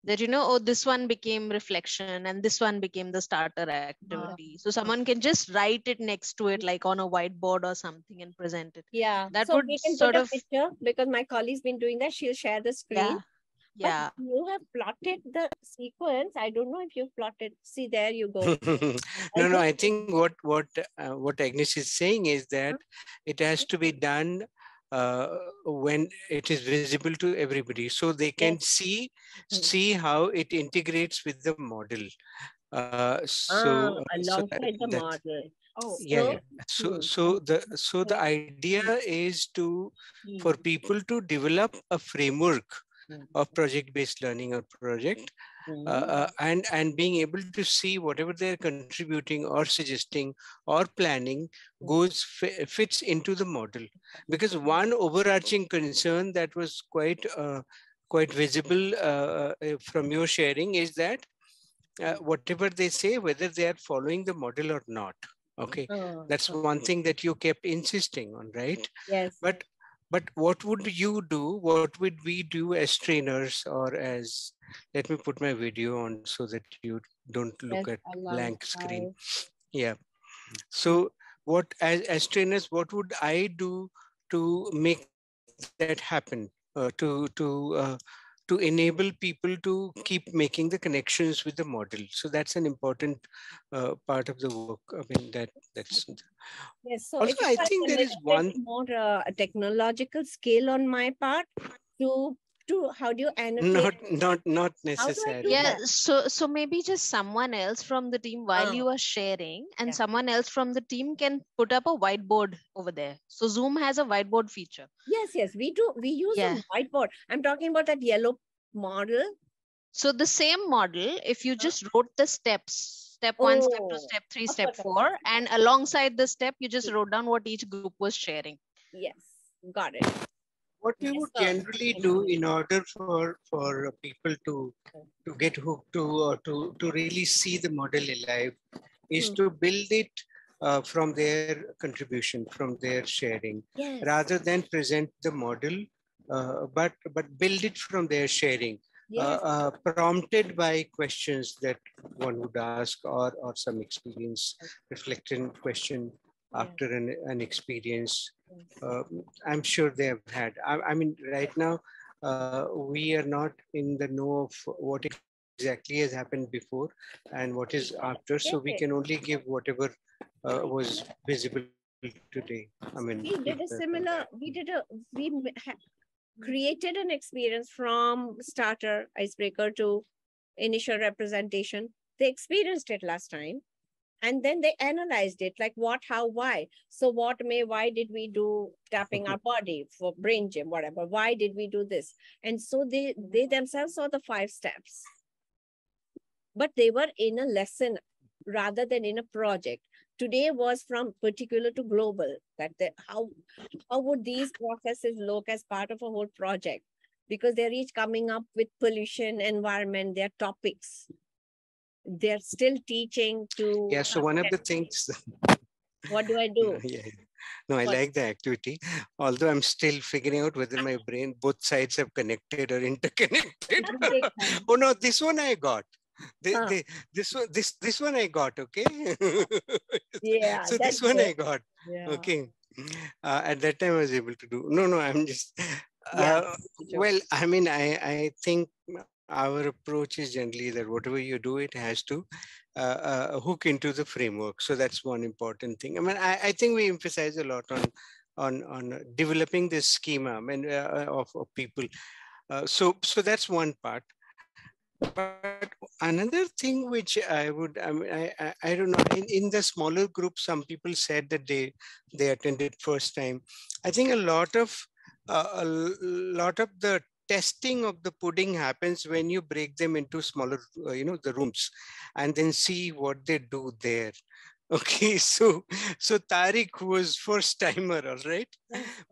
Speaker 13: that this one became reflection and this one became the starter activity. So someone can just write it next to it, like on a whiteboard or something, and present it.
Speaker 1: Yeah,
Speaker 13: that
Speaker 1: so
Speaker 13: would
Speaker 1: we can
Speaker 13: sort
Speaker 1: put a
Speaker 13: of
Speaker 1: picture, because my colleague's been doing that. She'll share the screen.
Speaker 13: Yeah.
Speaker 1: But you have plotted the sequence. I don't know if you've plotted. See, there you go.
Speaker 21: No. I think what Agnes is saying is that it has to be done when it is visible to everybody, so they can see how it integrates with the model.
Speaker 1: Alongside the model.
Speaker 21: Oh, yeah. So the idea is for people to develop a framework of project-based learning or project, and being able to see whatever they're contributing or suggesting or planning fits into the model. Because one overarching concern that was quite visible from your sharing is that whatever they say, whether they are following the model or not. Okay, that's one thing that you kept insisting on, right?
Speaker 1: Yes.
Speaker 21: But what would you do? What would we do as trainers or as, let me put my video on so that you don't look at blank screen. Yeah. So what, as trainers, what would I do to make that happen? To enable people to keep making the connections with the model. So that's an important part of the work. I mean, that's.
Speaker 1: Yes. So
Speaker 21: Also,
Speaker 1: it
Speaker 21: I think there is one
Speaker 1: more technological skill on my part to how do you annotate?
Speaker 21: Not necessarily.
Speaker 13: Yeah, so maybe just someone else from the team while you are sharing, and someone else from the team can put up a whiteboard over there. So Zoom has a whiteboard feature.
Speaker 1: Yes, we do. We use a whiteboard. I'm talking about that yellow model.
Speaker 13: So the same model, if you just wrote the steps, step 1, step 2, step 3, step 4, and alongside the step, you just wrote down what each group was sharing.
Speaker 1: Yes, got it.
Speaker 21: What we would generally do in order for people to get hooked to really see the model alive is to build it from their contribution, from their sharing, rather than present the model, but build it from their sharing, prompted by questions that one would ask, or some experience, reflecting question after an experience. I'm sure they have had. I mean, right now, we are not in the know of what exactly has happened before and what is after. So we can only give whatever was visible today. I mean,
Speaker 1: we did a similar. We created an experience from starter, icebreaker to initial representation. They experienced it last time. And then they analyzed it, like what, how, why. So why did we do tapping our body for brain gym, whatever? Why did we do this? And so they themselves saw the 5 steps. But they were in a lesson rather than in a project. Today was from particular to global, that how would these processes look as part of a whole project? Because they're each coming up with pollution, environment, their topics. They're still teaching to...
Speaker 21: Yeah, so one of the things...
Speaker 1: What do I do?
Speaker 21: No, I like the activity, although I'm still figuring out whether my brain, both sides have connected or interconnected. Oh no, this one I got. This one I got, okay?
Speaker 1: Yeah.
Speaker 21: So this one I got, okay. At that time I was able to do. No, I'm just... well, I mean, I think our approach is generally that whatever you do, it has to hook into the framework. So that's one important thing. I mean, I think we emphasize a lot on developing this schema, I mean, of people. So that's one part. But another thing which I would, I don't know, in the smaller group, some people said that they attended first time. I think a lot of the testing of the pudding happens when you break them into smaller, the rooms, and then see what they do there. Okay, so Tariq, who was first timer, all right,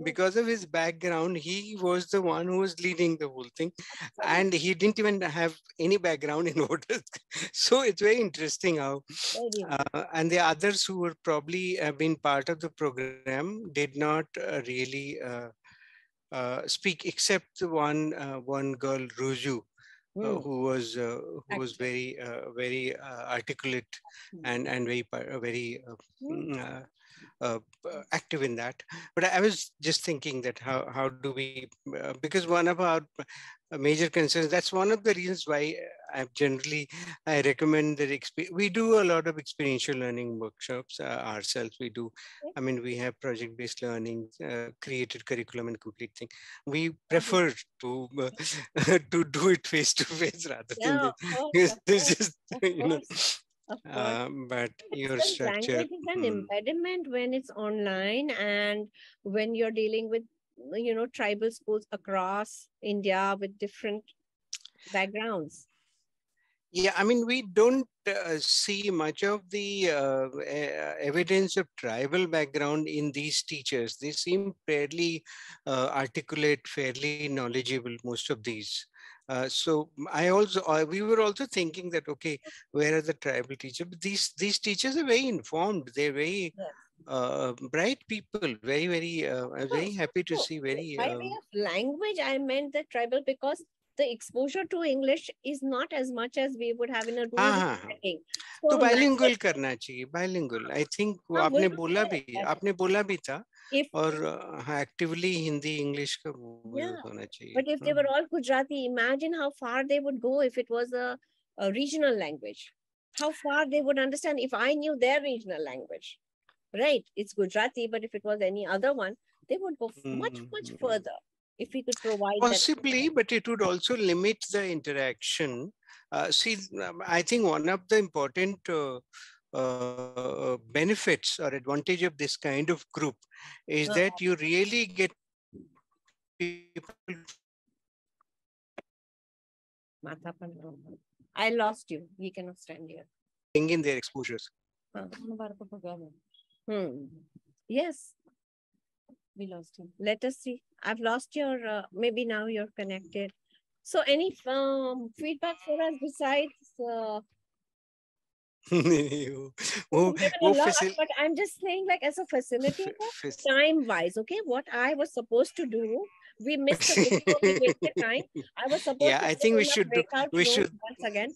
Speaker 21: because of his background, he was the one who was leading the whole thing, and he didn't even have any background in order. So it's very interesting how, and the others who were probably been part of the program did not really speak, except one girl, Ruju, who was very articulate and very active in that. But I was just thinking that how do we, because one of our major concerns, that's one of the reasons why I recommend that we do a lot of experiential learning workshops ourselves. We do, I mean, we have project-based learning, created curriculum and complete thing. We prefer to to do it face to face rather than this. It's just, you know. But your structure,
Speaker 1: language is an impediment when it's online, and when you're dealing with, you know, tribal schools across India with different backgrounds.
Speaker 21: Yeah, I mean, we don't see much of the evidence of tribal background in these teachers. They seem fairly articulate, fairly knowledgeable, most of these. So we were also thinking that, okay, where are the tribal teachers? But these teachers are very informed. They're very bright people. I'm very happy to see.
Speaker 1: By way of language, I meant the tribal because the exposure to English is not as much as we would have in a rural setting.
Speaker 21: तो bilingual करना चाहिए, bilingual. I think आपने बोला भी था, और actively Hindi English का होना चाहिए.
Speaker 1: But if they were all Gujarati, imagine how far they would go if it was a regional language. How far they would understand if I knew their regional language. Right? It's Gujarati, but if it was any other one, they would go much further. If we could provide
Speaker 21: possibly, but it would also limit the interaction. See, I think one of the important benefits or advantage of this kind of group is that you really get people.
Speaker 1: I lost you. We cannot stand here.
Speaker 21: Bring in their exposures.
Speaker 1: Yes. We lost him. Let us see. I've lost your, maybe now you're connected. So any feedback for us besides? But I'm just saying, like, as a facilitator, time-wise, okay, what I was supposed to do, we missed the video, we wasted time. I was supposed to
Speaker 21: I think we should
Speaker 1: once again.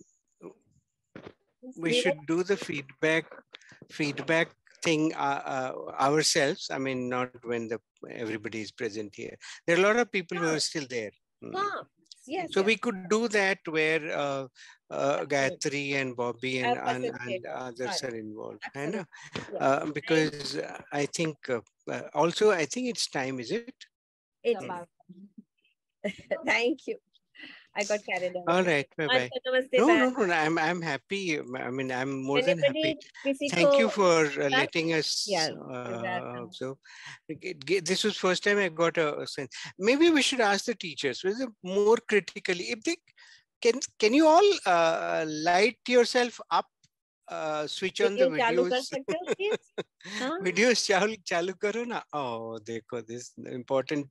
Speaker 21: We should do the feedback thing ourselves. I mean, not when everybody is present here. There are a lot of people who are still there.
Speaker 1: Yes,
Speaker 21: so we could do that where Gayatri and Bobby and others are involved. Because I think also I think it's time, is it?
Speaker 1: It's Thank you. I got carried away.
Speaker 21: All right, bye-bye. No, I'm happy. I mean, I'm more than happy. Thank you for letting us observe. This was first time I got a sense. Maybe we should ask the teachers more critically. If they can you all light yourself up? Switch on the videos. Videos chalu karo na. Oh, dekho, this important,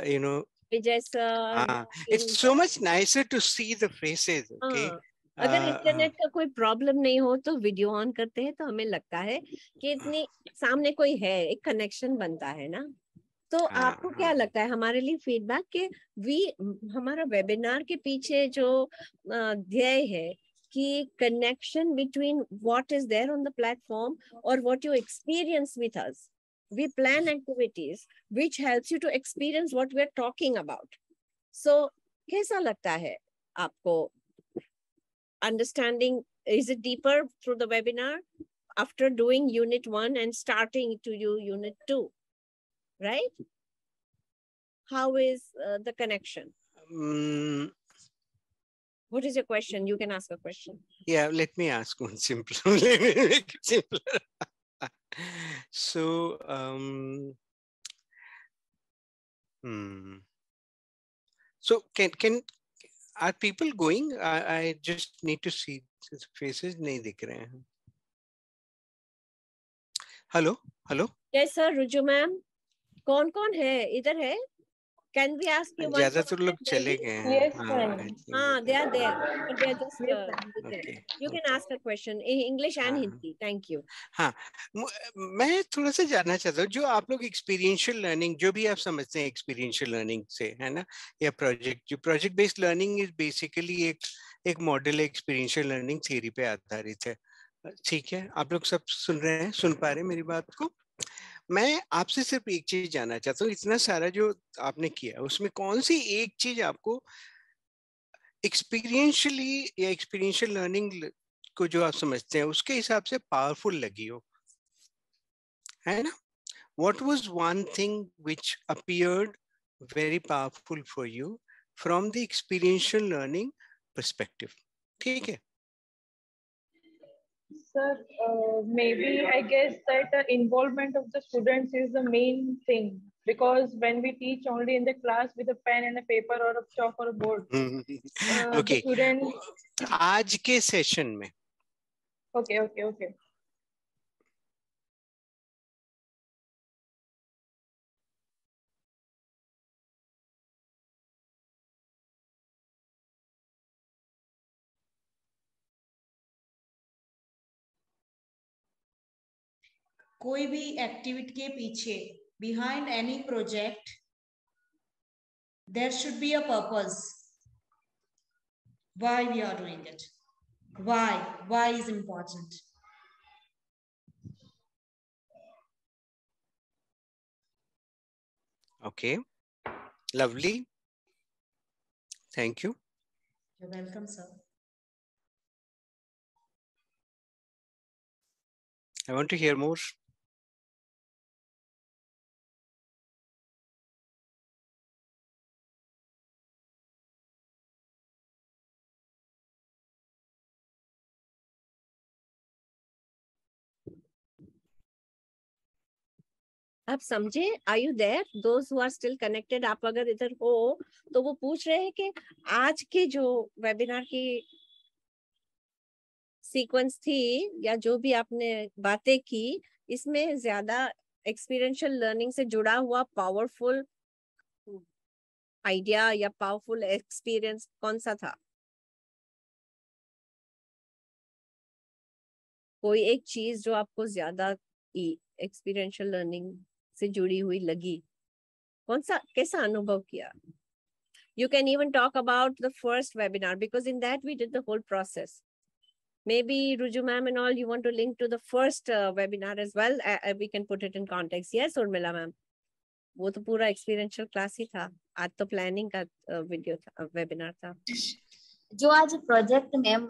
Speaker 21: you know. It's so much nicer to see the faces. Okay.
Speaker 1: अगर internet का कोई problem नहीं हो तो video on करते हैं तो हमें लगता है कि इतनी सामने कोई है, एक कनेक्शन बनता है ना. तो आपको क्या लगता है हमारे लिए फीडबैक के हमारा वेबिनार के पीछे जो ध्येय है कि connection between what is there on the platform or what you experience with us. We plan activities which helps you to experience what we're talking about. So, कैसा लगता है आपको? Understanding, is it deeper through the webinar after doing unit 1 and starting to do unit 2, right? How is the connection? What is your question? You can ask a question.
Speaker 21: Yeah, let me ask one simple. Let me make it simpler. So, so are people going? I just need to see faces. Nahi dikh rahe hain. Hello.
Speaker 1: Yes, sir. Ruju ma'am. कौन है? इधर है? Can we ask you one
Speaker 21: ज्यादातर लोग चले गए हैं.
Speaker 2: Yes, ma'am.
Speaker 1: They are there, but they are just
Speaker 21: Okay.
Speaker 1: You can ask a question in English and Hindi. Thank you.
Speaker 21: हाँ, मैं थोड़ा सा जानना चाहता हूँ, जो आप लोग एक्सपीरियंशियल लर्निंग, जो भी आप समझते हैं एक्सपीरियंशियल लर्निंग से, है ना, या project based learning is basically एक मॉडल एक्सपीरियंशियल लर्निंग थ्योरी पे आधारित है. ठीक है, आप लोग सब सुन रहे हैं, सुन पा रहे हैं मेरी बात को? मैं आपसे सिर्फ एक चीज जानना चाहता हूँ, इतना सारा जो आपने किया उसमें कौन सी एक चीज आपको एक्सपीरियंशियली या एक्सपीरियंशियल लर्निंग को जो आप समझते हैं उसके हिसाब से पावरफुल लगी हो, है ना? What was one thing which appeared very powerful for you from the experiential learning perspective? ठीक है.
Speaker 2: Sir, maybe I guess that the involvement of the students is the main thing, because when we teach only in the class with a pen and a paper or a chalk or a board,
Speaker 21: Okay.
Speaker 2: the students.
Speaker 21: आज के session में.
Speaker 2: Okay.
Speaker 12: कोई भी activity के पीछे, behind any project, there should be a purpose. Why we are doing it? Why is important?
Speaker 21: Okay, lovely. Thank you.
Speaker 12: You're welcome, sir.
Speaker 21: I want to hear more.
Speaker 1: आप समझे? Are you there? Those who are still connected, आप अगर इधर हो तो वो पूछ रहे हैं कि आज के जो वेबिनार की सीक्वेंस थी या जो भी आपने बातें की, इसमें ज्यादा एक्सपीरियंशियल लर्निंग से जुड़ा हुआ पावरफुल आइडिया या पावरफुल एक्सपीरियंस कौन सा था? कोई एक चीज जो आपको ज्यादा एक्सपीरियंशियल लर्निंग से जुड़ी हुई लगी, कौन सा, कैसा अनुभव किया? You can even talk about the first webinar, because in that we did the whole process. Maybe Ruju ma'am and all, you want to link to the first webinar as well. We can put it in context. Yes, Urmila ma'am. वो तो पूरा experiential class ही था, आज तो planning का video था, webinar था.
Speaker 5: जो आज प्रोजेक्ट मैम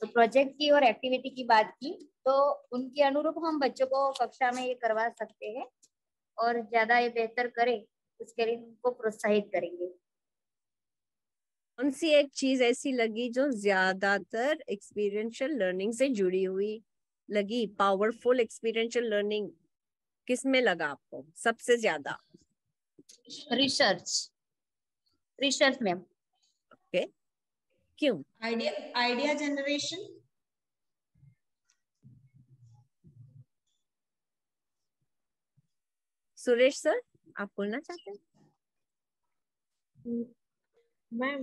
Speaker 5: प्रोजेक्ट की और एक्टिविटी की बात की, तो उनके अनुरूप हम बच्चों को कक्षा में ये करवा सकते हैं और ज्यादा ये बेहतर करें, उसके लिए उनको प्रोत्साहित करेंगे.
Speaker 1: कौन सी एक चीज ऐसी लगी जो ज्यादातर एक्सपीरियंशियल लर्निंग से जुड़ी हुई लगी? पावरफुल एक्सपीरियंशियल लर्निंग किसमें लगा आपको सबसे ज्यादा?
Speaker 5: Research ma'am.
Speaker 1: ओके, क्यों?
Speaker 12: Idea generation.
Speaker 1: सुरेश सर, आप बोलना चाहते हैं?
Speaker 2: मैम,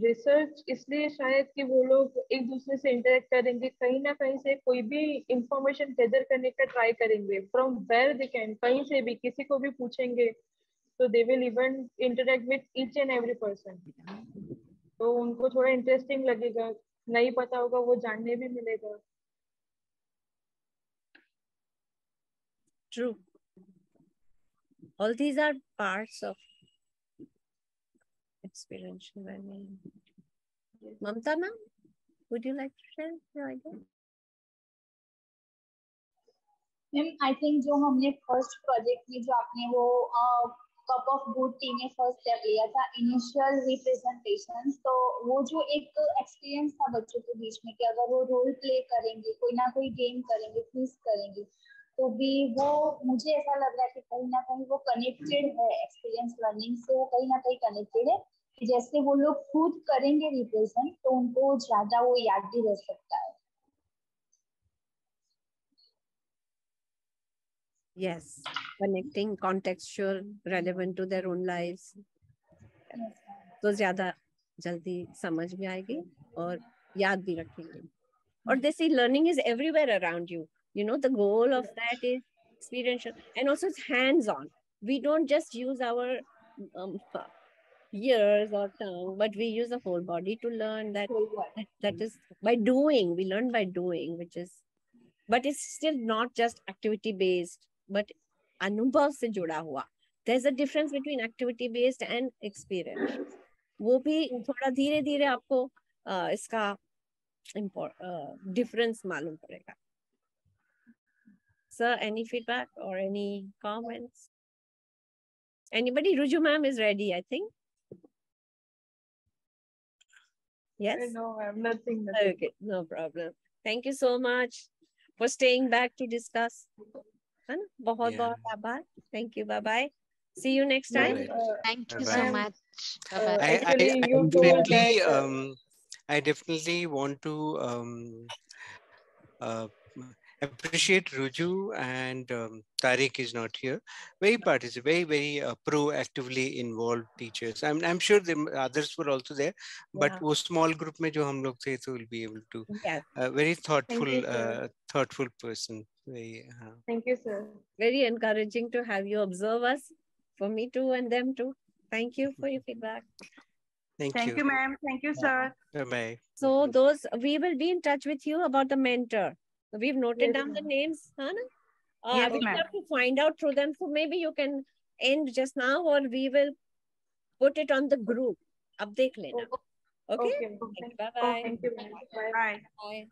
Speaker 2: रिसर्च इसलिए शायद कि वो लोग एक दूसरे से इंटरेक्ट करेंगे, कहीं ना कहीं से कोई भी इंफॉर्मेशन गैदर करने का ट्राई करेंगे, फ्रॉम वेयर दे कैन, कहीं से भी किसी को भी पूछेंगे, तो they will even interact with each and every person. तो उनको थोड़ा इंटरेस्टिंग लगेगा, नहीं पता होगा वो जानने भी मिलेगा.
Speaker 1: True. All these are parts of experiential learning. Mamta ma'am, would you like to share your idea?
Speaker 9: Ma'am, I think जो हमने फर्स्ट प्रोजेक्ट में जो आपने वो कप ऑफ गुड टी में फर्स्ट स्टेप लिया था, इनिशियल रिप्रेजेंटेशन, तो वो जो एक एक्सपीरियंस था बच्चों के बीच में कि अगर वो रोल प्ले करेंगे, कोई ना कोई गेम करेंगे, क्विज करेंगे, तो भी वो मुझे ऐसा लग रहा है कि कहीं ना कहीं वो कनेक्टेड है एक्सपीरियंस लर्निंग से, वो कहीं ना कहीं कनेक्टेड है कि जैसे वो लोग खुद करेंगे रिप्रेजेंट तो उनको ज्यादा वो याद भी रह सकता है.
Speaker 1: Yes, connecting, contextual, relevant to their own lives. है, तो ज्यादा जल्दी समझ में आएगी और याद भी रखेंगे. Or they see learning is everywhere around you. You know, the goal of that is experiential, and also it's hands-on. We don't just use our ears or tongue, but we use the whole body to learn. That is by doing. We learn by doing, which is, but it's still not just activity-based, but अनुभव से जुड़ा हुआ. There's a difference between activity-based and experiential. वो भी थोड़ा धीरे-धीरे आपको इसका difference मालूम पड़ेगा. Sir, any feedback or any comments? Anybody? Ruju ma'am is ready, I think. Yes?
Speaker 2: No, I'm nothing.
Speaker 1: Okay, no problem. Thank you so much for staying back to discuss. बहुत आभार. Thank you. Bye-bye. See you next time.
Speaker 13: Thank you so much.
Speaker 21: I definitely want to appreciate Ruju and Tariq is not here. Very proactively involved teachers. I'm sure the others were also there, but वो small group में जो हम लोग थे, so we'll be able to. Very thoughtful person.
Speaker 2: Thank you, sir.
Speaker 1: Very encouraging to have you observe us, for me too and them too. Thank you for your feedback.
Speaker 21: Thank
Speaker 15: you, ma'am. Thank you, sir.
Speaker 21: Bye-bye.
Speaker 1: So we will be in touch with you about the mentor. We've noted down the names.
Speaker 15: Yes,
Speaker 1: we
Speaker 15: ma'am.
Speaker 1: have to find out through them. So maybe you can end just now, or we will put it on the group. Ab dekh lena. Okay?
Speaker 2: Okay.
Speaker 1: Bye-bye.
Speaker 2: Thank you. Bye.
Speaker 1: Bye.